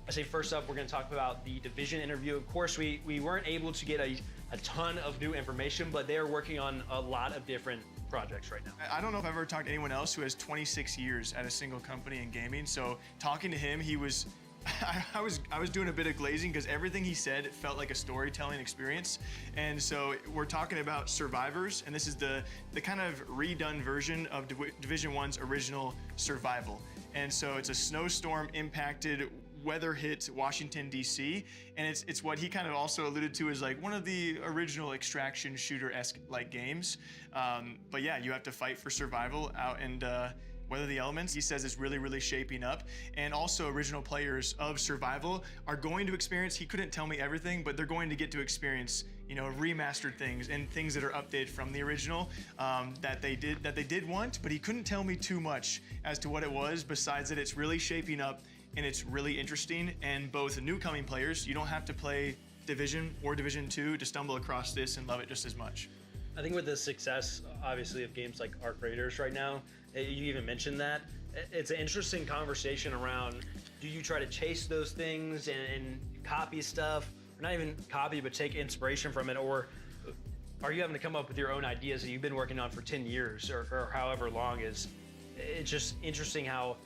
I say first up, we're going to talk about the Division interview. Of course, we weren't able to get a ton of new information, but they are working on a lot of different projects right now. I don't know if I've ever talked to anyone else who has 26 years at a single company in gaming. So talking to him, he was, I was doing a bit of glazing because everything he said felt like a storytelling experience. And so we're talking about Survivors, and this is the kind of redone version of Division 1's original Survival. And so it's a snowstorm impacted, weather hit Washington, D.C., and it's what he kind of also alluded to as like one of the original extraction shooter-esque like games. But yeah, you have to fight for survival out and weather the elements. He says it's really, really shaping up. And also original players of Survival are going to experience, he couldn't tell me everything, but they're going to get to experience, you know, remastered things and things that are updated from the original that they did want, but he couldn't tell me too much as to what it was, besides that it's really shaping up and it's really interesting. And both new-coming players, you don't have to play Division or Division 2 to stumble across this and love it just as much. I think with the success, obviously, of games like Arc Raiders right now, you even mentioned that, it's an interesting conversation around, do you try to chase those things and copy stuff, or not even copy, but take inspiration from it, or are you having to come up with your own ideas that you've been working on for 10 years or however long? It's just interesting how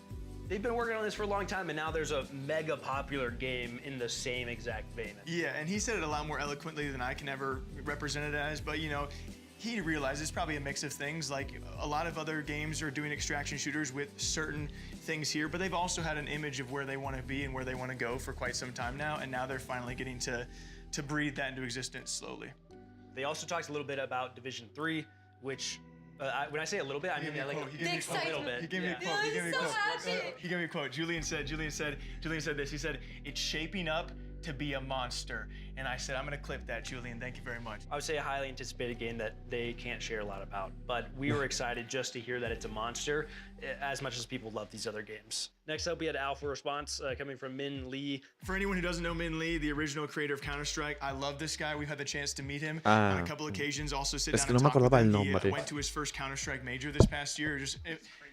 they've been working on this for a long time, and now there's a mega popular game in the same exact vein. Yeah, and he said it a lot more eloquently than I can ever represent it as, but you know, he realized it's probably a mix of things. Like a lot of other games are doing extraction shooters with certain things here, but they've also had an image of where they want to be and where they want to go for quite some time now, and now they're finally getting to breathe that into existence slowly. They also talked a little bit about Division 3, which when I say a little bit, I mean like a little bit. He gave me a quote. He gave me a quote. He gave me a quote. Julian said this. He said, "It's shaping up to be a monster." And I said, I'm gonna clip that, Julian. Thank you very much. I would say a highly anticipated game that they can't share a lot about, but we were excited just to hear that it's a monster as much as people love these other games. Next up, we had Alpha Response coming from Min Lee. For anyone who doesn't know Min Lee, the original creator of Counter-Strike, I love this guy. We've had the chance to meet him on a couple occasions, also sit down and talk with him. He went to his first Counter-Strike major this past year.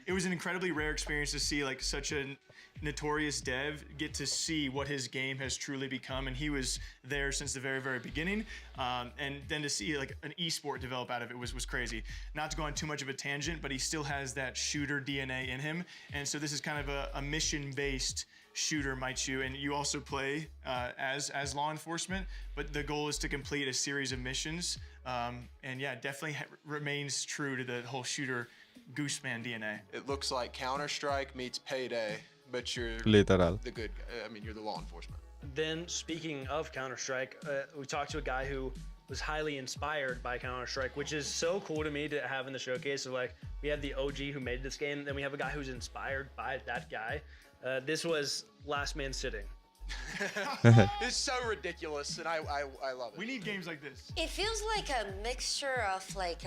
It was an incredibly rare experience to see like such a notorious dev get to see what his game has truly become, and he was there since the very, very beginning. And then to see like an esport develop out of it was crazy. Not to go on too much of a tangent, but he still has that shooter DNA in him, and so this is kind of a mission-based shooter, might you, and you also play as law enforcement, but the goal is to complete a series of missions. And yeah, definitely remains true to the whole shooter Gooseman DNA. It looks like Counter-Strike meets Payday, but you're Literal. the good. I mean, you're the law enforcement. Then, speaking of Counter-Strike, we talked to a guy who was highly inspired by Counter-Strike, which is so cool to me to have in the showcase. So, like, we have the OG who made this game, then we have a guy who's inspired by that guy. This was Last Man Sitting. It's so ridiculous, and I love it. We need games like this. It feels like a mixture of like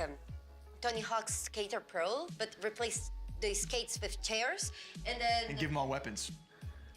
Tony Hawk's Skater Pro, but replace the skates with chairs, and give them all weapons.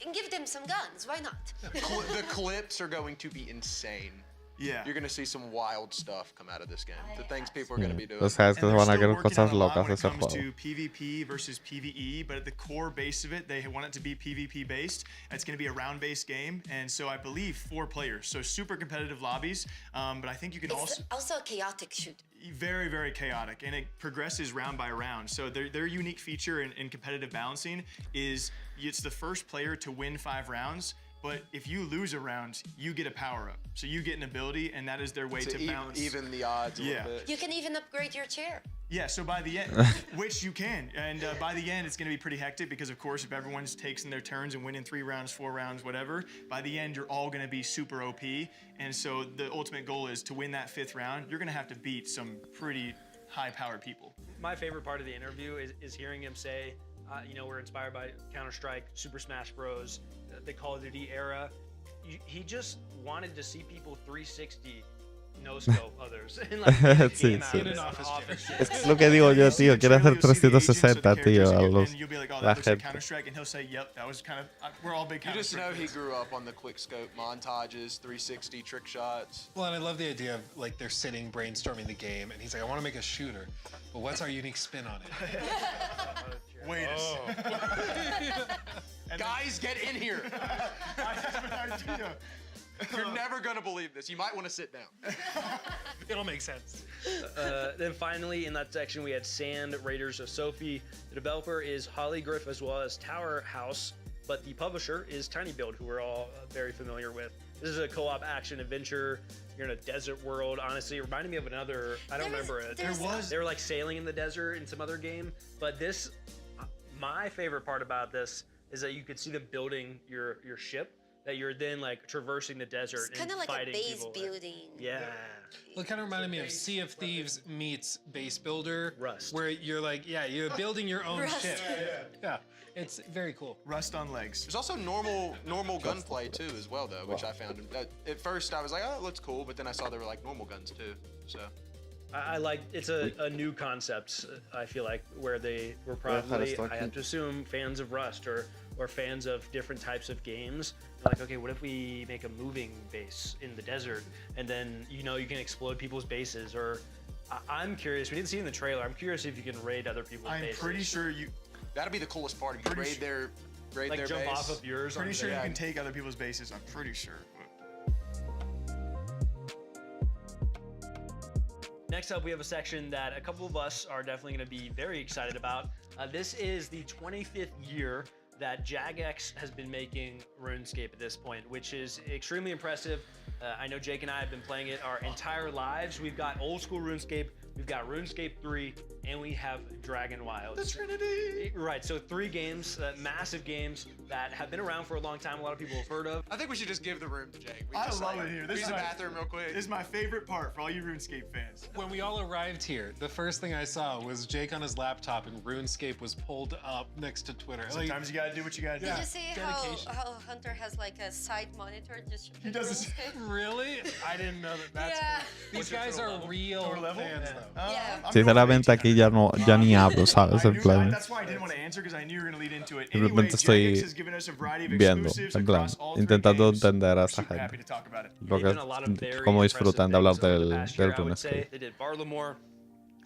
And give them some guns. Why not? The clips are going to be insane. Yeah. You're going to see some wild stuff come out of this game. The things people are going to be doing. Tú sabes que van a querer cosas locas de ese when it comes juego. to PvP versus PvE, but at the core base of it, they want it to be PvP based. It's going to be a round-based game, and so I believe 4 players. So super competitive lobbies, but I think you can also a chaotic shoot. Very, very chaotic, and it progresses round by round. So their unique feature in competitive balancing is it's the first player to win 5 rounds. But if you lose a round, you get a power-up. So you get an ability, and that is their way to balance. Even the odds a little bit. You can even upgrade your chair. Yeah, so by the end, which you can, and by the end, it's going to be pretty hectic because, of course, if everyone's taking their turns and winning 3 rounds, 4 rounds, whatever, by the end, you're all going to be super OP. And so the ultimate goal is to win that 5th round. You're going to have to beat some pretty high-powered people. My favorite part of the interview is hearing him say, you know, we're inspired by Counter-Strike, Super Smash Bros., the Call of Duty era. He just wanted to see people 360 no-scope others. And like, Sí, sí. Es lo que digo yo, tío. Quiere hacer 360, tío, a los, la gente. Counter-Strike, and he'll say, yep, that was kind of, we're all big Counter-Strike. You just know he grew up on the quick scope montages, 360 trick shots. Well, and I love the idea of like they're sitting brainstorming the game, and he's like, I want to make a shooter, but what's our unique spin on it? Wait a second. Guys Guys, get in here. I have an idea. You're never gonna believe this. You might want to sit down. It'll make sense. Then finally, in that section, we had Sand Raiders of Sophie. The developer is Holly Griff as well as Tower House, but the publisher is Tiny Build, who we're all very familiar with. This is a co-op action adventure. You're in a desert world. Honestly, it reminded me of another. I don't remember it. They were like sailing in the desert in some other game, but this. My favorite part about this is that you could see them building your ship. That you're then like traversing the desert it's and kind of like fighting a base people. building. Yeah. Well, it kind of reminded me of Sea of Thieves meets Base Builder. Rust. Where you're like, yeah, you're building your own Rust. ship. Yeah, it's very cool. Rust on legs. There's also normal gunplay too as well though, which I found. At first I was like, oh, it looks cool, but then I saw there were like normal guns too. So. I like it's a new concept. I feel like where they were probably I have to assume fans of Rust or fans of different types of games. They're like, okay, what if we make a moving base in the desert and then you can explode people's bases? Or I'm curious. We didn't see it in the trailer. I'm curious if you can raid other people's bases. I'm pretty sure you. That'd be the coolest part. If you raid their jump base. off of yours. Pretty sure you can take other people's bases. I'm pretty sure. Next up, we have a section that a couple of us are definitely going to be very excited about. This is the 25th year that Jagex has been making RuneScape at this point, which is extremely impressive. I know Jake and I have been playing it our entire lives. We've got old school RuneScape, we've got RuneScape 3, and we have Dragon Wilds. The Trinity! Right, so 3 games, massive games that have been around for a long time, a lot of people have heard of. I think we should just give the room to Jake. I love it here. Use the bathroom real quick. This is my favorite part for all you RuneScape fans. When we all arrived here, the first thing I saw was Jake on his laptop and RuneScape was pulled up next to Twitter. Sometimes you gotta do what you gotta do. Did you see how Hunter has like a side monitor just He does this. Really? I didn't know that. These guys are real fans, though. Sinceramente aquí ya ni hablo, ¿sabes? En plan, That's why I didn't want to answer because I knew you were going to lead into it. simplemente estoy viendo, en plan, intentando entender a esa gente. Cómo disfrutan de hablar del RuneScape. They did Barlamore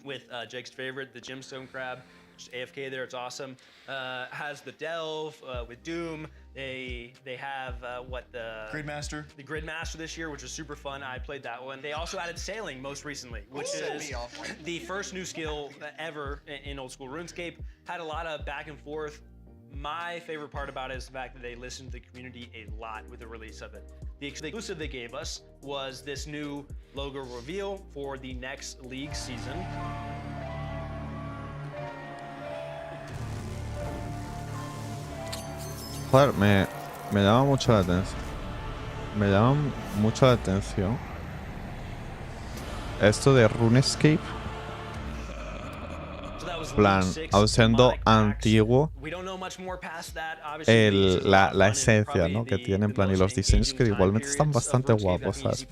with Jake's favorite, the Gemstone Crab. Just AFK there, it's awesome. Has the Delve with Doom. They have the Gridmaster this year, which was super fun. I played that one. They also added Sailing most recently, which is the first new skill ever in old school RuneScape. Had a lot of back and forth. My favorite part about it is the fact that they listened to the community a lot with the release of it. The exclusive they gave us was this new logo reveal for the next league season. Joder, me llama mucho la atención. Me llama mucho la atención esto de RuneScape. Plan, aun siendo antiguo, la esencia, ¿no? Que tiene en plan y los diseños que igualmente están bastante guapos, ¿sabes?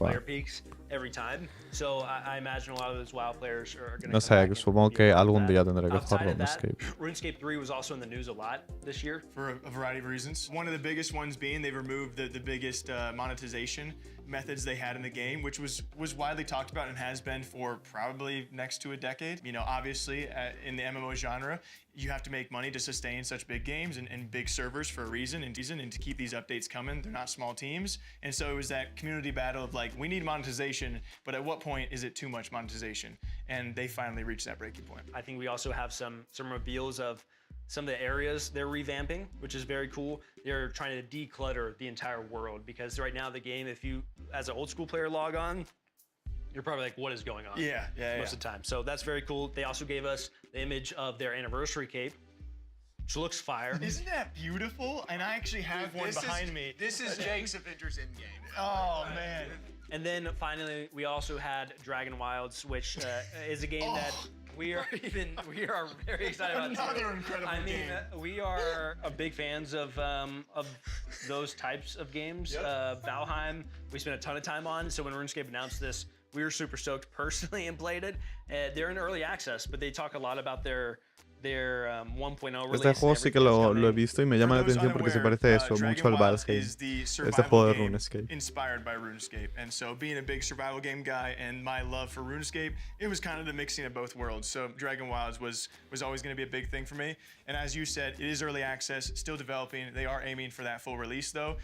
No sé, supongo que algún día tendré que jugar RuneScape. RuneScape 3 was also in the news a lot this year. For a variety of reasons. One of the biggest ones being they've removed the biggest monetization methods they had in the game, which was widely talked about and has been for probably next to a decade. Obviously, in the MMO genre, you have to make money to sustain such big games and big servers for a reason and to keep these updates coming. They're not small teams. And so it was that community battle of like, we need monetization, but at what point is it too much monetization? And they finally reached that breaking point. I think we also have some reveals of some of the areas they're revamping, which is very cool. They're trying to declutter the entire world because right now the game, if you, as an old school player, log on, you're probably like, what is going on? Most of the time. So that's very cool. They also gave us the image of their anniversary cape, which looks fire. Isn't that beautiful? And I actually have one behind me. This is Jake's Avengers Endgame. Oh, man. And then finally, we also had Dragon Wilds, which is a game that we are very excited about. Another incredible game. We are big fans of those types of games. Valheim, we spent a ton of time on. So when RuneScape announced this, we were super stoked personally and played it. They're in early access, but they talk a lot about their their 1.0 release. Este juego sí que lo he visto y me llama la atención porque se parece eso mucho al Valheim. Este juego de RuneScape. Inspired by RuneScape, and so being a big survival game guy and my love for RuneScape, it was kind of the mixing of both worlds. So Dragon Wilds was always going to be a big thing for me. And as you said, it is early access, still developing. They are aiming for that full release though.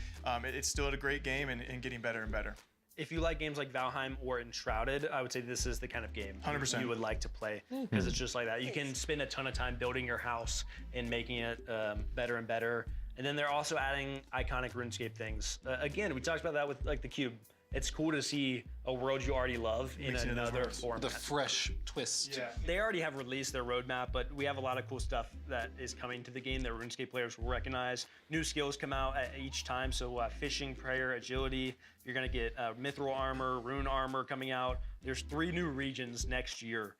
It's still a great game and getting better and better. If you like games like Valheim or Enshrouded, I would say this is the kind of game 100%. you would like to play, because it's just like that. You can spend a ton of time building your house and making it better and better. And then they're also adding iconic RuneScape things. Again, we talked about that with like the cube. It's cool to see a world you already love in another format. The fresh twist. Yeah. They already have released their roadmap, but we have a lot of cool stuff that is coming to the game that RuneScape players will recognize. New skills come out at each time, so fishing, prayer, agility. You're gonna get mithril armor, rune armor coming out. There's 3 new regions next year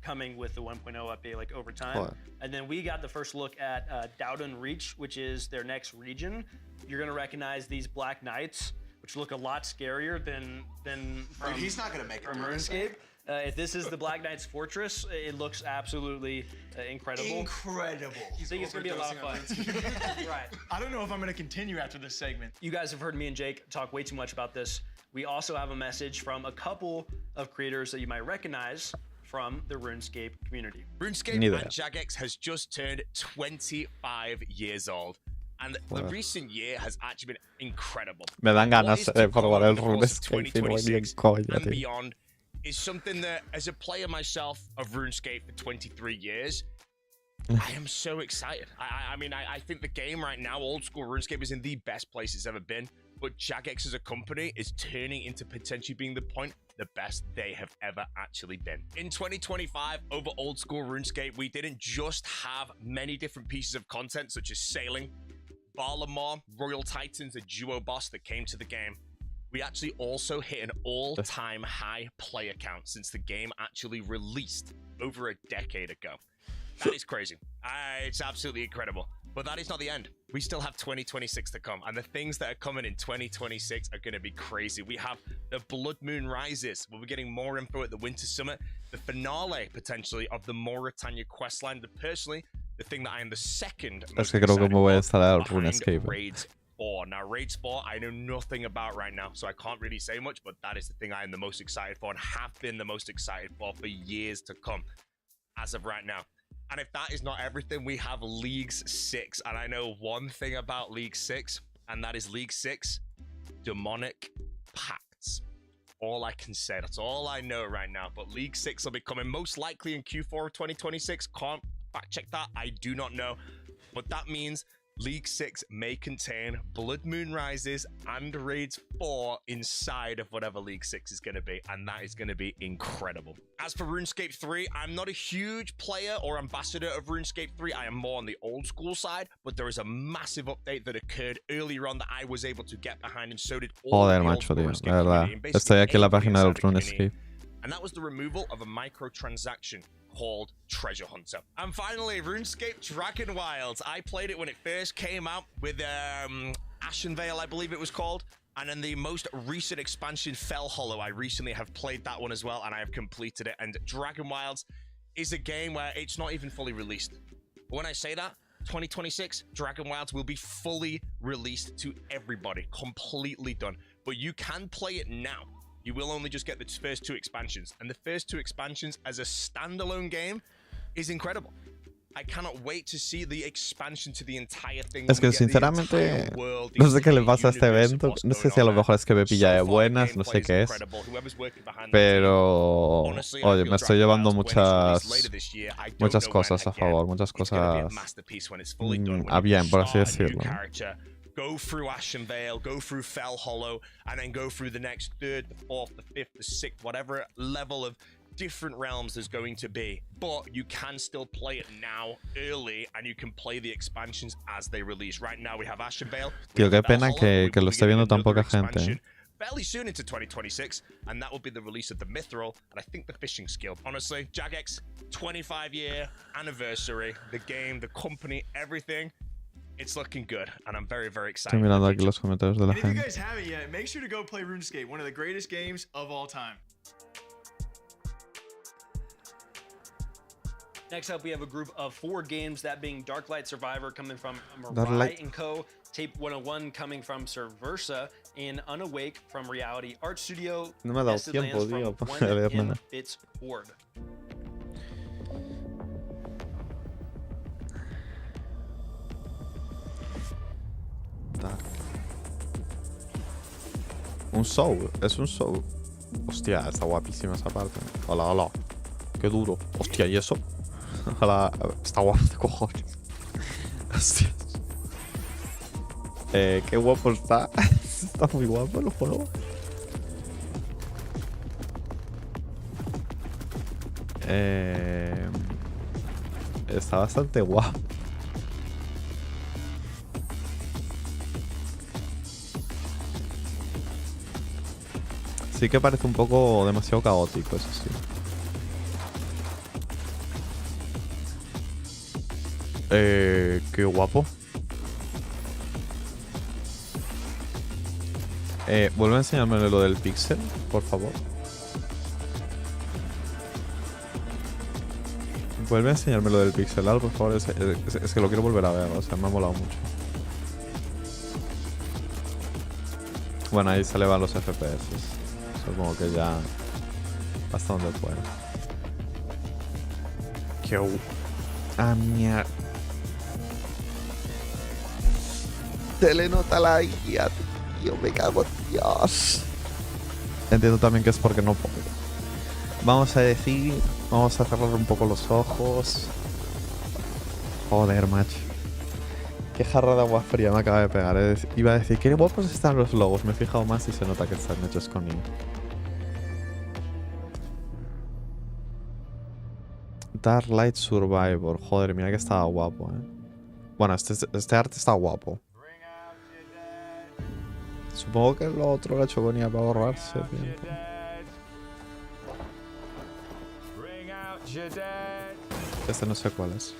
coming with the 1.0 update, like over time. And then we got the first look at Dowden Reach, which is their next region. You're gonna recognize these Black Knights, which look a lot scarier than from, he's not gonna make it from RuneScape. If this is the Black Knight's fortress, it looks absolutely incredible. Incredible. I think it's gonna be a lot of fun. Right. I don't know if I'm gonna continue after this segment. You guys have heard me and Jake talk way too much about this. We also have a message from a couple of creators that you might recognize from the RuneScape community. RuneScape and Jagex has just turned 25 years old. And the recent year has actually been incredible. Me dan ganas de probar el RuneScape y no hay ni en coña, and tío. beyond is something that, as a player myself of RuneScape for 23 years, I am so excited. I mean, I think the game right now, old school RuneScape, is in the best place it's ever been. But Jagex as a company is turning into potentially being the best they have ever actually been. In 2025, over old school RuneScape, we didn't just have many different pieces of content, such as sailing, Balamar, Royal Titans, a duo boss that came to the game. We actually also hit an all-time high player count since the game actually released over a decade ago. That is crazy. It's absolutely incredible. But that is not the end. We still have 2026 to come, and the things that are coming in 2026 are going to be crazy. We have the Blood Moon Rises. We'll be getting more info at the Winter Summit. The finale, potentially, of the Mauritania questline. But personally, the thing that I am the second Es que creo que me voy a instalar RuneScape. Raids 4. Now, Raids 4, I know nothing about right now, so I can't really say much, but that is the thing I am the most excited for and have been the most excited for years to come, as of right now. And if that is not everything, we have Leagues 6. And I know one thing about League 6, and that is League 6, Demonic Pacts. All I can say, that's all I know right now. But League 6 will be coming most likely in Q4 of 2026. Can't fact check that, I do not know. But that means League 6 may contain Blood Moon Rises and Raids 4 inside of whatever League 6 is going to be, and that is going to be incredible. As for RuneScape 3, I'm not a huge player or ambassador of RuneScape 3. I am more on the old school side, but there is a massive update that occurred earlier on that I was able to get behind, and so did all Joder, the old macho, tío, RuneScape la verdad. community, and basically Estoy aquí en la everybody página del inside the community. RuneScape. And that was the removal of a microtransaction called Treasure Hunter. And finally, RuneScape Dragon Wilds. I played it when it first came out with Ashenvale, I believe it was called. And then the most recent expansion, Fell Hollow. I recently have played that one as well, and I have completed it. And Dragon Wilds is a game where it's not even fully released. But when I say that, 2026, Dragon Wilds will be fully released to everybody, completely done. But you can play it now. You will only just get the first 2 expansions. And the first 2 expansions as a standalone game is incredible. I cannot wait to see the expansion to the entire thing. Es que sinceramente no sé qué le pasa a este evento. No sé si a lo mejor es que me pilla de buenas, no sé qué es. Pero oye, me estoy llevando muchas cosas a favor, muchas cosas a bien, por así decirlo. Go through Ashenvale, go through Fell Hollow, and then go through the next 3rd, the 4th, the 5th, the 6th, whatever level of different realms there's going to be. But you can still play it now, early, and you can play the expansions as they release. Right now we have Ashenvale. Tío, qué pena que lo esté viendo tan poca gente. Fairly soon into 2026, and that will be the release of the Mithril, and I think the Fishing Skill. Honestly, Jagex, 25-year anniversary, the game, the company, everything. It's looking good, and I'm very, very excited. Estoy mirando aquí los comentarios de la And if you gente. guys haven't yet, make sure to go play RuneScape, one of the greatest games of all time. Next up, we have a group of 4 games, that being Darklight Survivor coming from Darklight. Mirai & Co., Tape 101 coming from Subversa, and Unawake from Reality Art Studio. No me ha dado Nested tiempo, Lands tío, from para leer One nada. Bits Horde. Un soul, es un soul. Hostia, está guapísima esa parte. Hola, hola. Qué duro. Hostia, ¿y eso? Hola, está guapo de cojones. Hostia. Qué guapo está. Está muy guapo el juego. Está bastante guapo. Sí que parece un poco demasiado caótico, eso sí. Qué guapo. Vuelve a enseñarme lo del pixel, por favor. Vuelve a enseñarme lo del pixel art, por favor. Es que lo quiero volver a ver, o sea, me ha molado mucho. Bueno, ahí se le van los FPS. Supongo que ya hasta donde pueda. Qué mierda. Se le nota la guía, tío. Me cago en Dios. Entiendo también que es porque no puedo. Vamos a decir. Vamos a cerrar un poco los ojos. Joder, macho. Qué jarra de agua fría me acaba de pegar. Iba a decir, qué guapos están los logos. Me he fijado más y se nota que están hechos con ink. Darklight Survivor. Joder, mira que estaba guapo, Bueno, este arte está guapo. Supongo que lo otro lo ha hecho con IA para ahorrarse tiempo. Este no sé cuál es.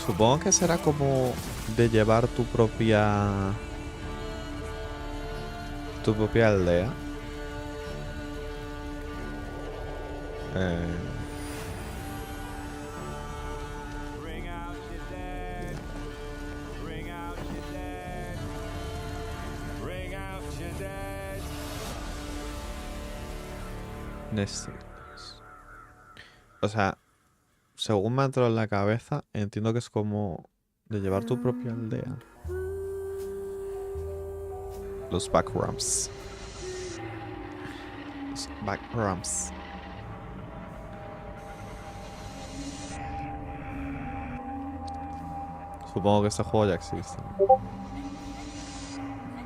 Supongo que será como de llevar tu propia aldea. O sea, según me ha entrado en la cabeza, entiendo que es como de llevar tu propia aldea. Los backrooms. Los backrooms. Supongo que este juego ya existe.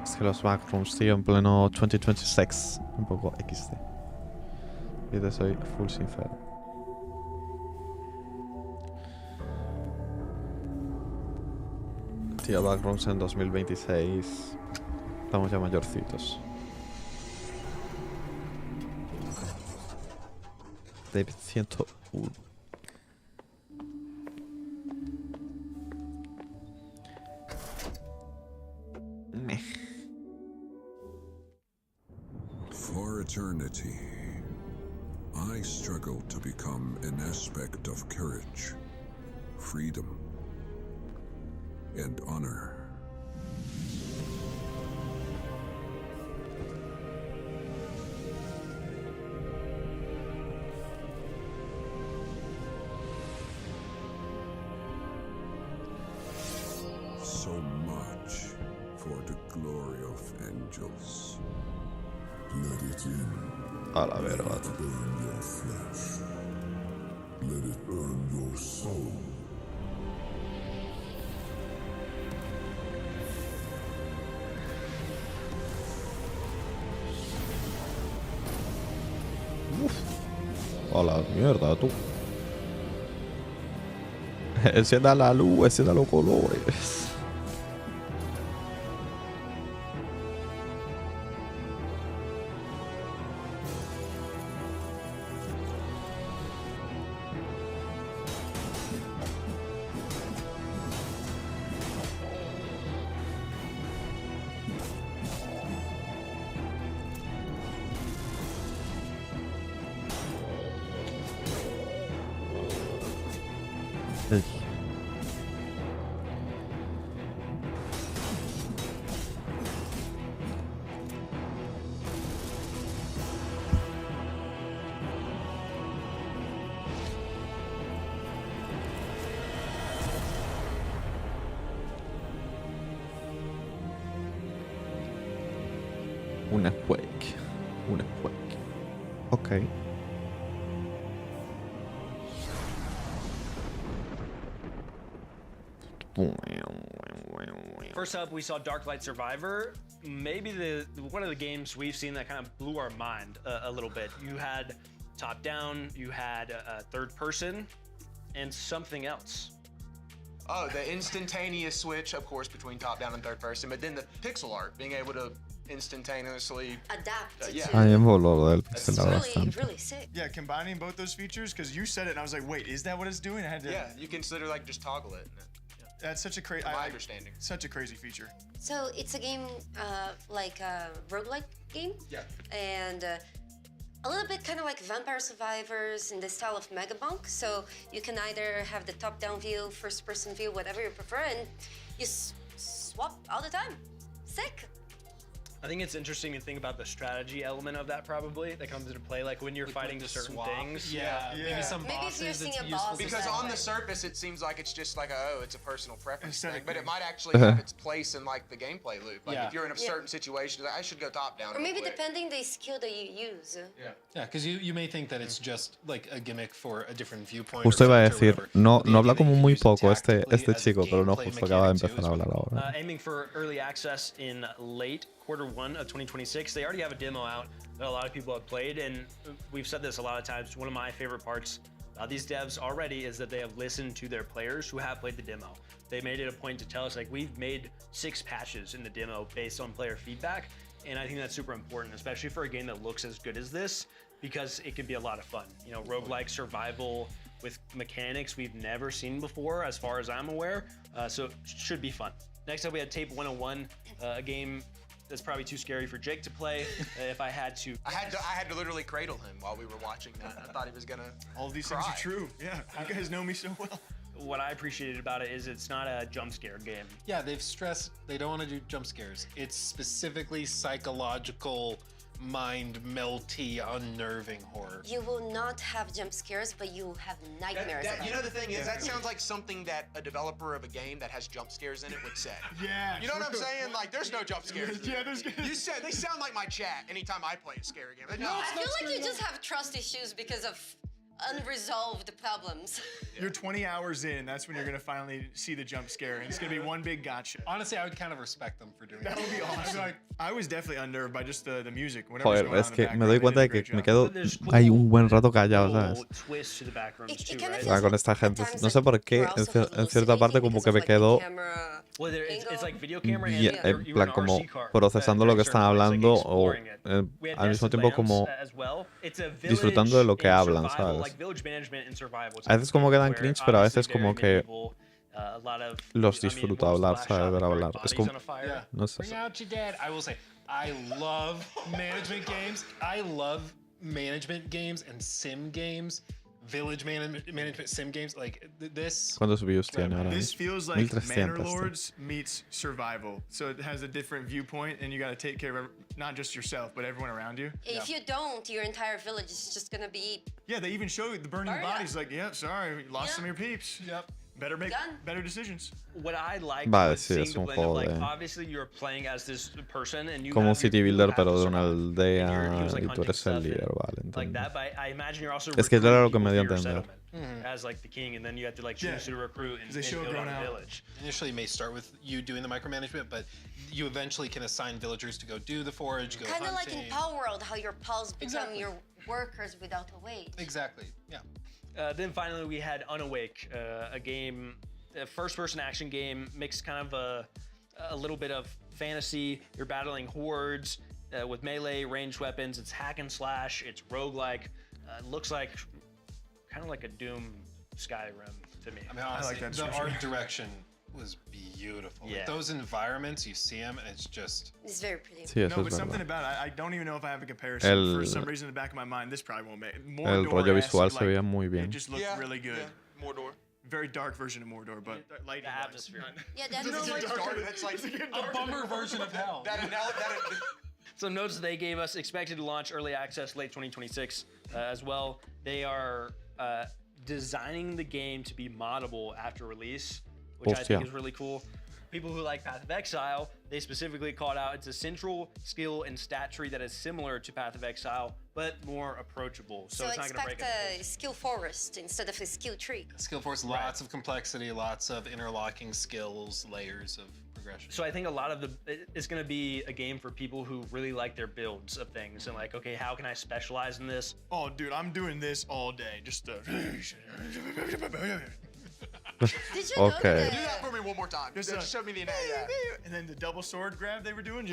Es que los backrooms, tío, en pleno 2026. Un poco XD. Y te soy full sincero. Tío, backrooms en 2026. Estamos ya mayorcitos. David 101. For eternity, I struggled to become an aspect of courage, freedom, and honor. So much for the glory of angels. Let it in. A la verga. Let it burn your flesh. Let it burn your soul. A la mierda, tú. Encienda la luz, encienda los colores. Una quake. Una quake. Ok. First up, we saw Darklight Survivor. Maybe one of the games we've seen that kind of blew our mind a little bit. You had top down, you had third person, and something else. Oh, the instantaneous switch, of course, between top down and third person, but then the pixel art, being able to instantaneously adapt. A mí me voló del pixel It's bastante. really sick. Yeah, combining both those features, because you said it and I was like, wait, is that what it's doing? I had to. Yeah, you can sort of like just toggle it. That's such a crazy. My understanding. Such a crazy feature. So it's a game like a roguelike game. Yeah. And a little bit kind of like Vampire Survivors in the style of Megabunk. So you can either have the top-down view, first-person view, whatever you prefer, and you swap all the time. Sick. I think it's interesting to think about the strategy element of that probably that comes into play, like when you're fighting certain things. Yeah, maybe some Maybe if bosses you're it's seeing a useful. boss Because that on way. the surface, it seems like it's just like it's a personal preference thing, but it might actually Uh-huh. have its place in like the gameplay loop. Like if you're in a certain situation, like, I should go top down. Or maybe real quick. depending the skill that you use. Yeah, because you may think that it's just like a gimmick for a different viewpoint. Justo or iba a filter or decir, whatever. no, But the no habla idea como that you muy use it poco este tactically as a chico, pero no, gameplay justo acaba de mechanic empezar a hablar ahora. Aiming for early access in late Q1 of 2026. They already have a demo out that a lot of people have played, and we've said this a lot of times. One of my favorite parts about these devs already is that they have listened to their players who have played the demo. They made it a point to tell us, like, we've made 6 patches in the demo based on player feedback, and I think that's super important, especially for a game that looks as good as this, because it can be a lot of fun. You know, roguelike survival with mechanics we've never seen before, as far as I'm aware, so it should be fun. Next up, we had Tape 101, a game that's probably too scary for Jake to play. If I had to, I had to literally cradle him while we were watching that. I thought he was gonna. All these cry. things are true. Yeah, you guys know me so well. What I appreciated about it is it's not a jump scare game. Yeah, they've stressed they don't want to do jump scares. It's specifically psychological, mind melty, unnerving horror. You will not have jump scares, but you will have nightmares. You know the thing is, that sounds like something that a developer of a game that has jump scares in it would say. Yeah. You know what I'm saying? Like, there's no jump scares. Yeah, there's. You said they sound like my chat anytime I play a scary game. No, I feel like you just have trust issues because of unresolved problems. You're 20 hours in. That's when you're gonna finally see the jump scare, and it's gonna be one big gotcha. Honestly, I would kind of respect them for doing That that. would be awesome. I was definitely unnerved by just the music. Whatever's Joder, going es on in que the me doy background, cuenta they de did a que great me job. quedo ahí un buen rato callado, ¿sabes? Twist to the backrooms It too, kind of right? feels Con esta gente. No sé por qué, en cierta parte como que me quedo Well, it's like video camera and bien, en you were plan in como RC car procesando at lo que certain están points, like hablando o exploring it. We had al mismo desert tiempo lands como as well. It's a village disfrutando de lo que in hablan, survival, ¿sabes? like village management and survival. A veces como que dan where cringe, pero a obviously veces como very que medieval, a lot of, los I mean, disfruto what was the hablar, last ¿sabes? shot? Ver Like, hablar. Es bodies como, on a fire? no sé. Bring out your dad. I will say, I love management games. I love management games and sim games. Village management sim games. Like this. ¿Cuántos views tiene ahora? This feels like 1300. Manor Lords meets survival. So it has a different viewpoint, and you got to take care of not just yourself, but everyone around you. If you don't, your entire village is just gonna be. Yeah, they even show you the burning Burn bodies. Like, yeah, sorry, you lost some of your peeps. Yep. better make better decisions. What I like Vale, was sí, seeing es the un blend of juego like de... obviously you're playing as this person and you Como un have city you builder, have pero to de una survive. aldea And he was, like, y tú hunting eres el stuff líder, and vale, like entiendo. that, but I imagine you're also Es que claro lo que recruiting me dio a people for your entender. settlement as like the king, and then you have to like choose who to recruit and build on a village. Initially, it may start with you doing the micromanagement, but you eventually can assign villagers to go do the forage, go Kind of hunting. like in Power World, how your pals become your workers without a wage. Exactly. Yeah. Then finally we had Unawake, a game, a first-person action game, mixed kind of a little bit of fantasy. You're battling hordes with melee, ranged weapons. It's hack and slash. It's roguelike. Looks like kind of like a Doom Skyrim to me. I mean, honestly, the art direction was beautiful. Yeah. Like, those environments, you see them, and it's just... It's very pretty. Sí, eso No, es but something verdad. about it, I don't even know if I have a comparison. For some reason in the back of my mind, this probably won't make it. El rollo visual se veía muy It bien. just looked really good. Mordor. Very dark version of Mordor, but light The atmosphere. Yeah, that's That's like a bummer version of hell. Some notes they gave us: expected to launch early access late 2026 as well. They are designing the game to be moddable after release, which I think is really cool. People who like Path of Exile, they specifically called out it's a central skill and stat tree that is similar to Path of Exile, but more approachable. So it's not going to break expect a skill forest instead of a skill tree. Skill force, lots of complexity, lots of interlocking skills, layers of progression. So I think a lot of it's going to be a game for people who really like their builds of things and like, okay, how can I specialize in this? Oh, dude, I'm doing this all day. Just Did you Okay. Do that for me one more time. Just show me the and then the double sword grab they were doing.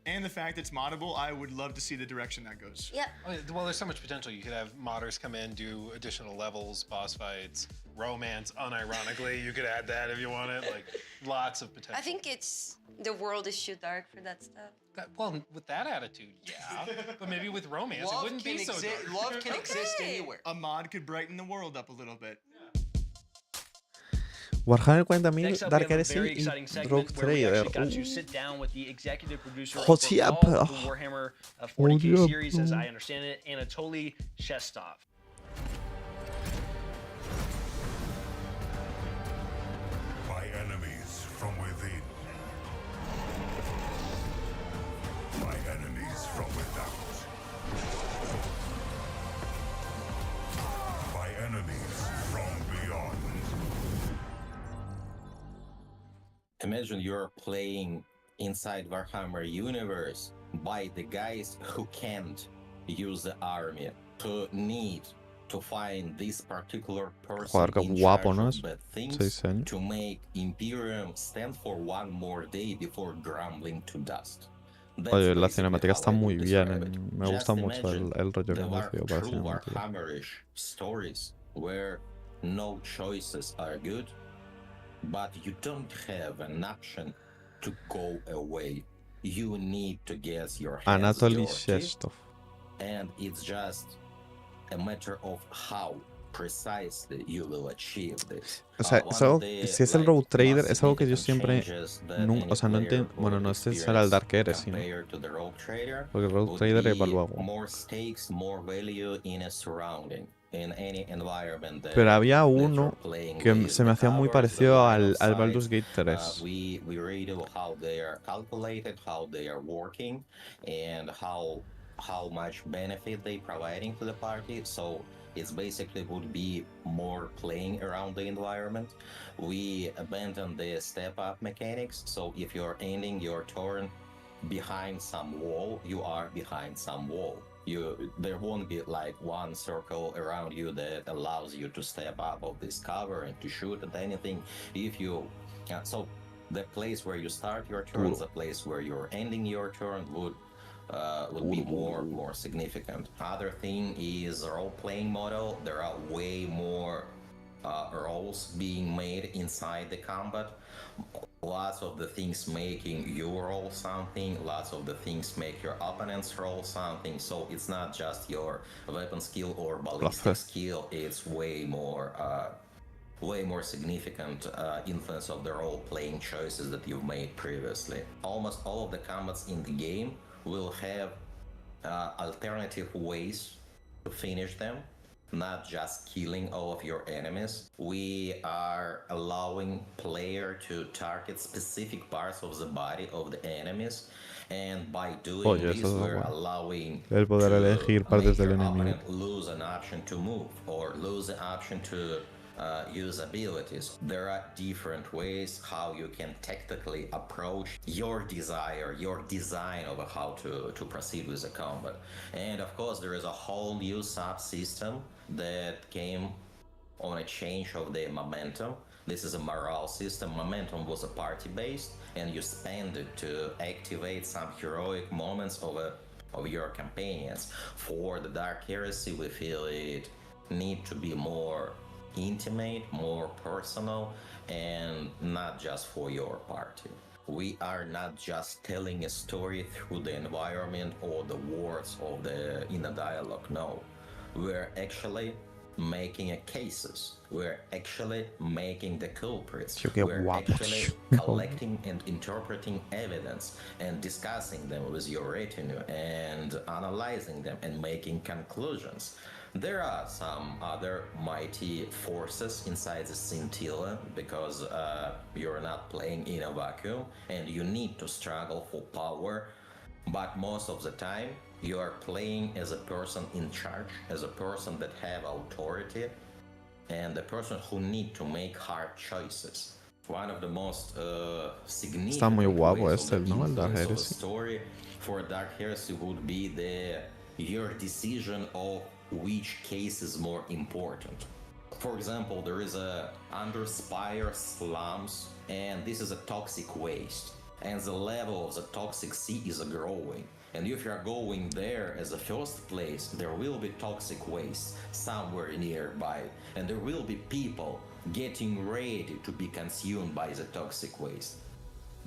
And the fact it's moddable, I would love to see the direction that goes. Yeah. Well, there's so much potential. You could have modders come in, do additional levels, boss fights, romance, unironically. You could add that if you want it. Like, lots of potential. I think it's the world is too dark for that stuff. Well, with that attitude, yeah. But maybe with romance, Love it wouldn't be so dark. Love can exist anywhere. A mod could brighten the world up a little bit. Warhammer 40.000, Next up, Dark we have a Heresy very y exciting segment Rogue where we Trader. actually got to sit down with the executive producer Oh, for sí, all of the oh. Warhammer 40K Oh, series, yeah. as I understand it, Anatoly Shestov. By enemies from within. By enemies from without. By enemies from beyond. Imagine you're playing inside Warhammer universe by the guys who can't use the army, who need to find this particular person Joder, qué in guapo, charge ¿no? of bad things Ese diseño. to make Imperium stand for one more day before grumbling to dust. Oye, la cinemática está muy bien. Me Just gusta mucho imagine el rollo que the han decidido para true cinemática. Warhammerish stories where no choices are good, but you don't have an option to go away. You need to get your hands Anatoly dirty, Shestov. and it's just a matter of how precisely you will achieve this. O sea, One es algo, of the, si es el Rogue Trader, es algo que yo siempre... changes that O sea, no any player entiendo... Bueno, no, will este será el Dark Heresy, ¿no? compared to the Rogue Trader Porque el Rogue would Trader be es luego. more stakes, more value in a surrounding, in any environment that, Pero había that uno you're playing que with, se me the hacía muy covers, the parecido line al of sight. Baldur's Gate 3. We read how they are calculated, how they are working, and how much benefit they providing to the party. So it's basically would be more playing around the environment. We abandoned the step up mechanics. So if you're ending your turn behind some wall, you are behind some wall. There won't be like one circle around you that allows you to step up of this cover and to shoot at anything. If you so the place where you start your turn, the place where you're ending your turn would be more significant. Other thing is role-playing model. There are way more roles being made inside the combat. Lots of the things making you roll something, lots of the things make your opponents roll something, so it's not just your weapon skill or ballistic skill, it's way more significant influence of the role-playing choices that you've made previously. Almost all of the combats in the game will have alternative ways to finish them. not just killing all of your enemies. We are allowing player to target specific parts of the body of the enemies, and by doing this, we're allowing el poder elegir partes del enemigo. Lose an option to move or lose an option to use abilities. There are different ways how you can tactically approach your desire, your design of how to proceed with the combat. And of course, there is a whole new subsystem that came on a change of the momentum. This is a morale system. Momentum was a party-based, and you spend it to activate some heroic moments of your companions. For the Dark Heresy, we feel it need to be more intimate, more personal, and not just for your party. We are not just telling a story through the environment or the words of in a dialogue. No, we're actually making cases. We're actually making the culprits. We're actually collecting and interpreting evidence and discussing them with your retinue and analyzing them and making conclusions. There are some other mighty forces inside the scintilla because you're not playing in a vacuum and you need to struggle for power, but most of the time you are playing as a person in charge, as a person that have authority, and the person who need to make hard choices. One of the most significant Está muy guapo ways este, ¿no? El Dark of a Heresy. story for Dark Heresy would be your decision of which case is more important. For example, there is a underspire slums, and this is a toxic waste, and the level of the toxic sea is growing. And if you are going there as a first place, there will be toxic waste somewhere nearby, and there will be people getting ready to be consumed by the toxic waste.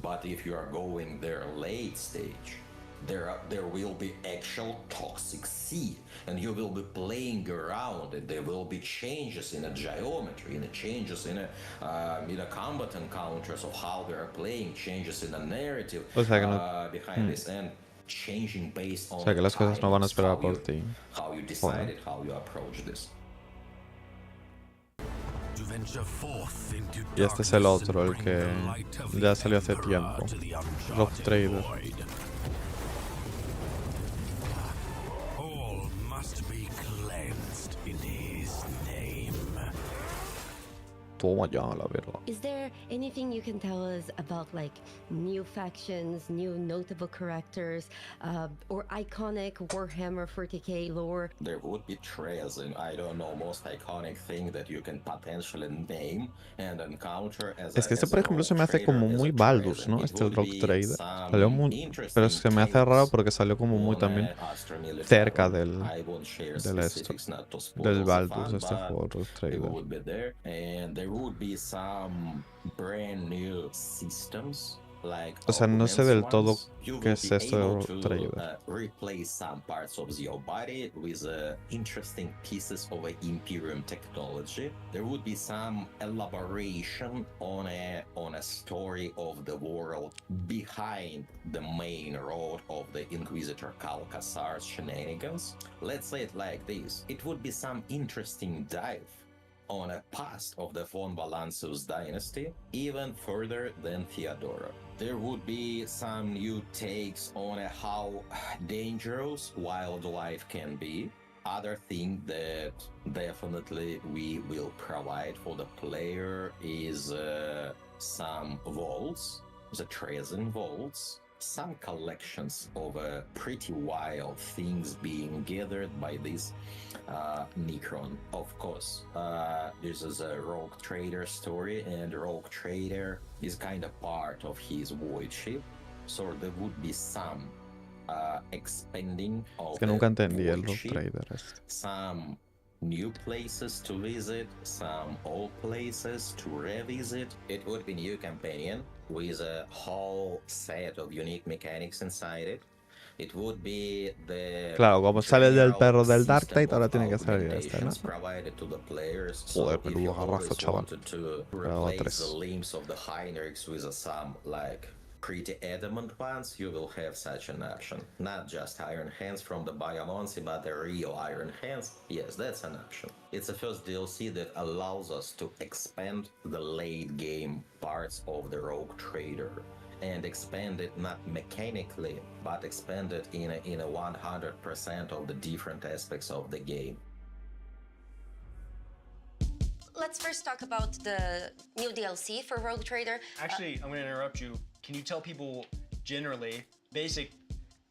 But if you are going there late stage, there will be actual toxic sea, and you will be playing around, and there will be changes in the geometry, and changes in the combat encounters of how they are playing, changes in the narrative behind this, and changing based on O sea que las cosas no van a esperar por ti. How you decided, how you approach this. Y este es el otro, el que ya salió hace tiempo. Rock Trader. Toma ya, la verdad. Is there anything you can tell us about like new factions, new notable characters, or iconic Warhammer 40k lore? There would be trails, and I don't know, most iconic thing that you can potentially name and encounter as Es que este, por ejemplo, se me hace como muy Baldur's, ¿no? Este Rock Trader. Salió muy... Pero se me hace raro porque salió como muy también cerca del Baldur's, este juego, Rock Trader. There would be some brand new systems like o sea, no sé del todo qué es esto de Rock Trader. Replace some parts of your body with interesting pieces of Imperium technology. There would be some elaboration on a story of the world behind the main road of the Inquisitor Calcasar's shenanigans. Let's say it like this. It would be some interesting dive on a past of the von Valancius dynasty, even further than Theodora. There would be some new takes on how dangerous wildlife can be. Other thing that definitely we will provide for the player is some vaults, the Treason vaults, some collections of pretty wild things being gathered by this Necron. Of course, this is a Rogue Trader story, and Rogue Trader is kind of part of his void ship, so there would be some expanding of Es que nunca entendí el Rogue Trader este. Some new places to visit, some old places to revisit. It would be new companion with a whole set of unique mechanics inside it. It would be the claro, como sale del perro del Dark Tide, ahora tiene que salir este, ¿no? Joder, peludo garrazo, chaval. Replace the limbs of the Heinrichs with some like pretty adamant ones, you will have such an option. Not just Iron Hands from the Biomonsi, but the real Iron Hands. Yes, that's an option. It's the first DLC that allows us to expand the late game parts of the Rogue Trader. And expand it not mechanically, but expand it in a 100% of the different aspects of the game. Let's first talk about the new DLC for Rogue Trader. Actually, I'm going to interrupt you. Can you tell people generally, basic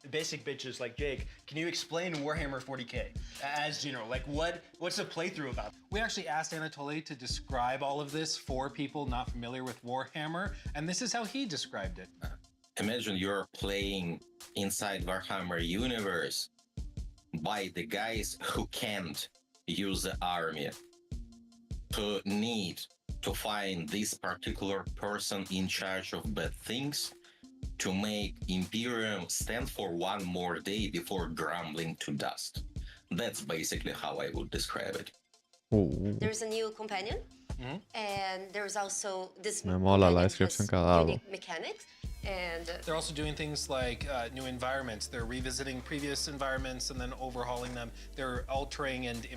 bitches like Jake, can you explain Warhammer 40K as general? Like what's the playthrough about? We actually asked Anatoly to describe all of this for people not familiar with Warhammer, and this is how he described it. Imagine you're playing inside Warhammer universe by the guys who can't use the army, who need to find this particular person in charge of bad things to make Imperium stand for one more day before grumbling to dust. That's basically how I would describe it. There's a new companion, and there's also this Me mola la descripción que ha dado. unique mechanics. And they're also doing things like new environments. They're revisiting previous environments and then overhauling them. They're altering and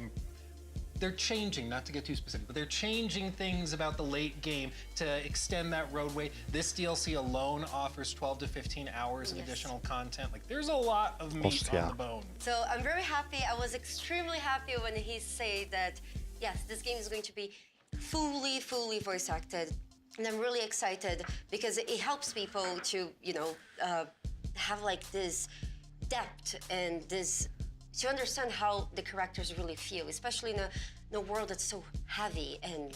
they're changing, not to get too specific, but they're changing things about the late game to extend that roadway. This DLC alone offers 12 to 15 hours of additional content. Like, there's a lot of meat on the bone. So I'm very happy. I was extremely happy when he said that, yes, this game is going to be fully voice acted. And I'm really excited because it helps people to, have like this depth and this, to understand how the characters really feel, especially in a world that's so heavy and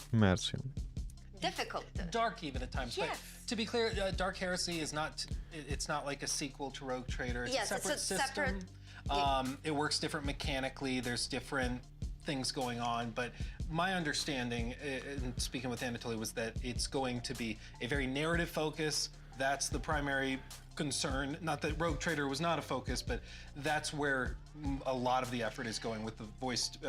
difficult. Dark even at times. Yes. But to be clear, Dark Heresy is not, it's not like a sequel to Rogue Trader. It's Yes, a separate it's a system. separate- It works different mechanically. There's different things going on, but my understanding, and speaking with Anatoly, was that it's going to be a very narrative focus. That's the primary concern. Not that Rogue Trader was not a focus, but that's where a lot of the effort is going with the voiced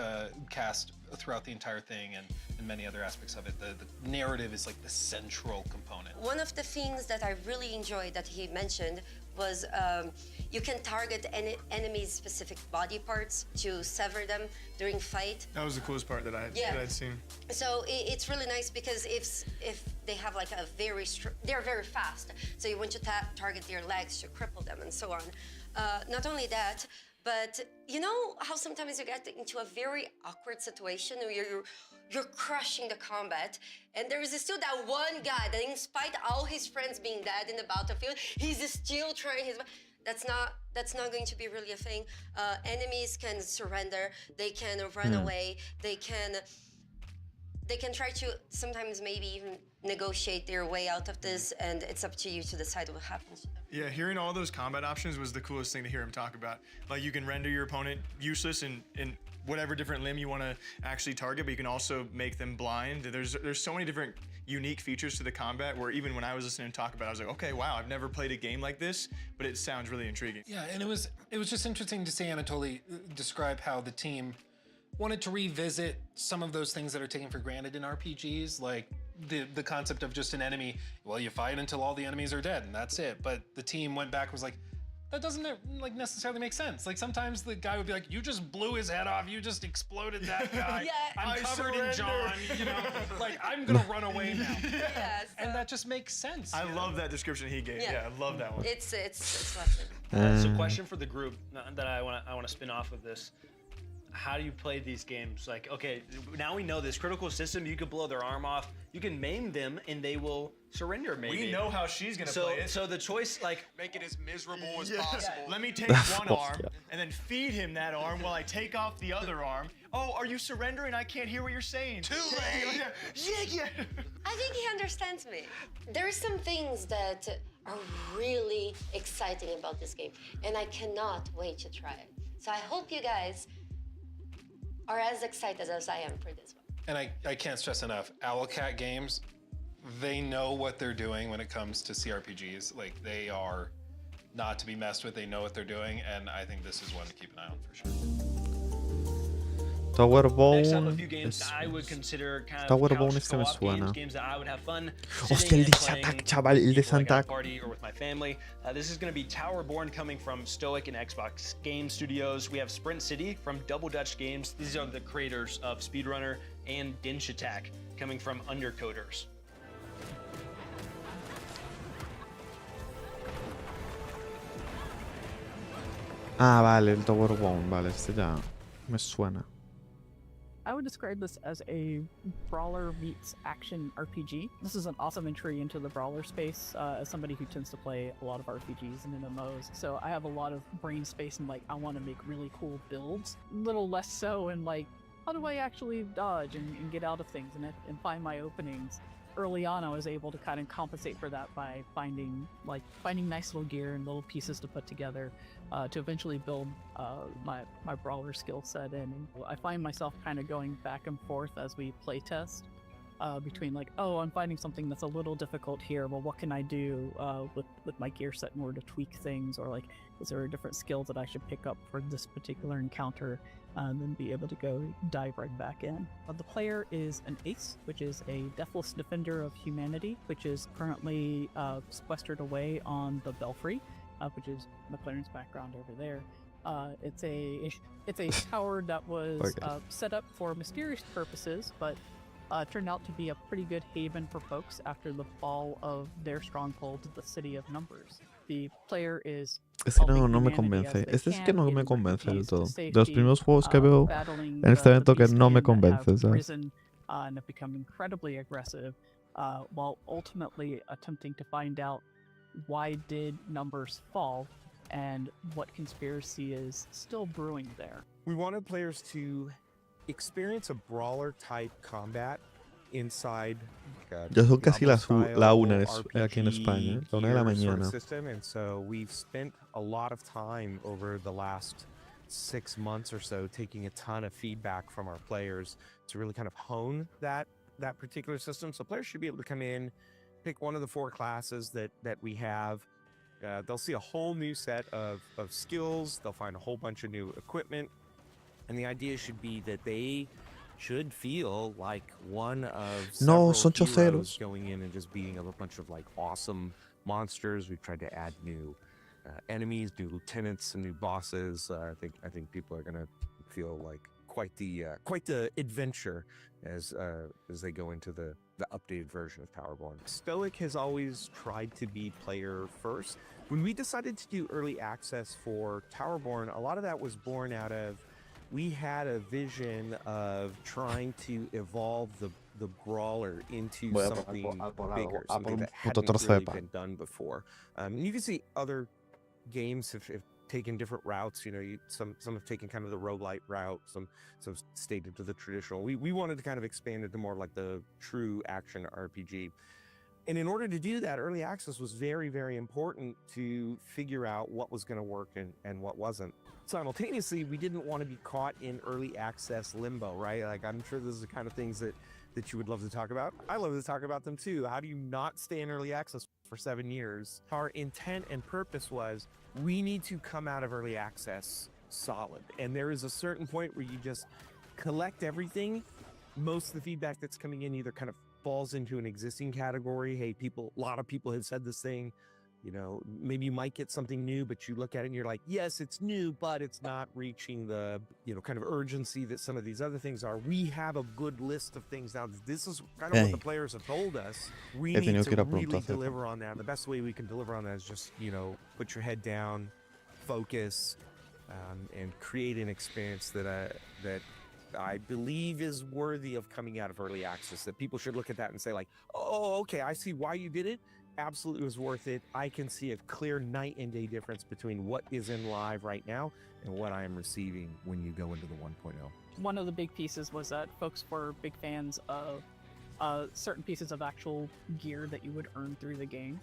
cast throughout the entire thing and many other aspects of it. The narrative is like the central component. One of the things that I really enjoyed that he mentioned was you can target enemies' specific body parts to sever them during fight. That was the coolest part that I'd seen. So it's really nice because if they have like a they're very fast. So you want to target their legs to cripple them and so on. Not only that, but you know how sometimes you get into a very awkward situation where you're crushing the combat, and there is still that one guy that, in spite of all his friends being dead in the battlefield, he's still trying his best. That's not going to be really a thing. Enemies can surrender. They can run away. They can try to sometimes maybe even negotiate their way out of this, and it's up to you to decide what happens to them. Yeah, hearing all those combat options was the coolest thing to hear him talk about. Like, you can render your opponent useless in whatever different limb you want to actually target, but you can also make them blind. There's so many different unique features to the combat where even when I was listening to talk about it, I was like, okay, wow, I've never played a game like this, but it sounds really intriguing. Yeah, and it was just interesting to see Anatoly describe how the team wanted to revisit some of those things that are taken for granted in RPGs, like the concept of just an enemy. Well, you fight until all the enemies are dead, and that's it. But the team went back and was like, that doesn't like necessarily make sense. Like, sometimes the guy would be like, you just blew his head off, you just exploded that guy. I'm covered in John, like, I'm gonna run away now. And that just makes sense. I love that description he gave. Yeah, I love that one. It's lovely. So, question for the group that I want to spin off of this. How do you play these games? Like, okay, now we know this critical system, you can blow their arm off, you can maim them, and they will surrender, maybe. We know how she's gonna play it. So the choice, like... Make it as miserable as possible. Let me take one arm, and then feed him that arm while I take off the other arm. Oh, are you surrendering? I can't hear what you're saying. Too late! Yeah. I think he understands me. There are some things that are really exciting about this game, and I cannot wait to try it. So I hope you guys are as excited as I am for this one. And I can't stress enough, Owlcat Games, they know what they're doing when it comes to CRPGs. Like, they are not to be messed with, they know what they're doing, and I think this is one to keep an eye on for sure. Tower Next up, a Bone. few games that I would consider kind of Tower couch Bone este me co-op suena. games that I would have fun Hostia, sitting el and de Santac, playing chaval, el de with, like, at a Santac. party or with my family. This is going to be Towerborn coming from Stoic and Xbox Game Studios. We have Sprint City from Double Dutch Games. These are the creators of Speedrunner, and Dinch Attack coming from Undercoders. Ah, vale, el Tower Bone, vale, este ya me suena. I would describe this as a brawler meets action RPG. This is an awesome entry into the brawler space as somebody who tends to play a lot of RPGs and MMOs. So I have a lot of brain space and like, I want to make really cool builds. A little less so in like, how do I actually dodge and get out of things and find my openings? Early on, I was able to kind of compensate for that by finding nice little gear and little pieces to put together to eventually build my brawler skill set in. And I find myself kind of going back and forth as we play test between like, oh, I'm finding something that's a little difficult here. Well, what can I do with my gear set in order to tweak things? Or like, is there a different skill that I should pick up for this particular encounter? And then be able to go dive right back in. The player is an ace, which is a deathless defender of humanity, which is currently sequestered away on the Belfry, which is McLaren's background over there. It's a tower that was set up for mysterious purposes, but turned out to be a pretty good haven for folks after the fall of their stronghold, the City of Numbers. The player is Este no me convence. Este sí que no me convence del todo. De los primeros juegos que veo en este evento que no me convence, ¿sabes? And have become incredibly aggressive, while ultimately attempting to find out why did numbers fall and what conspiracy is still brewing there. We wanted players to experience a brawler-type combat inside Ya son casi la 1 aquí en España, la 1 de la mañana. System, and so we've spent a lot of time over the last 6 months or so taking a ton of feedback from our players to really kind of hone that particular system. So players should be able to come in, pick one of the 4 classes that we have. They'll see a whole new set of skills. They'll find a whole bunch of new equipment, and the idea should be that they should feel like one of several heroes going in and just beating up a bunch of like awesome monsters. We've tried to add new enemies, new lieutenants, and new bosses. I think people are gonna feel like quite the adventure as they go into the updated version of Towerborn. Stoic has always tried to be player first. When we decided to do early access for Towerborn, a lot of that was born out of we had a vision of trying to evolve the brawler into something bigger, something that hadn't really been done before. You can see other games have taken different routes. You know, some have taken kind of the roguelite route, some stayed into the traditional. We wanted to kind of expand into more like the true action RPG. And in order to do that, early access was very, very important to figure out what was going to work and what wasn't. Simultaneously, we didn't want to be caught in early access limbo, right? Like, I'm sure this is the kind of things that you would love to talk about. I love to talk about them too. How do you not stay in early access for 7 years? Our intent and purpose was we need to come out of early access solid. And there is a certain point where you just collect everything. Most of the feedback that's coming in either kind of falls into an existing category. Hey, a lot of people have said this thing. You know, maybe you might get something new, but you look at it and you're like, yes, it's new, but it's not reaching the, kind of urgency that some of these other things are. We have a good list of things now. This is kind of what the players have told us. We need to really deliver on that. The best way we can deliver on that is just, put your head down, focus, and create an experience that I believe is worthy of coming out of early access, that people should look at that and say like, oh, okay, I see why you did it. Absolutely was worth it. I can see a clear night and day difference between what is in live right now and what I am receiving when you go into the 1.0. One of the big pieces was that folks were big fans of certain pieces of actual gear that you would earn through the game,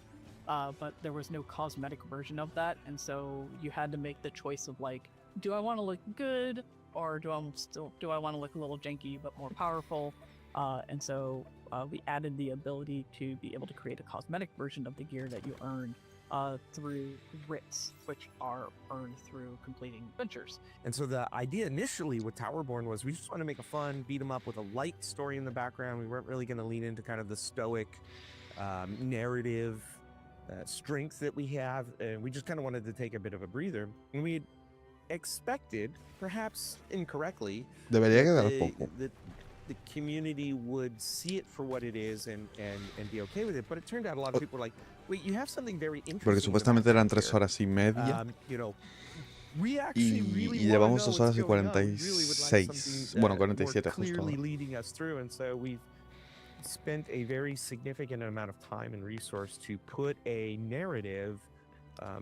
but there was no cosmetic version of that, and so you had to make the choice of like, do I want to look good, or do I want to look a little janky but more powerful? And so we added the ability to be able to create a cosmetic version of the gear that you earn through writs, which are earned through completing adventures. And so the idea initially with Towerborn was we just want to make a fun beat 'em up with a light story in the background. We weren't really going to lean into kind of the stoic narrative strength that we have. And we just kind of wanted to take a bit of a breather. And we expected, perhaps incorrectly, Debería quedar that poco. the community would see it for what it is and be okay with it. But it turned out a lot of people were like, wait, you have something very interesting. Porque supuestamente eran 3 horas y media. You know, we actually really Y llevamos 2 horas y 46. Bueno, 47 justo ahora. Leading us through, and so we've spent a very significant amount of time and resource to put a narrative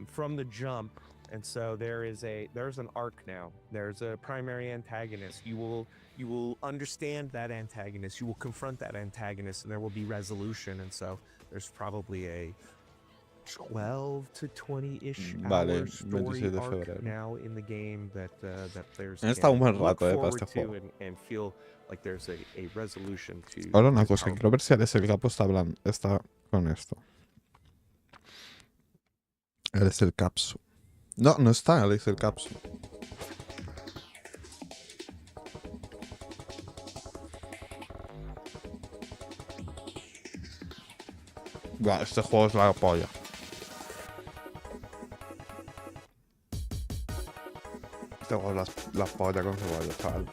from the jump. And so there's an arc now. There's a primary antagonist. You will understand that antagonist. You will confront that antagonist, and there will be resolution. And so there's probably a 12 to 20-ish hour story arc now in the game that players can look forward to and feel like there's a resolution to. Ahora una cosa, quiero ver si Alex el Capo está con esto. Alex el Capsu. No, no está Alex el Capsu. Buah, este juego es la polla. Este juego es la polla con cebolla, chaval.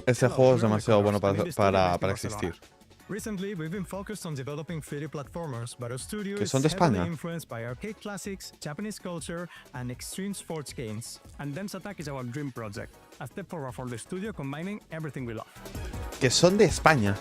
Este juego es demasiado bueno para existir. Recently, we've been focused on developing 3D platformers, but our studio Que is son de heavily España. influenced by arcade classics, Japanese culture, and extreme sports games. And Dense Attack is our dream project, a step forward for the studio combining everything we love. Que son de España.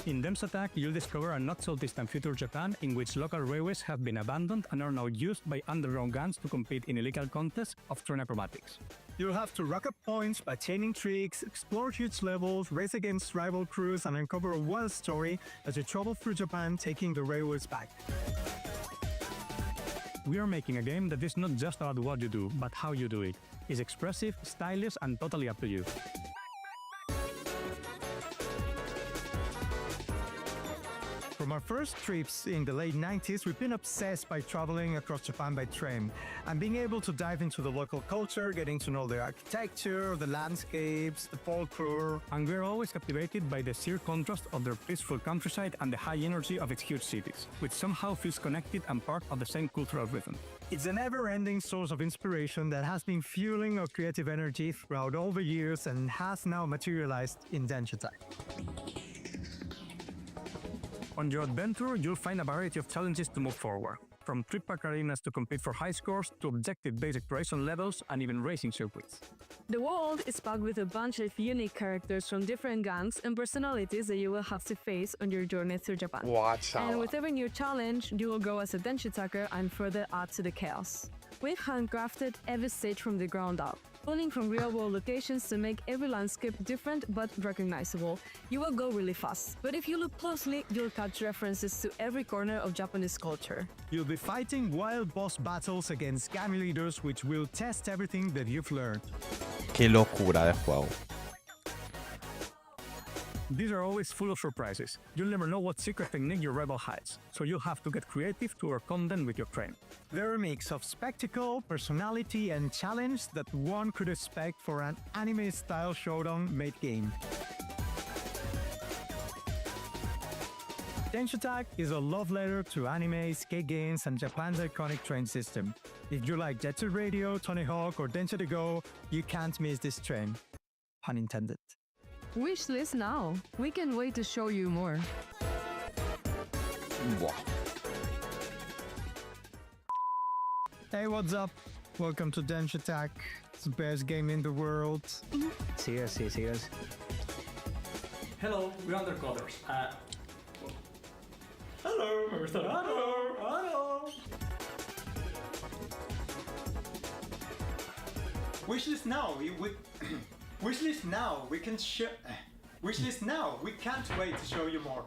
In Dense Attack, you'll discover a not-so-distant future Japan in which local railways have been abandoned and are now used by underground gangs to compete in illegal contests of train acrobatics. You'll have to rack up points by chaining tricks, explore huge levels, race against rival crews, and uncover a wild story as you travel through Japan taking the railways back. We are making a game that is not just about what you do, but how you do it. It's expressive, stylish, and totally up to you. From our first trips in the late 90s, we've been obsessed by traveling across Japan by train and being able to dive into the local culture, getting to know the architecture, the landscapes, the folklore, and we're always captivated by the sheer contrast of their peaceful countryside and the high energy of its huge cities, which somehow feels connected and part of the same cultural rhythm. It's a never-ending source of inspiration that has been fueling our creative energy throughout all the years and has now materialized in Dense Attack. On your adventure, you'll find a variety of challenges to move forward, from trip-pack arenas to compete for high scores, to objective-based exploration levels, and even racing circuits. The world is packed with a bunch of unique characters from different gangs and personalities that you will have to face on your journey through Japan. Watch out. And with every new challenge, you will go as a Dense Attacker and further add to the chaos. We've handcrafted every stage from the ground up, pulling from real-world locations to make every landscape different but recognizable. You will go really fast, but if you look closely, you'll catch references to every corner of Japanese culture. You'll be fighting wild boss battles against gang leaders, which will test everything that you've learned. Qué locura de juego. These are always full of surprises. You'll never know what secret technique your rival hides, so you'll have to get creative to overcome them with your train. They're a mix of spectacle, personality, and challenge that one could expect for an anime-style showdown mid-game. Dense Attack is a love letter to anime, skate games, and Japan's iconic train system. If you like Ñ0RDO, Tony Hawk, or Ñ0RDO, you can't miss this train. Pun intended. Wishlist now. We can't wait to show you more. Wow. Hey, what's up? Welcome to Dense Attack. It's the best game in the world. See us. Hello, we're undercovers. Hello, Mr. Hello. Wishlist now. Wishlist now. We can share. Wishlist now. We can't wait to show you more.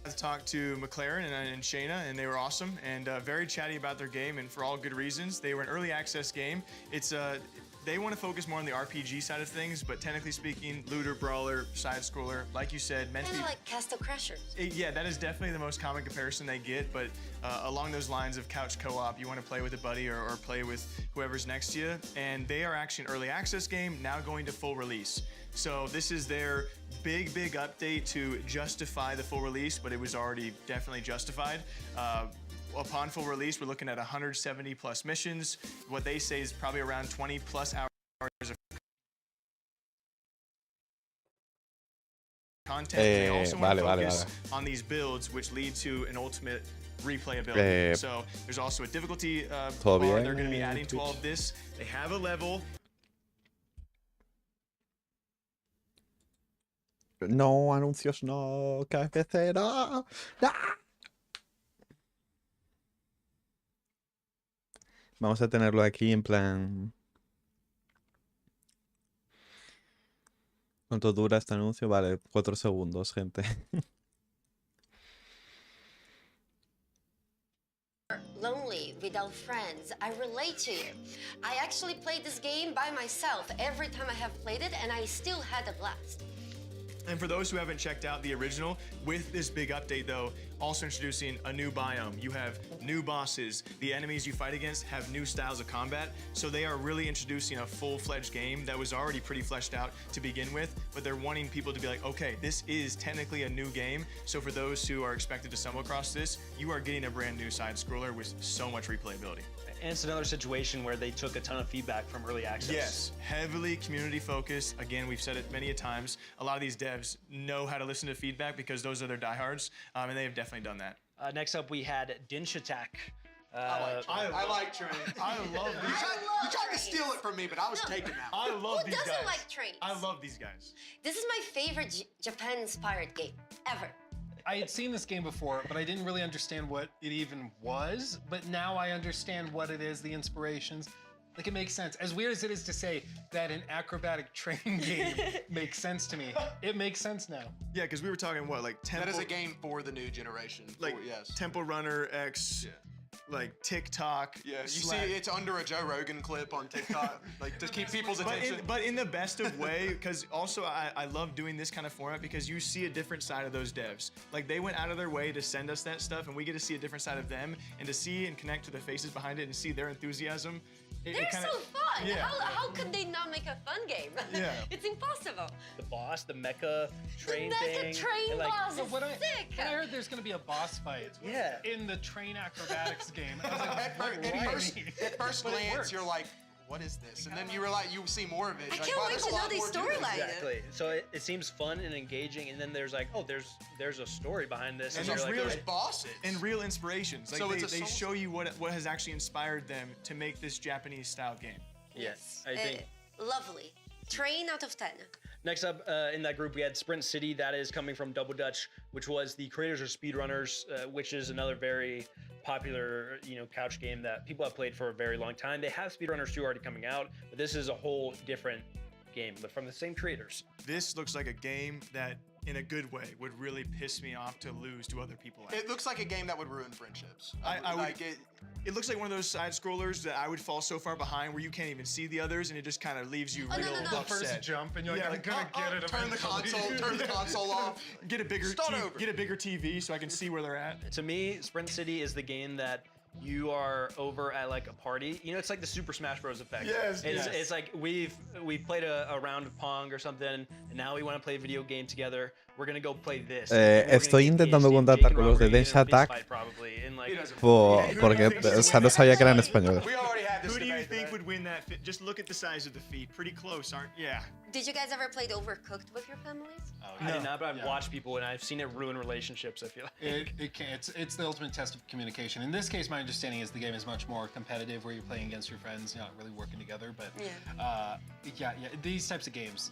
I talked to McLaren and Shayna, and they were awesome and very chatty about their game, and for all good reasons. They were an early access game. It's they want to focus more on the RPG side of things, but technically speaking, looter, brawler, side scroller, like you said, meant to be like Castle Crashers. Yeah, that is definitely the most common comparison they get, but along those lines of couch co-op, you want to play with a buddy or play with whoever's next to you, and they are actually an early access game now going to full release. So this is their big update to justify the full release, but it was already definitely justified. Upon full release, we're looking at 170 plus missions. What they say is probably around 20 plus hours of content. They also want to focus on these builds, which lead to an ultimate replayability. So there's also a difficulty bar they're going to be adding to all of this. They have a level. No, anuncios no, KFC no. ¡No! Vamos a tenerlo aquí en plan... ¿Cuánto dura este anuncio? Vale, 4 segundos, gente. Lonely, without friends, I relate to you. I actually played this game by myself every time I have played it, and I still had a blast. And for those who haven't checked out the original, with this big update though, also introducing a new biome. You have new bosses. The enemies you fight against have new styles of combat. So they are really introducing a full-fledged game that was already pretty fleshed out to begin with, but they're wanting people to be like, okay, this is technically a new game. So for those who are expected to stumble across this, you are getting a brand new side scroller with so much replayability. And it's another situation where they took a ton of feedback from early access. Yes, heavily community focused. Again, we've said it many a times. A lot of these devs know how to listen to feedback because those are their diehards, and they have definitely done that. Next up, we had Dinch Attack. I like Train. I love these. You tried to steal it from me, but I was taking that. I love these guys. Who doesn't like trains? I love these guys. This is my favorite Japan-inspired game ever. I had seen this game before, but I didn't really understand what it even was. But now I understand what it is, the inspirations. Like, it makes sense. As weird as it is to say that an acrobatic train game makes sense to me, it makes sense now. Yeah, because we were talking, what, like Temple... That is a game for the new generation. Like, yes. Temple Runner X... Yeah. Like TikTok. Yeah, you see it's under a Joe Rogan clip on TikTok, like to keep people's attention. But in the best of way, because also I love doing this kind of format because you see a different side of those devs. Like they went out of their way to send us that stuff, and we get to see a different side of them, and to see and connect to the faces behind it and see their enthusiasm. They're so fun. Yeah. How could they not make a fun game? Yeah. It's impossible. The boss, the mecha train thing. The mecha train boss is sick. When I heard there's going to be a boss fight in the train acrobatics game, I was like, at first glance, you're like, what is this? And then you realize you see more of it. I can't wait to know the storyline. Exactly. So it seems fun and engaging, and then there's like, oh, there's a story behind this. And there's real bosses and real inspirations. Like so they show you what has actually inspired them to make this Japanese style game. Yes, I think. Lovely. Train out of 10. Next up in that group, we had Sprint City. That is coming from Double Dutch, which was the creators of Speedrunners, which is another very popular, couch game that people have played for a very long time. They have Speedrunners 2 already coming out, but this is a whole different game, but from the same creators. This looks like a game that, in a good way, would really piss me off to lose to other people. It looks like a game that would ruin friendships. It looks like one of those side scrollers that I would fall so far behind where you can't even see the others, and it just kind of leaves you real upset. The first jump, and you're like, I'm gonna get it. Turn the console off. Get a bigger TV so I can see where they're at. To me, Sprint City is the game that you are over at like a party. It's like the Super Smash Bros. Effect. Yes. It's like we've played a round of Pong or something, and now we want to play a video game together. We're gonna go play this. Estoy intentando contactar con los de Dench Attack porque no sabía que eran españoles. Who do you think would win that? Just look at the size of the feet. Pretty close, aren't? Yeah. Did you guys ever play Overcooked with your families? I did not, but I've watched people and I've seen it ruin relationships. I feel like it's the ultimate test of communication. In this case, my understanding is the game is much more competitive, where you're playing against your friends, not really working together. But these types of games,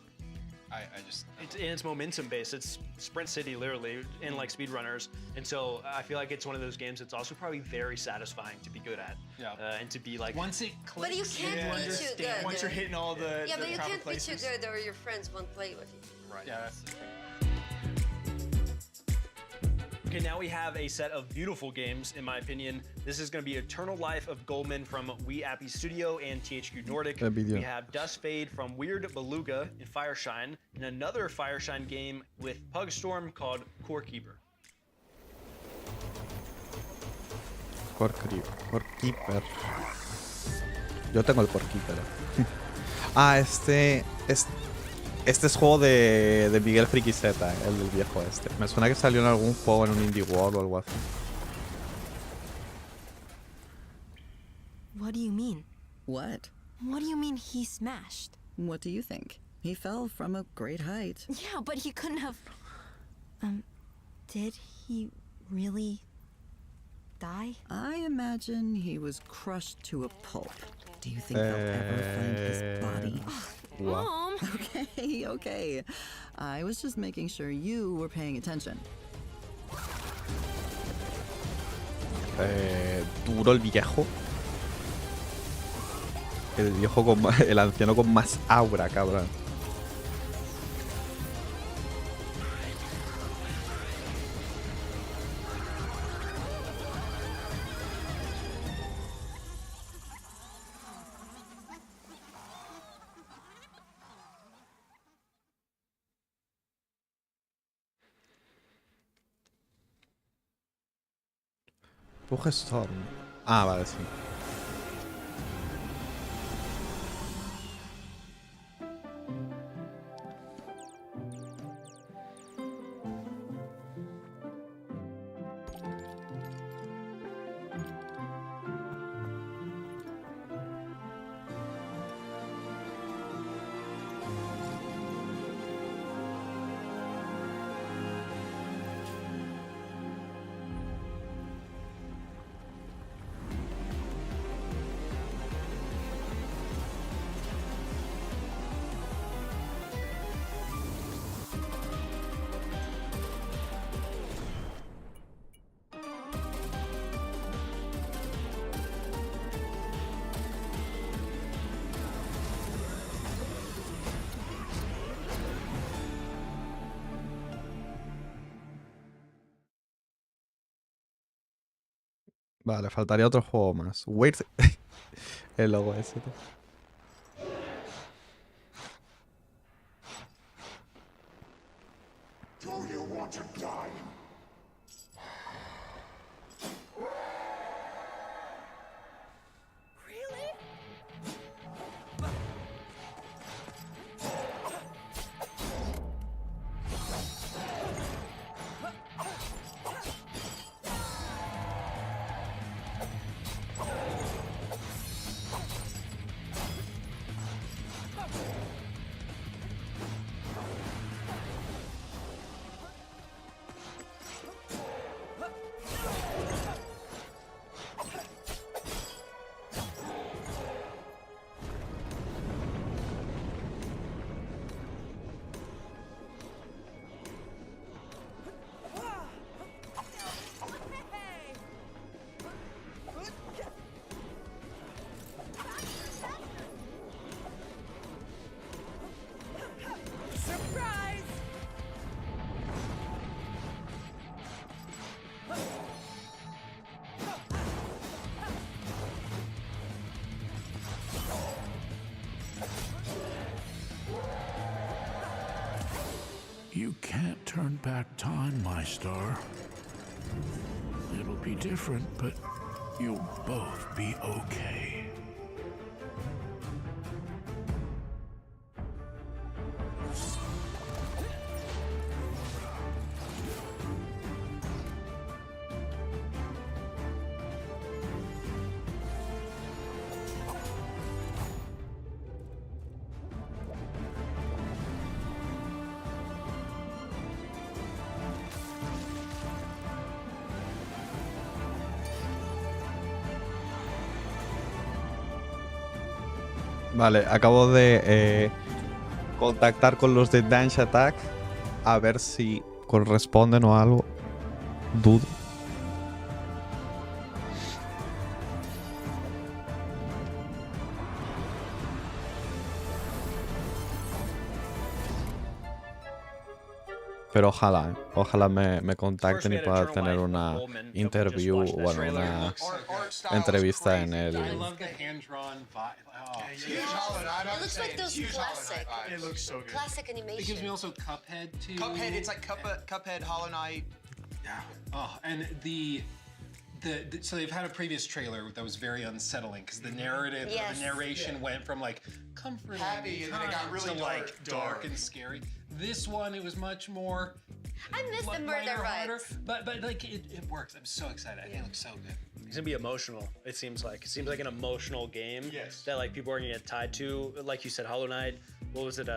it's momentum based. It's Sprint City literally, in like Speedrunners, and so I feel like it's one of those games that's also probably very satisfying to be good at. And to be like once it clicks. But you can't be too good. Once you're hitting all the but you proper can't places. be too good, or your friends won't play with you. Right. Yeah, that's the thing. Okay, now we have a set of beautiful games, in my opinion. This is going to be Eternal Life of Goldman from We Appy Studio and THQ Nordic. We have Dust Fade from Weird Beluga in Fireshine, and another Fireshine game with Pugstorm called Core Keeper. Core Keeper. Yo tengo el Core Keeper. Este es juego de Miguel Frikis, el del viejo este. Me suena que salió en algún juego, en un Indie World o algo así. What do you mean? What? What do you mean he smashed? What do you think? He fell from a great height. Yeah, but he couldn't have... did he really die? I imagine he was crushed to a pulp. Do you think they'll ever find his body? Mom! Okay. I was just making sure you were paying attention. Duro el viejo. El viejo el anciano con más aura, cabrón. Pugestorm. Ah, vale, sí. Vale, faltaría otro juego más. Wait. El logo ese. Do you want to die? You can't turn back time, my star. It'll be different, but you'll both be okay. Vale, acabo de contactar con los de Dance Attack a ver si corresponden o algo. Dudo. Pero ojalá me contacten y pueda tener una interview, bueno, una entrevista en el... I love the hand-drawn vibe. Oh. It looks like those classic. It looks so good. Classic animation. It gives me also Cuphead too. Cuphead, it's like Cuphead, Hollow Knight. Yeah. Oh, and so they've had a previous trailer that was very unsettling because the narrative, the narration went from like comforting, happy, and then it got really to like dark and scary. This one, it was much more. I miss the murder vibes. But like it works. I'm so excited. I think it looks so good. It's gonna be emotional. It seems like an emotional game that like people are gonna get tied to. Like you said, Hollow Knight. What was it?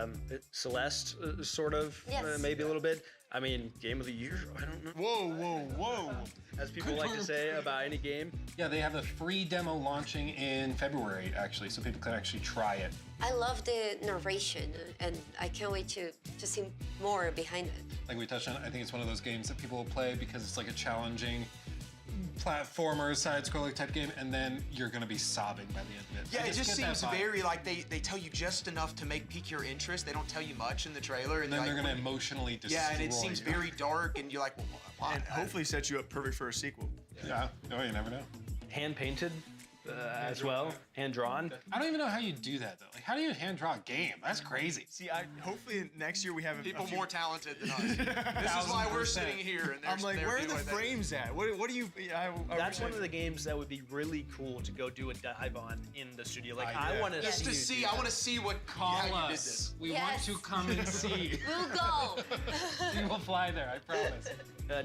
Celeste, sort of, maybe a little bit. I mean, game of the year. I don't know. Whoa! As people like to say about any game. Yeah, they have a free demo launching in February, actually, so people can actually try it. I love the narration, and I can't wait to see more behind it. Like we touched on, I think it's one of those games that people will play because it's like a challenging platformer, side-scroller type game, and then you're gonna be sobbing by the end of it. Yeah, it just seems very like they tell you just enough to pique your interest. They don't tell you much in the trailer, and then like, they're gonna emotionally destroy. Yeah, and it seems very dark, and you're like, well, why? And hopefully set you up perfect for a sequel. Yeah. Oh, you never know. Hand painted. As well, hand drawn. I don't even know how you do that though. Like, how do you hand draw a game? That's crazy. See, hopefully next year we have people more talented than us. This is why we're sitting here. And I'm like, where are the frames at? What do you? That's one of the games that would be really cool to go do a dive on in the studio. Like I want to see. I want to see what how you did this. We want to come and see. We'll go. We will fly there. I promise.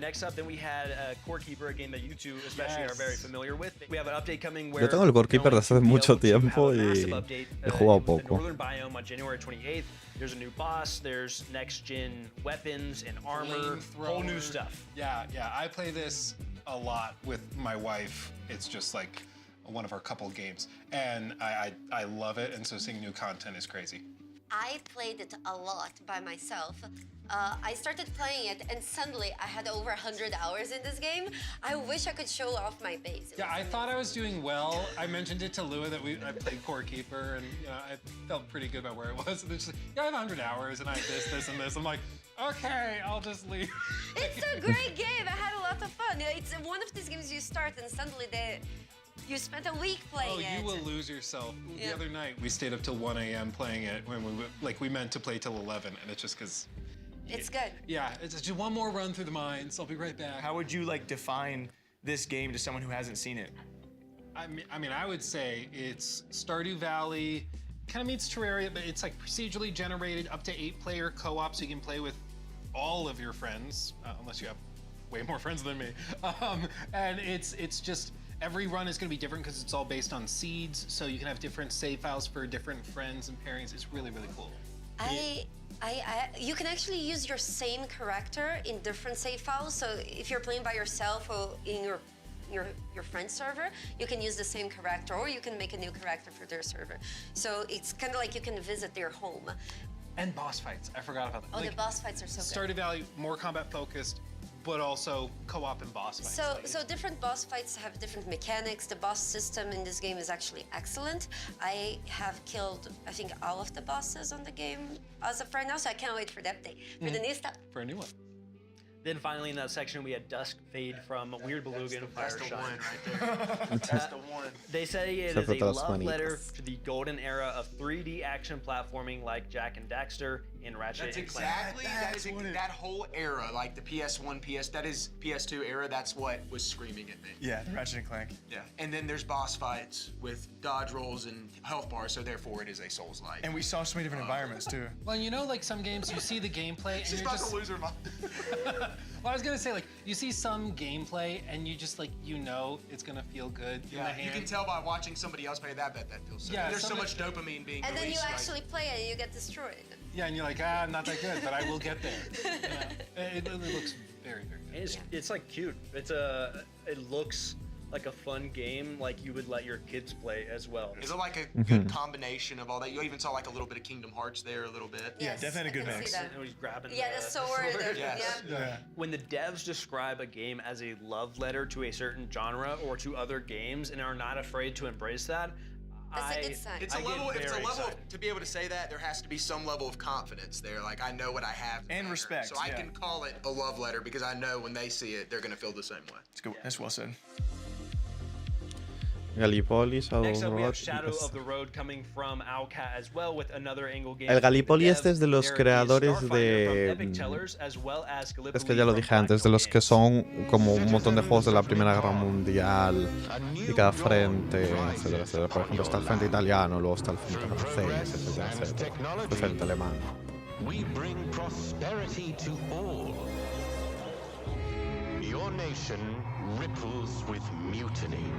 Next up, then we had Core Keeper, a game that you two especially are very familiar with. We have an update coming where Yo tengo el Core Keeper desde hace mucho tiempo y he jugado poco. The Northern Biome on January 28th. There's a new boss. There's next-gen weapons and armor. Whole new stuff. Yeah. I play this a lot with my wife. It's just like one of our couple games, and I love it. And so seeing new content is crazy. I played it a lot by myself. I started playing it, and suddenly I had over 100 hours in this game. I wish I could show off my base. Yeah, I thought I was doing well. I mentioned it to Lua that I played Core Keeper, and I felt pretty good about where it was. And they're just like, yeah, I have 100 hours, and I have this, and this. I'm like, okay, I'll just leave. It's a great game. I had a lot of fun. It's one of these games you start, and suddenly you spent a week playing it. Oh, you will lose yourself. Yeah. The other night, we stayed up till 1 a.m. playing it when we meant to play till 11, and it's just because. It's good. Yeah, it's just one more run through the mines. I'll be right back. How would you define this game to someone who hasn't seen it? I mean, I would say it's Stardew Valley, kind of meets Terraria, but it's like procedurally generated, up to 8-player co-op, so you can play with all of your friends, unless you have way more friends than me. And it's just. Every run is going to be different because it's all based on seeds, so you can have different save files for different friends and pairings. It's really, really cool. You can actually use your same character in different save files. So if you're playing by yourself or in your friend's server, you can use the same character, or you can make a new character for their server. So it's kind of like you can visit their home. And boss fights. I forgot about that. Oh, the boss fights are so good. Stardew Valley, more combat focused, but also co-op and boss fights. So different boss fights have different mechanics. The boss system in this game is actually excellent. I have killed, I think, all of the bosses on the game as of right now, so I can't wait for the update, for the new stuff. For a new one. Then finally in that section we had Dusk Fade from Weird Beluga and Fire Shine. That's the one right there. That's the one. They say it is a love letter to the golden era of 3D action platforming like Jak and Daxter in Ratchet and Clank. That whole era, like the PS1, PS2 era, that's what was screaming at me. Yeah, Ratchet and Clank. Yeah, and then there's boss fights with dodge rolls and health bars, so therefore it is a Souls-like. And we saw so many different environments too. Well, you know, like some games, you see the gameplay and She's you're about just... to lose her mind. Well, I was gonna say, like, you see some gameplay and you just, like, you know it's gonna feel good in the hand. You can tell by watching somebody else play that feels so good. There's so much dopamine being and released. then you actually play it and you get destroyed. Yeah, and you're like, I'm not that good, but I will get there. It looks very, very good. It's like cute. It looks like a fun game, like you would let your kids play as well. Is it like a good combination of all that? You even saw like a little bit of Kingdom Hearts there, a little bit. Yeah, definitely a good mix. He's grabbing the sword. Yeah. When the devs describe a game as a love letter to a certain genre or to other games and are not afraid to embrace that, That's a good sign. It's a level. If it's a level to be able to say that, there has to be some level of confidence there. Like I know what I have. And respect. So I can call it a love letter because I know when they see it, they're gonna feel the same way. That's good. That's well said. Gallipoli, Next up, we have Shadow of the Road coming from Owlcat as well with another Angle game. El Gallipoli este es de los creadores de... Es que ya lo dije antes, de los que son como un montón de juegos de la Primera Guerra Mundial y cada frente, etcétera, etcétera. Por ejemplo, está el frente italiano, luego está el frente francés, etcétera, etcétera. El frente alemán. We bring prosperity to all. Your nation ripples with mutiny.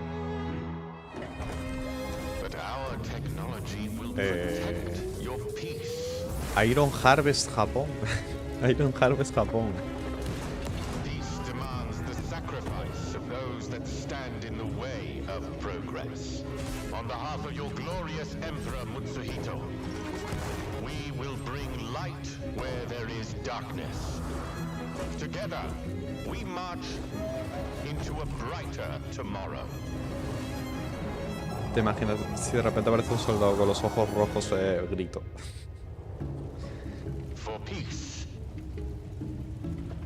But our technology will protect your peace. Iron Harvest Japón. Iron Harvest Japón. Peace demands the sacrifice of those that stand in the way of progress. On behalf of your glorious Emperor Mutsuhito, we will bring light where there is darkness. Together, we march into a brighter tomorrow. ¿Te imaginas si de repente aparece un soldado con los ojos rojos? Grito. For peace.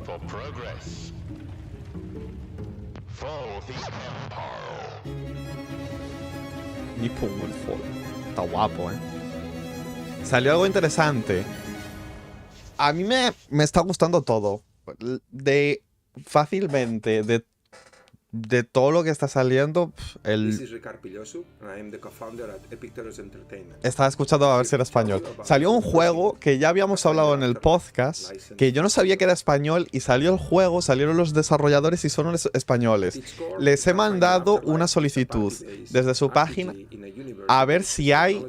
For progress. For the Empire. Nippon will fall. Está guapo, Salió algo interesante. A mí me está gustando todo. Fácilmente, de todo lo que está saliendo, estaba escuchando a ver si era español. Salió un juego que ya habíamos hablado en el podcast, que yo no sabía que era español, y salió el juego, salieron los desarrolladores y son españoles. Les he mandado una solicitud desde su página a ver si hay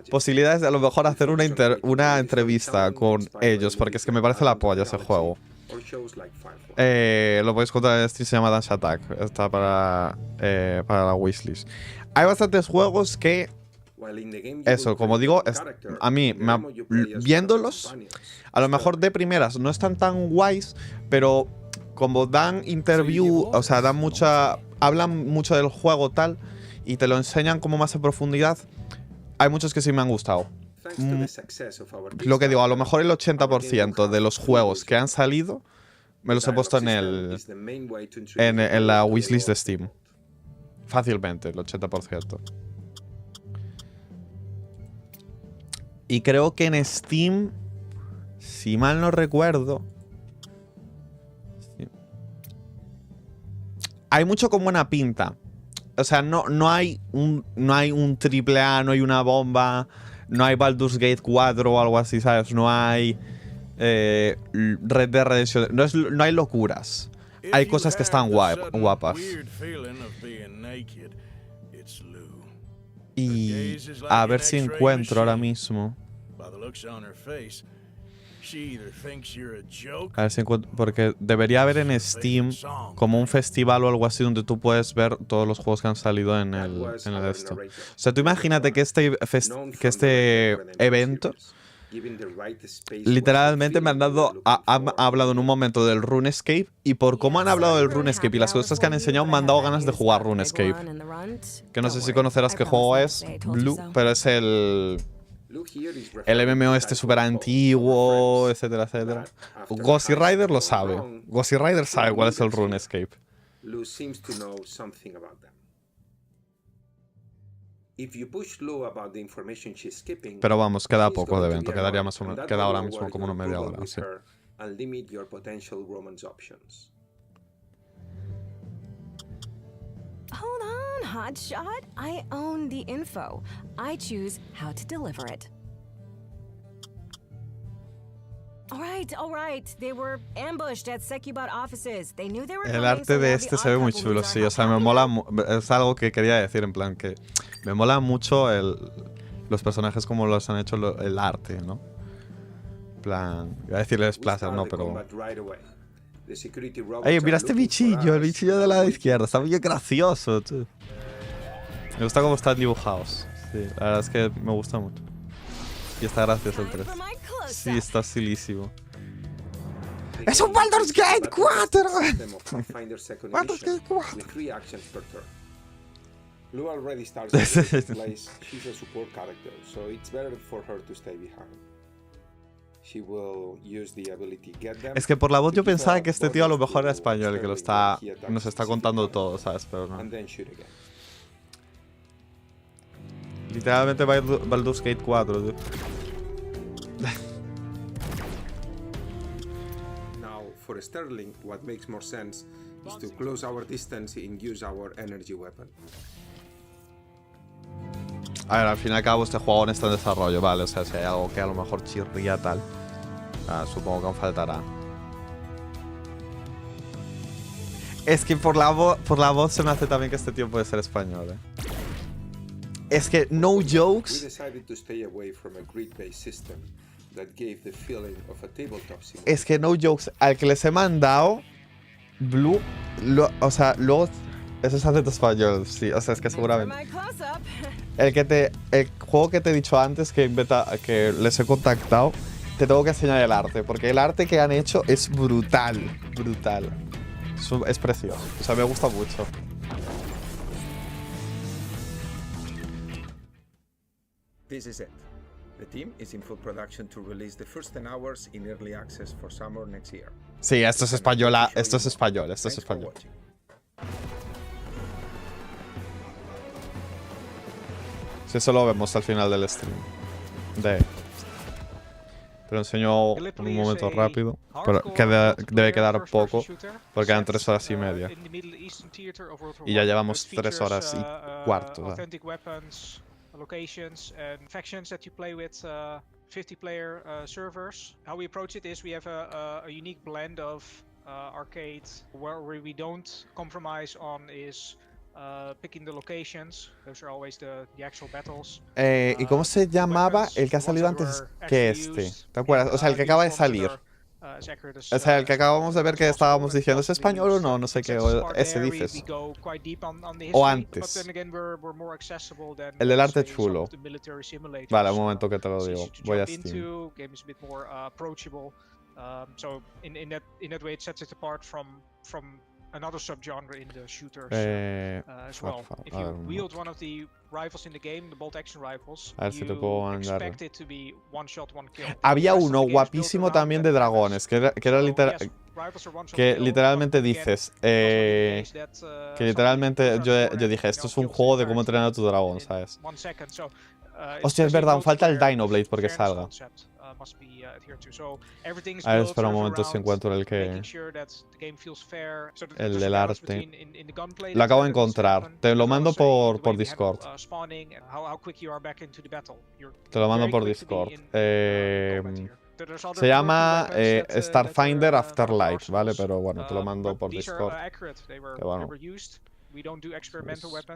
posibilidades de a lo mejor hacer una entrevista con ellos, porque es que me parece la polla ese juego. Lo podéis encontrar en stream, se llama Dance Attack. Está para la wishlist. Hay bastantes juegos que... Eso, como digo, a mí, viéndolos, a lo mejor de primeras no están tan guays, pero como dan interview, o sea, hablan mucho del juego tal, y te lo enseñan como más en profundidad, hay muchos que sí me han gustado. Lo que digo, a lo mejor el 80% de los juegos que han salido me los he puesto en la wishlist de Steam. Fácilmente, el 80%. Y creo que en Steam, si mal no recuerdo, hay mucho con buena pinta. O sea, no hay un AAA, no hay una bomba, no hay Baldur's Gate 4 o algo así, ¿sabes? No hay Red Dead Redemption. No hay locuras. Hay cosas que están guapas. Y a ver si encuentro ahora mismo. A ver si encuentro, porque debería haber en Steam como un festival o algo así donde tú puedes ver todos los juegos que han salido en el esto. O sea, tú imagínate que este evento literalmente me han hablado en un momento del RuneScape, y por cómo han hablado del RuneScape y las cosas que han enseñado me han dado ganas de jugar RuneScape. Que no sé si conocerás qué juego es, Blue, pero es el MMO este súper antiguo, etcétera, etcétera. Ghost Rider lo sabe. Ghost Rider sabe cuál es el RuneScape. Pero vamos, queda poco de evento. Queda ahora mismo como una media hora. Sí. Hold on, hotshot. I own the info. I choose how to deliver it. All right. They were ambushed at Sekibot offices. They knew they were coming. El arte de este se ve muy chulo, sí. O sea, me mola. Es algo que quería decir, en plan que me mola mucho los personajes como los han hecho el arte, ¿no? En plan, iba a decirle Splatter, no, pero. Ey, mira este bichillo, el bichillo de la izquierda, está bien gracioso, tío. Me gusta cómo están dibujados. Sí, la verdad es que me gusta mucho. Y está gracioso el 3. Sí, está silísimo. ¡Es un Baldur's Gate 4! ¡Baldur's Gate 4! Lou already starts in place. She's a support character, so it's better for her to stay behind. She will use the ability get them. Es que por la voz yo pensaba que este tío a lo mejor era español, que nos está contando todo, ¿sabes? Pero no. Literalmente Baldur's Gate 4, tío. Now, for Sterling, what makes more sense is to close our distance and use our energy weapon. A ver, al fin y al cabo este juego aún está en desarrollo, vale, o sea, si hay algo que a lo mejor chirría tal, supongo que aún faltará. Es que por la voz se me hace también que este tío puede ser español, Es que no jokes. Es que no jokes, al que les he mandado Blue, o sea, luego ese es acento español, sí, o sea, es que seguramente. El juego que te he dicho antes que les he contactado, te tengo que enseñar el arte, porque el arte que han hecho es brutal, brutal. Es precioso, o sea, me gusta mucho. This is it. The team is in full production to release the first 10 hours in early access for summer next year. Sí, esto es español, esto es español. Sí, eso lo vemos al final del stream. Te lo enseño en un momento rápido, pero que debe quedar poco, porque quedan 3 horas y media. Y ya llevamos 3 horas y cuarto. Locations and factions that you play with 50-player servers. How we approach it is we have a unique blend of arcade where we don't compromise on is picking the locations. Those are always the actual battles. ¿Y cómo se llamaba el que ha salido antes que este? ¿Te acuerdas? O sea, el que acaba de salir. O sea, el que acabamos de ver que estábamos diciendo, ¿es español o no? No sé qué, ese dices. O antes. El del arte chulo. Vale, un momento que te lo digo. Voy a Steam. So in that way it sets it apart from another subgenre in the shooters as well. If you wield one of the rifles in the game, the bolt action rifles, you expect it to be one shot, one kill. Había uno guapísimo también de dragones, que era literalmente dices, que literalmente yo dije, esto es un juego de cómo entrenar a tu dragón, ¿sabes? Hostia, es verdad, aún falta el Dino Blade porque salga. A ver, espera un momento si encuentro el del arte. Lo acabo de encontrar. Te lo mando por Discord. Te lo mando por Discord. Se llama Starfinder Afterlife, ¿vale? Pero bueno, te lo mando por Discord. Que bueno.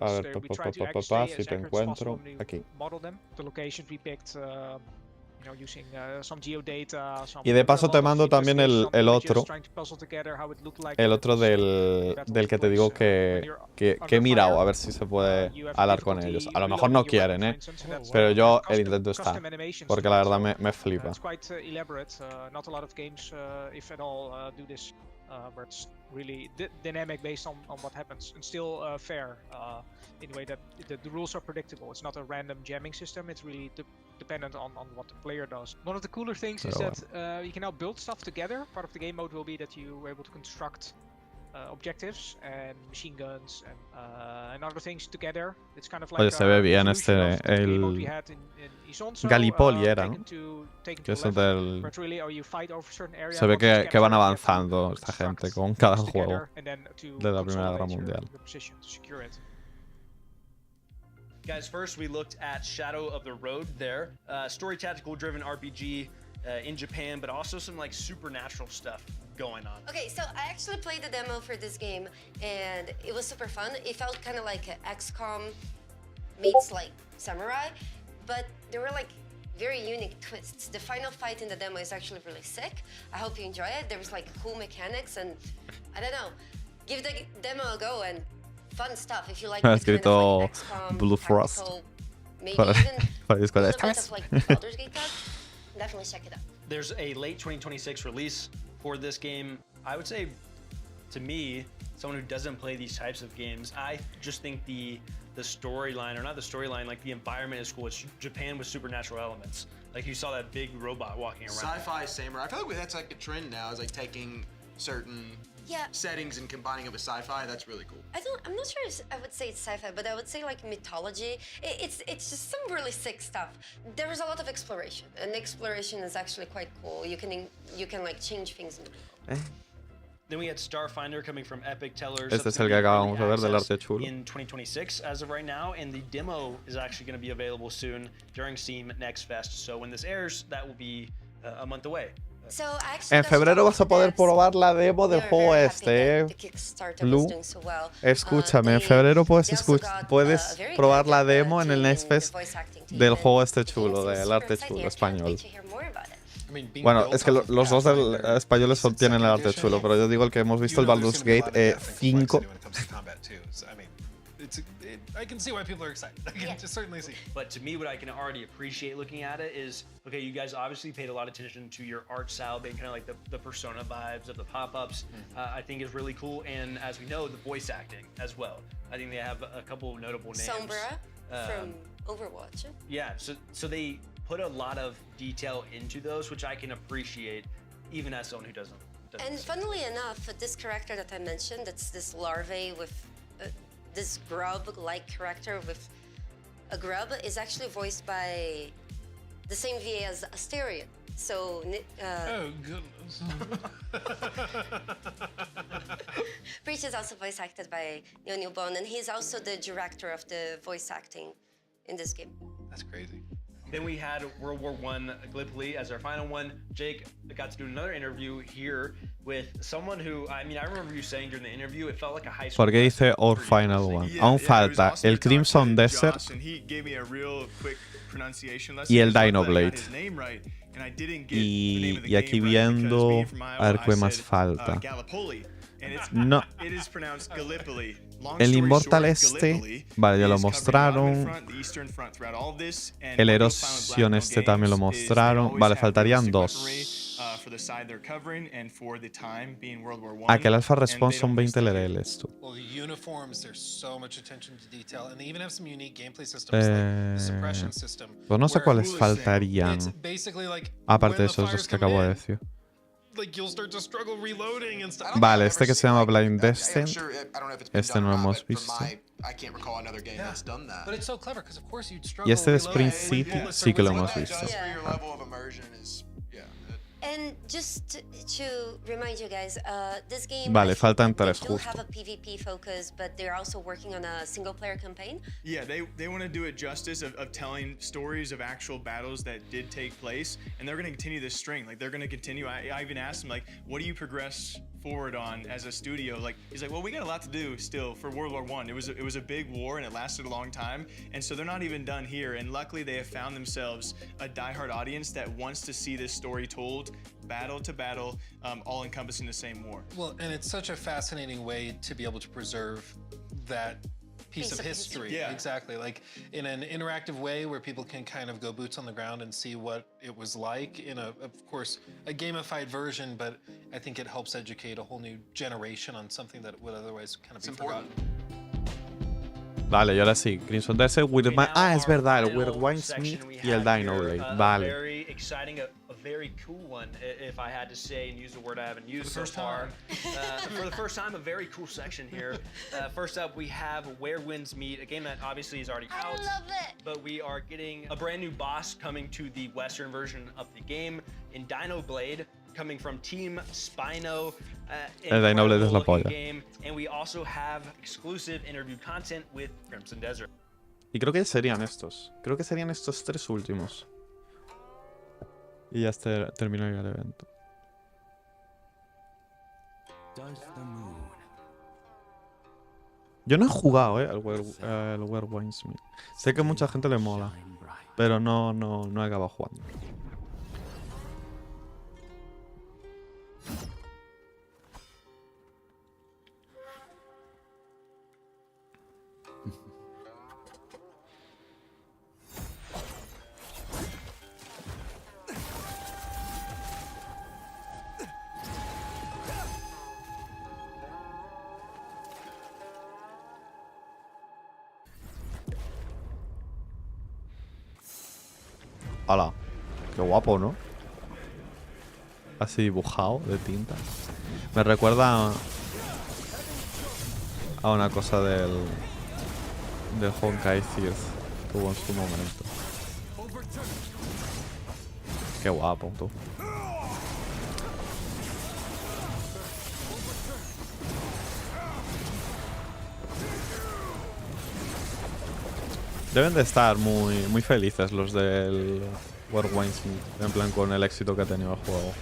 A ver, si te encuentro. Aquí. Y de paso te mando también el otro. El otro del que te digo que he mirado a ver si se puede hablar con ellos. A lo mejor no quieren, pero yo el intento está. Porque la verdad me flipa. Where it's really dynamic based on what happens and still fair in a way that the rules are predictable. It's not a random jamming system, it's really dependent on what the player does. One of the cooler things is that you can now build stuff together. Part of the game mode will be that you were able to construct objectives and machine guns and other things together. It's kind of like oye, se ve bien el Gallipoli era, ¿no? Que eso del... Se ve que van avanzando esta gente con cada juego de la Primera Guerra Mundial. Guys, first we looked at Shadow of the Road there. Story tactical driven RPG in Japan, but also some like supernatural stuff going on. Okay, so I actually played the demo for this game and it was super fun. It felt kind of like XCOM meets like Samurai, but there were like very unique twists. The final fight in the demo is actually really sick. I hope you enjoy it. There was like cool mechanics and I don't know, give the demo a go and fun stuff if you like this kind of like XCOM, Blue Frost. Maybe even a little bit of like Baldur's Gate stuff. Definitely check it out. There's a late 2026 release for this game. I would say, to me, someone who doesn't play these types of games, I just think the the storyline, or not the storyline, like the environment is cool. It's Japan with supernatural elements. Like you saw that big robot walking around. Sci-fi samurai. I feel like that's like a trend now, is like taking certain settings and combining it with sci-fi. That's really cool. I'm not sure if I would say it's sci-fi, but I would say like mythology. It's just some really sick stuff. There is a lot of exploration, and exploration is actually quite cool. You can like change things in the world. Then we had Starfinder coming from Epic Tellers. Este es el que acabamos de ver del arte chulo. In 2026 as of right now, and the demo is actually going to be available soon during Steam Next Fest. So when this airs, that will be a month away. En febrero vas a poder probar la demo del juego este, Blue. Escúchame, en febrero puedes probar la demo en el Next Fest del juego este chulo, del arte chulo español. Bueno, es que los dos españoles tienen el arte chulo, pero yo digo el que hemos visto, el Baldur's Gate 5. I can see why people are excited. I can just certainly see. But to me, what I can already appreciate looking at it is, okay, you guys obviously paid a lot of attention to your art style, being kind of like the Persona vibes of the pop-ups. I think is really cool, and as we know, the voice acting as well. I think they have a couple of notable names. Sombra from Overwatch. Yeah, so they put a lot of detail into those, which I can appreciate, even as someone who doesn't. And funnily enough, this character that I mentioned, that's this larvae with this grub-like character with a grub, is actually voiced by the same VA as Asterion. So, oh goodness. Preach is also voice acted by Neil Bone, and he's also the director of the voice acting in this game. That's crazy. Then we had World War I Gallipoli as our final one. Jake got to do another interview here with someone who, I mean, I remember you saying during the interview, it felt like a high school. Porque dice Our Final One. Aún falta el Crimson Desert y el Dino Blade. Y aquí viendo a ver qué más falta. No. El Immortal este, vale, ya lo mostraron. El Erosion este también lo mostraron. Vale, faltarían dos. A que el Alpha Response son 20 LLs, tú. Pues no sé cuáles faltarían. Aparte de esos dos que acabo de decir. Vale, este que se llama Blind Descent. Este no lo hemos visto. Y este de Spring City sí que lo hemos visto. And just to remind you guys, this game vale, faltan tres justo. Have a PvP focus, but they're also working on a single-player campaign. Yeah, they want to do it justice of telling stories of actual battles that did take place, and they're going to continue this string. Like they're going to continue. I even asked them, like, what do you progress forward on as a studio? Like he's like, well, we got a lot to do still for World War I. It was a big war and it lasted a long time, and so they're not even done here. And luckily, they have found themselves a diehard audience that wants to see this story told, battle to battle, all encompassing the same war. Well, and it's such a fascinating way to be able to preserve that piece of history. Yeah. Exactly. Like in an interactive way where people can kind of go boots on the ground and see what it was like in of course, a gamified version, but I think it helps educate a whole new generation on something that would otherwise kind of be forgotten. Vale, y ahora sí, Crimson Desert, es verdad, el Weird Winesmith y el Dino Blade. Vale. Very exciting, a very cool one, if I had to say and use a word I haven't used so far. For the first time, a very cool section here. First up, we have Where Winds Meet, a game that obviously is already out. I love it. But we are getting a brand new boss coming to the Western version of the game in Dino Blade, coming from Team Spino. El Dino Blade es la polla. Game, and we also have exclusive interview content with Crimson Desert. Y creo que serían estos. Creo que serían estos tres últimos. Y ya terminaría el evento. Yo no he jugado, al Where Winesmith. Sé que a mucha gente le mola, pero no he acabado jugando. ¡Hala! Qué guapo, ¿no? Así dibujado de tinta. Me recuerda a una cosa del Honkai Third que hubo en su momento. Qué guapo, tú. Deben de estar muy felices los del World Winesmith, en plan con el éxito que ha tenido el juego.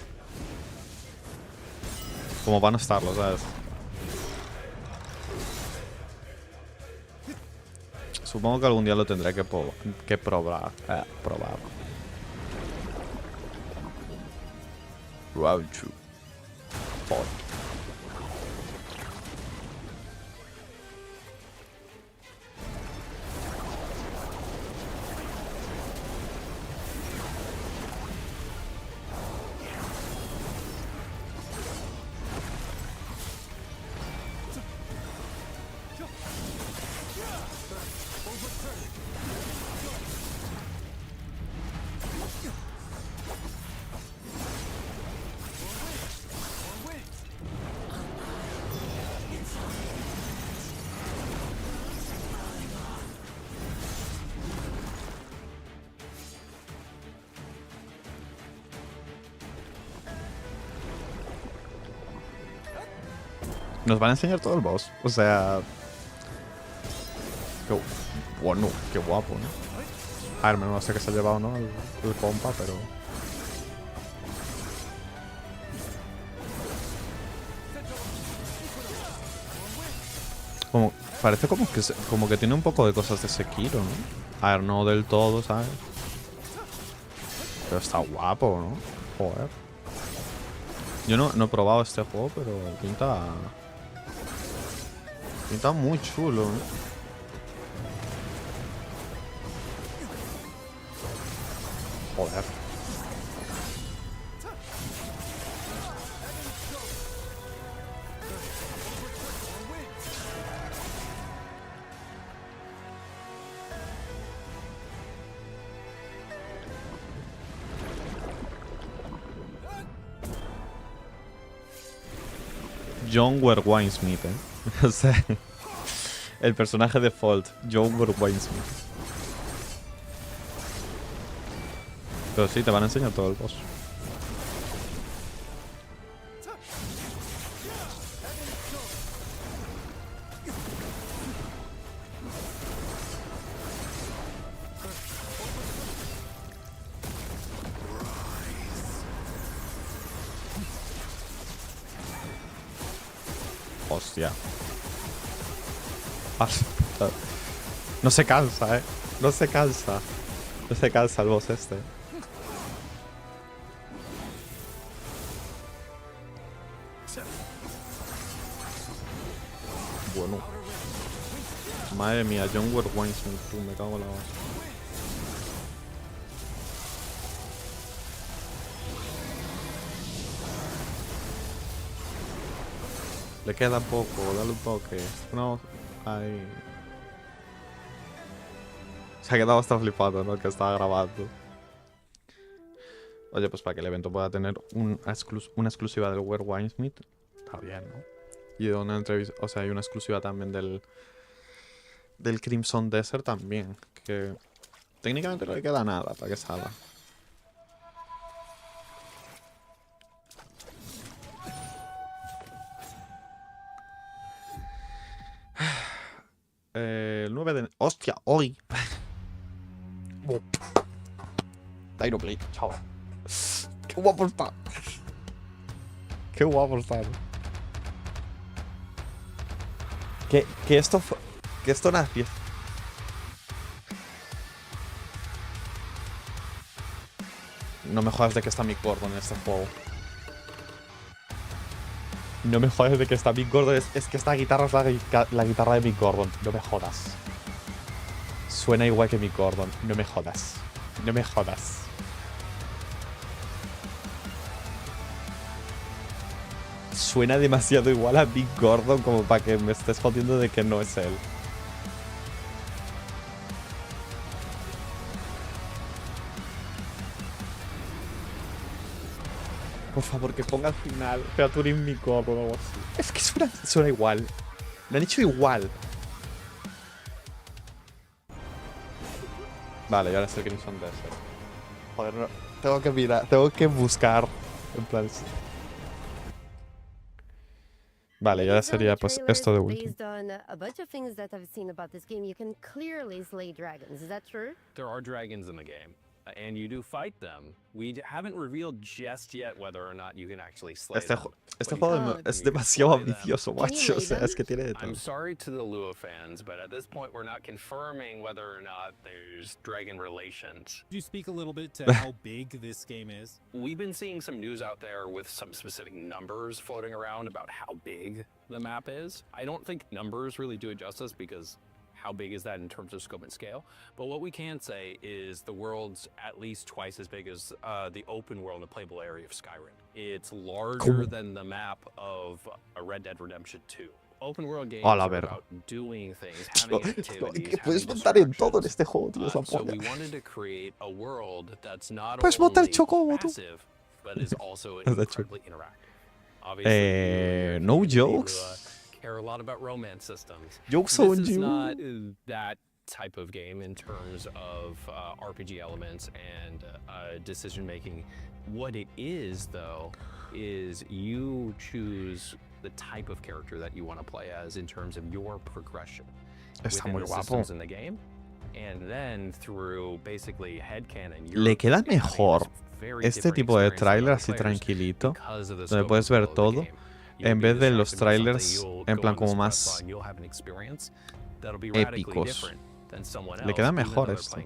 Como van a estarlo, ¿sabes? Supongo que algún día lo tendré que probar. Rauchu. Nos van a enseñar todo el boss. O sea... Qué bueno, qué guapo, ¿no? A ver, no sé qué se ha llevado, ¿no? El compa, pero... Parece como que tiene un poco de cosas de Sekiro, ¿no? A ver, no del todo, ¿sabes? Pero está guapo, ¿no? Joder. Yo no he probado este juego, pero pinta muy chulo, ¿eh? Joder. Ñ0RDO Winesmith, ¿eh? O sea, el personaje default, Ñ0RDO Winesmith. Pero sí, te van a enseñar todo el boss. Hostia. No se cansa, No se cansa. No se cansa el boss este. Bueno. Madre mía, Ñ0RDO Winesmith, tú, me cago en la base. Le queda poco, dale un toque. No, ahí. Se ha quedado hasta flipado, ¿no? Que estaba grabando. Oye, pues para que el evento pueda tener una exclusiva del Ñ0RDO Winesmith, está bien, ¿no? Y de una entrevista, o sea, hay una exclusiva también del Crimson Desert también, que técnicamente no le queda nada para que salga. El 9 de... ¡Hostia! ¡Hoy! Dinoblade, chaval. ¡Qué guapo está! ¡Qué guapo está! Que esto nació. No me jodas de que está Mick Gordon en este juego. No me jodas de que está Mick Gordon. Es que esta guitarra es la guitarra de Mick Gordon. No me jodas. Suena igual que Mick Gordon. No me jodas. No me jodas. Suena demasiado igual a Mick Gordon como para que me estés jodiendo de que no es él. Por favor, que ponga al final Featuring Me Corp o algo así. Es que suena igual. Lo han hecho igual. Vale, y ahora es el Crimson Desert. Joder, no, tengo que mirar, tengo que buscar. En plan. Vale, y ahora sería pues esto de último. Based on a bunch of things that I've seen about this game, you can clearly slay dragons. Is that true? There are dragons in the game, and you do fight them. We haven't revealed just yet whether or not you can actually slay them. Este juego es demasiado ambicioso, macho. O sea, es que tiene de todo. I'm sorry to the Lua fans, but at this point we're not confirming whether or not there's dragon relations. Could you speak a little bit to how big this game is? We've been seeing some news out there with some specific numbers floating around about how big the map is. I don't think numbers really do it justice because how big is that in terms of scope and scale? But what we can say is the world's at least twice as big as the open world and playable area of Skyrim. It's larger than the map of a Red Dead Redemption 2. Open world games are about doing things, having activities, que puedes montar en todo en este juego, tío, esa so polla. we wanted to create a world that's not Puedes montar only Chocobo, tú. passive, but is also Es de incredibly interactive. Obviously, no you jokes. care a lot about romance systems. Jokes This on is you. not that type of game in terms of RPG elements and decision making. What it is, though, is you choose the type of character that you want to play as in terms of your progression Está within muy the guapo. systems in the game, and then through basically headcanon. Le queda mejor este tipo de tráiler así tranquilito, donde puedes ver todo, en vez de los trailers en plan como más épicos. Le queda mejor esto.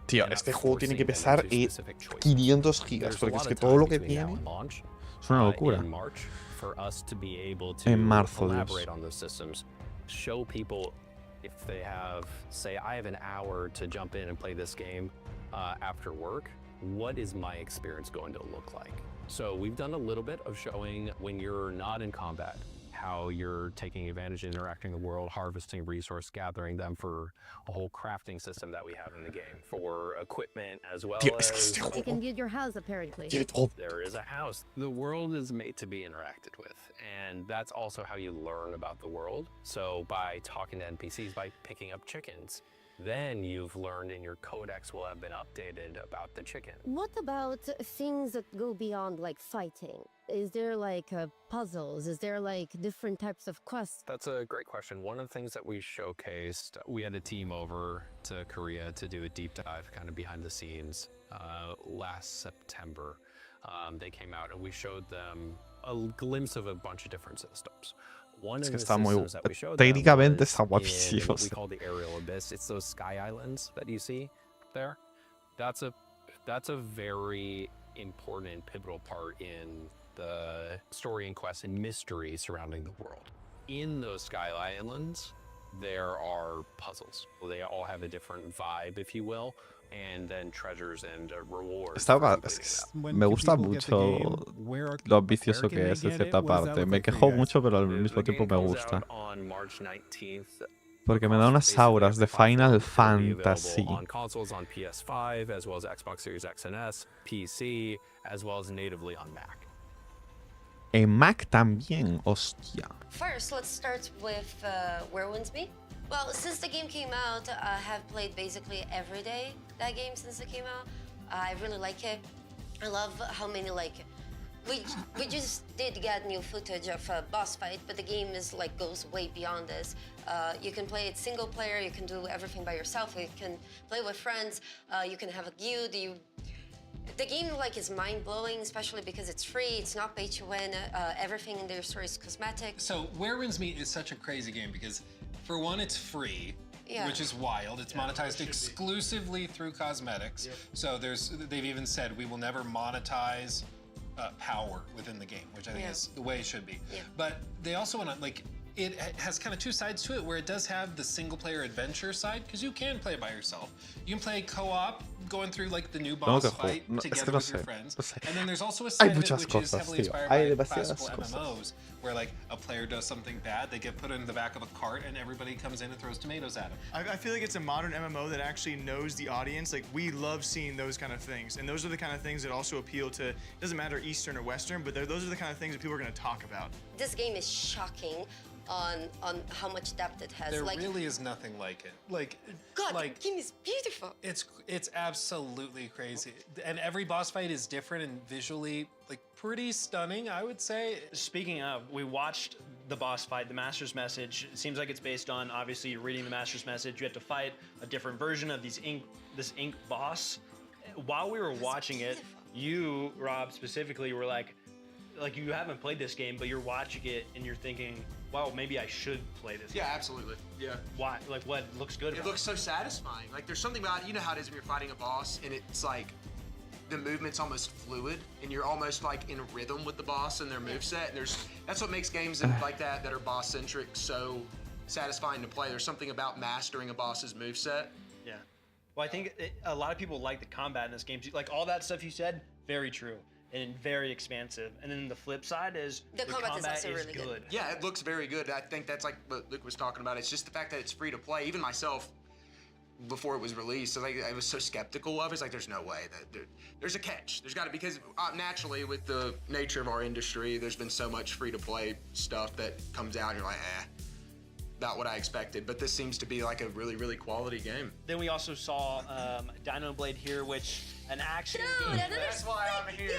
Tío, este juego tiene que pesar 500 gigas, porque es que todo lo que tiene es una locura. En marzo, Dios. Show people if they have, say, I have an hour to jump in and play this game after work, what is my experience going to look like? So we've done a little bit of showing when you're not in combat, how you're taking advantage and interacting in the world, harvesting resource, gathering them for a whole crafting system that we have in the game for equipment as well as... You can build your house, apparently. There is a house. The world is made to be interacted with, and that's also how you learn about the world. So by talking to NPCs, by picking up chickens, then you've learned and your codex will have been updated about the chicken. What about things that go beyond like fighting? Is there like puzzles? Is there like different types of quests? That's a great question. One of the things that we showcased, we had a team over to Korea to do a deep dive kind of behind the scenes last September. They came out and we showed them a glimpse of a bunch of different systems. Es que está muy... Técnicamente está guapísimo. What we call the aerial abyss. It's those sky islands that you see there. That's a very important, pivotal part in the story and quest and mystery surrounding the world. In those sky islands, there are puzzles. They all have a different vibe, if you will, and then treasures and rewards. Me gusta mucho lo ambicioso que es en cierta parte. Me quejo mucho, pero al mismo tiempo me gusta. Porque me da unas auras de Final Fantasy. On consoles on PS5, as well as Xbox Series X and S, PC, as well as natively on Mac. En Mac también, hostia. First, let's start with Where Wins Me. Well, since the game came out, I have played basically every day that game since it came out. I really like it. I love how many we just did get new footage of a boss fight, but the game is goes way beyond this. You can play it single player. You can do everything by yourself. You can play with friends. You can have a guild. The game is mind-blowing, especially because it's free, it's not pay to win, everything in their story is cosmetic. So Where Wins Me is such a crazy game because, for one, it's free, which is wild. It's monetized exclusively through cosmetics. So they've even said we will never monetize power within the game, which I think is the way it should be. But they also want to, it has kind of two sides to it, where it does have the single player adventure side, because you can play by yourself. You can play co-op, going through like the new boss fight together with your friends. And then there's also a side of it which is heavily inspired by classical MMOs, where like a player does something bad, they get put in the back of a cart, and everybody comes in and throws tomatoes at them. I feel like it's a modern MMO that actually knows the audience. Like, we love seeing those kind of things, and those are the kind of things that also appeal to, it doesn't matter Eastern or Western, but those are the kind of things that people are going to talk about. This game is shocking on how much depth it has. There really is nothing like it. Like, God, the game is beautiful. It's absolutely crazy, and every boss fight is different and visually like pretty stunning, I would say. Speaking of, we watched the boss fight, the Master's Message. It seems like it's based on, obviously, you're reading the Master's Message. You have to fight a different version of this ink boss. While we were watching it, you, Rob, specifically were like you haven't played this game, but you're watching it and you're thinking, wow, maybe I should play this game. Yeah, absolutely. Yeah. Why? Like, what looks good about it? It looks so satisfying. Like, there's something about it. You know how it is when you're fighting a boss, and it's like the movement's almost fluid, and you're almost like in rhythm with the boss and their moveset. And that's what makes games like that are boss-centric so satisfying to play. There's something about mastering a boss's moveset. Yeah. Well, I think a lot of people like the combat in this game. Like, all that stuff you said, very true. And very expansive. And then the flip side is the combat is also really good. Yeah, it looks very good. I think that's like what Luke was talking about. It's just the fact that it's free to play. Even myself, before it was released, I was so skeptical of it. It's like, there's no way that there's a catch. There's got to, because naturally with the nature of our industry, there's been so much free to play stuff that comes out and you're like, not what I expected, but this seems to be like a really, really quality game. Then we also saw Dino Blade here, which an action game. That's why I'm here.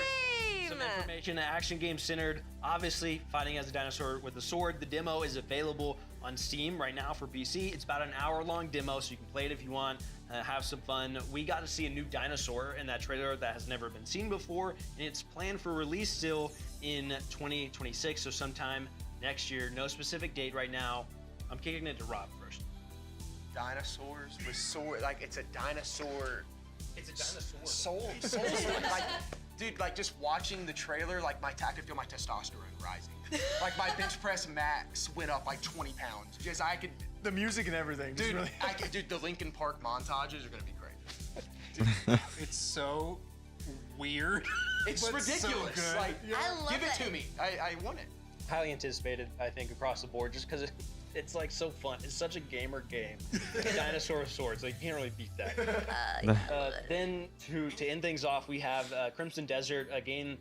Some information, an action game centered, obviously fighting as a dinosaur with a sword. The demo is available on Steam right now for PC. It's about an hour-long demo, so you can play it if you want, have some fun. We got to see a new dinosaur in that trailer that has never been seen before, and it's planned for release still in 2026, so sometime next year. No specific date right now. I'm kicking it to Rob first. Dinosaurs with sword, like it's a dinosaur. It's a dinosaur. Soul. Like, dude, like just watching the trailer, like I could feel my testosterone rising. Like my bench press max went up like 20 pounds. Just the music and everything. Dude, really... dude, the Linkin Park montages are gonna be great. Dude, it's so weird. It's ridiculous. So like, I love give it to me. I want it. Highly anticipated, I think, across the board, just because it's like so fun. It's such a gamer game. Dinosaur swords, like you can't really beat that. Then to end things off, we have Crimson Desert, a game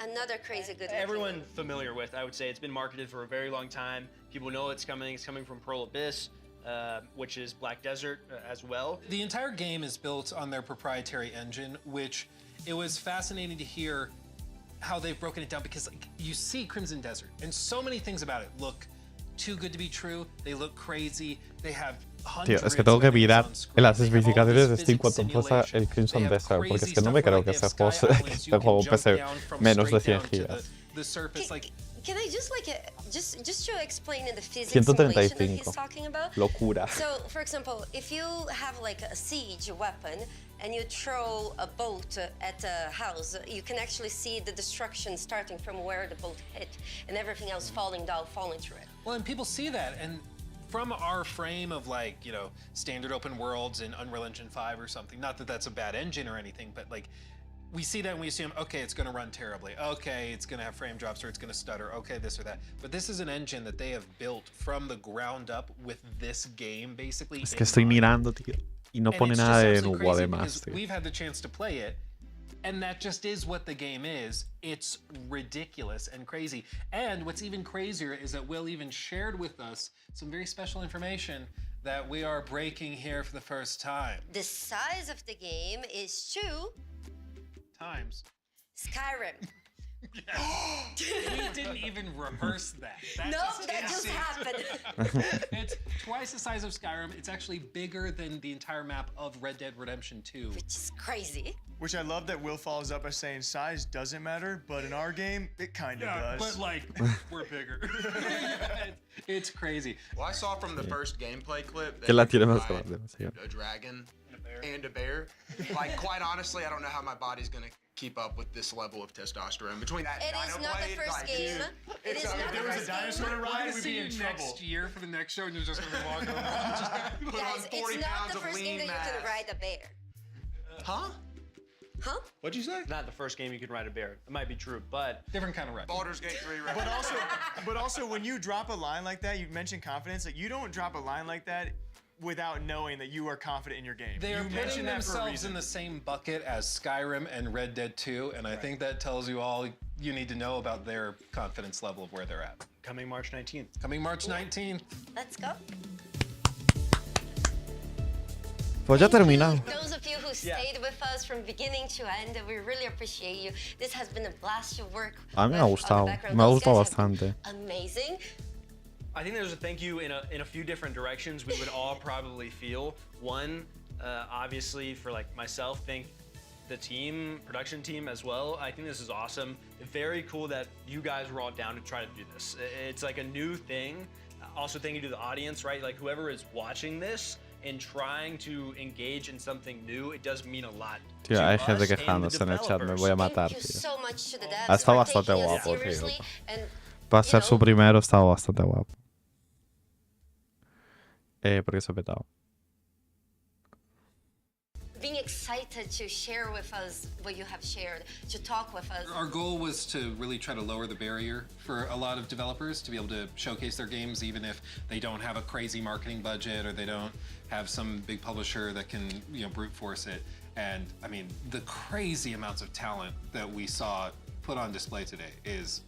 another crazy good everyone familiar with. I would say it's been marketed for a very long time. People know it's coming. It's coming from Pearl Abyss, which is Black Desert as well. The entire game is built on their proprietary engine, which it was fascinating to hear how they've broken it down, because like, you see Crimson Desert and so many things about it look too good to be true. They look crazy. They have Tío, es que tengo que mirar en las especificaciones de Steam cuánto pesa el Crimson Desert, porque es que no me creo que este juego pese menos de 100 gigas. Can I just to explain in the physics simulation that he's talking about? Locura. So, for example, if you have like a siege weapon and you throw a bolt at a house, you can actually see the destruction starting from where the bolt hit and everything else falling through it. Well, and people see that, and from our frame of like, you know, standard open worlds in Unreal Engine 5 or something, not that that's a bad engine or anything, but like, we see that and we assume, okay, it's going to run terribly. Okay, it's going to have frame drops or it's going to stutter. Okay, this or that. But this is an engine that they have built from the ground up with this game, basically. Es que estoy mirando, tío, y no pone nada de nuevo además, tío. We've had the chance to play it, and that just is what the game is. It's ridiculous and crazy. And what's even crazier is that Will even shared with us some very special information that we are breaking here for the first time. The size of the game is 2 times Skyrim. We didn't even rehearse that. That just happened. It's twice the size of Skyrim. It's actually bigger than the entire map of Red Dead Redemption 2. Which is crazy. Which I love that Will follows up by saying size doesn't matter, but in our game, it kind of does. But like, we're bigger. It's crazy. Well, I saw from the first gameplay clip that Que la you tiene can más ride grande, a dragon and a bear. Like, quite honestly, I don't know how my body's gonna keep up with this level of testosterone. Between that It is not the first game. It is not the first game. We're gonna see you next year for the next show, and you're just gonna be walking around. Guys, it's not the first game that you can ride a bear. Huh? Huh? What'd you say? Not the first game you can ride a bear. It might be true, but different kind of rep. Baldur's Gate 3 rep. But also, when you drop a line like that, you mentioned confidence. Like, you don't drop a line like that without knowing that you are confident in your game. They are you putting that for a themselves reason. in the same bucket as Skyrim and Red Dead 2, and I think that tells you all you need to know about their confidence level of where they're at. Coming March 19th. Coming March 19th. Let's go. Pues ya ha terminado. Those of you who stayed with us from beginning to end, we really appreciate you. This has been a blast to work A mí me ha with on gustado. the background. Me ha Those gustado guys have been bastante. Amazing. I think there's a thank you in a few different directions we would all probably feel. One, obviously for like myself, thank the team, production team as well. I think this is awesome. Very cool that you guys were all down to try to do this. It's like a new thing. Also thank you to the audience, right? Like whoever is watching this and trying to engage in something new, it does mean a lot. Tío, hay gente quejándose en el chat, me voy a matar, Thank you tío. so much to the devs Ha estado for bastante taking us guapo, tío. seriously and Para ser su primero, estaba bastante guapo. Porque se ha petado. being excited to share with us what you have shared, to talk with us. Our goal was to really try to lower the barrier for a lot of developers to be able to showcase their games, even if they don't have a crazy marketing budget or they don't have some big publisher that can, you know, brute force it. And I mean, the crazy amounts of talent that we saw put on display today is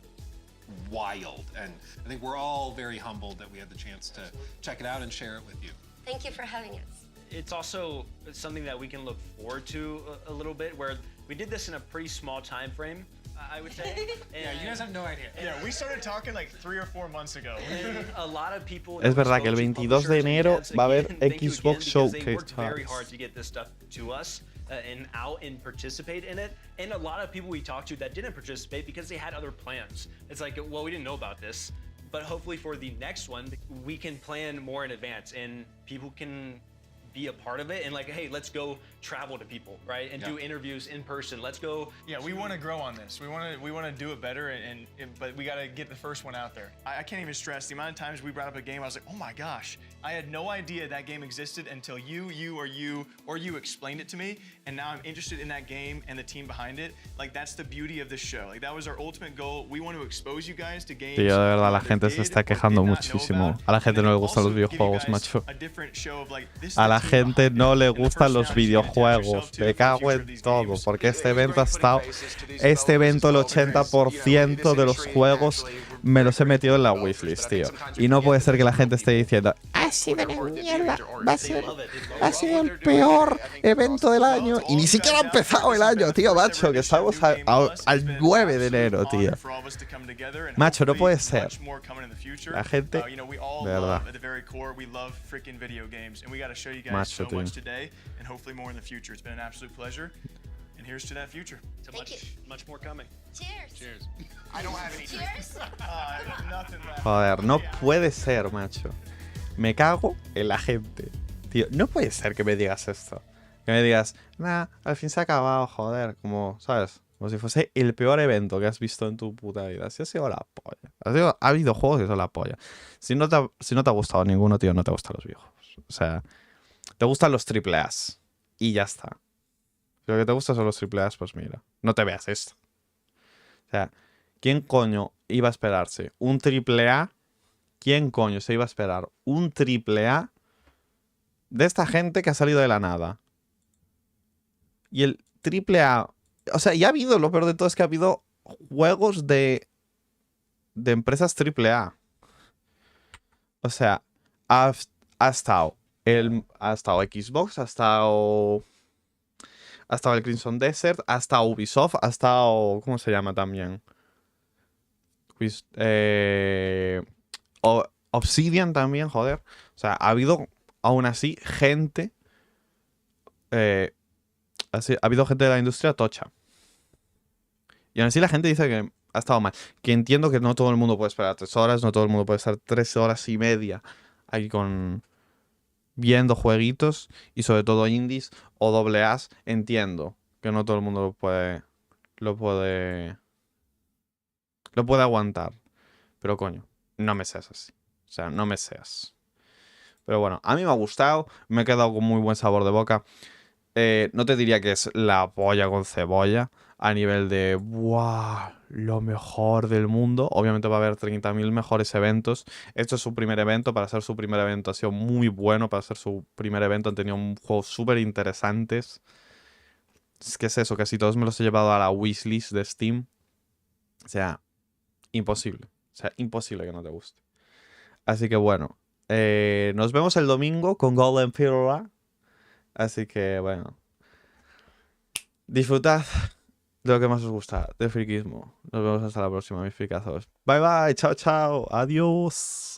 wild. And I think we're all very humbled that we had the chance to check it out and share it with you. Thank you for having us. It's also something that we can look forward to a little bit, where we did this in a pretty small time frame, I would say. Yeah, you guys have no idea. Yeah, we started talking like 3 or 4 months ago. And a lot of people. Es verdad que el 22 de enero va a haber Xbox Showcase. They worked very hard to get this stuff to us and out and participate in it. And a lot of people we talked to that didn't participate because they had other plans. It's like, well, we didn't know about this. But hopefully for the next one, we can plan more in advance and people can be a part of it and like, hey, let's go travel to people, right? And do interviews in person. Let's go. Yeah, we want to grow on this. We want to do it better, but we got to get the first one out there. I can't even stress the amount of times we brought up a game. I was like, oh my gosh, I had no idea that game existed until you explained it to me, and now I'm interested in that game and the team behind it. Like that's the beauty of this show. Like that was our ultimate goal. We want to expose you guys to games. Tío, de verdad, la gente se está quejando muchísimo. A la gente no le gustan los videojuegos, macho. A la gente no le gustan los videojuegos. Me cago en todo, porque este evento ha estado... Este evento, el 80% de los juegos me los he metido en la wishlist, tío. Y no puede ser que la gente esté diciendo ha sido una mierda, ha sido el peor evento del año. Y ni siquiera ha empezado el año, tío, macho, que estamos al 9 de enero, tío. Macho, no puede ser. La gente, de verdad. Macho, tío. And hopefully more in the future. It's been an absolute pleasure. And here's to that future. Much more coming. Cheers. Cheers. I don't have any. Cheers. Nothing left. Joder, no puede ser, macho. Me cago en la gente. Tío, no puede ser que me digas esto. Que me digas, nah, al fin se ha acabado, joder. Como, ¿sabes? Como si fuese el peor evento que has visto en tu puta vida. Si ha sido la polla. Ha habido juegos que son la polla. Si no te ha gustado ninguno, tío, no te gustan los videojuegos. O sea, te gustan los AAAs. Y ya está. Si lo que te gusta son los AAAs, pues mira, no te veas esto. O sea, ¿quién coño iba a esperarse un AAA? ¿Quién coño se iba a esperar un AAA de esta gente que ha salido de la nada? Y el AAA... O sea, ya ha habido, lo peor de todo es que ha habido juegos de empresas AAA. O sea, ha estado Xbox, ha estado el Crimson Desert, ha estado Ubisoft, ha estado... ¿Cómo se llama también? Obsidian también, joder. O sea, ha habido aún así gente... ha habido gente de la industria tocha. Y aún así la gente dice que ha estado mal. Que entiendo que no todo el mundo puede esperar 3 horas, no todo el mundo puede estar 3 horas y media ahí con viendo jueguitos y sobre todo indies o AAAs, entiendo que no todo el mundo lo puede aguantar. Pero coño, no me seas así. O sea, no me seas. Pero bueno, a mí me ha gustado, me he quedado con muy buen sabor de boca. No te diría que es la polla con cebolla a nivel de ¡buah! Lo mejor del mundo. Obviamente va a haber 30.000 mejores eventos. Esto es su primer evento. Para ser su primer evento ha sido muy bueno. Para ser su primer evento han tenido juegos súper interesantes. Es que es eso, casi todos me los he llevado a la wishlist de Steam. O sea, imposible. O sea, imposible que no te guste. Así que bueno, nos vemos el domingo con Golden Píldora. Así que bueno, disfrutad de lo que más os gusta, de friquismo. Nos vemos hasta la próxima, mis fricazos. Bye bye, chao chao, adiós.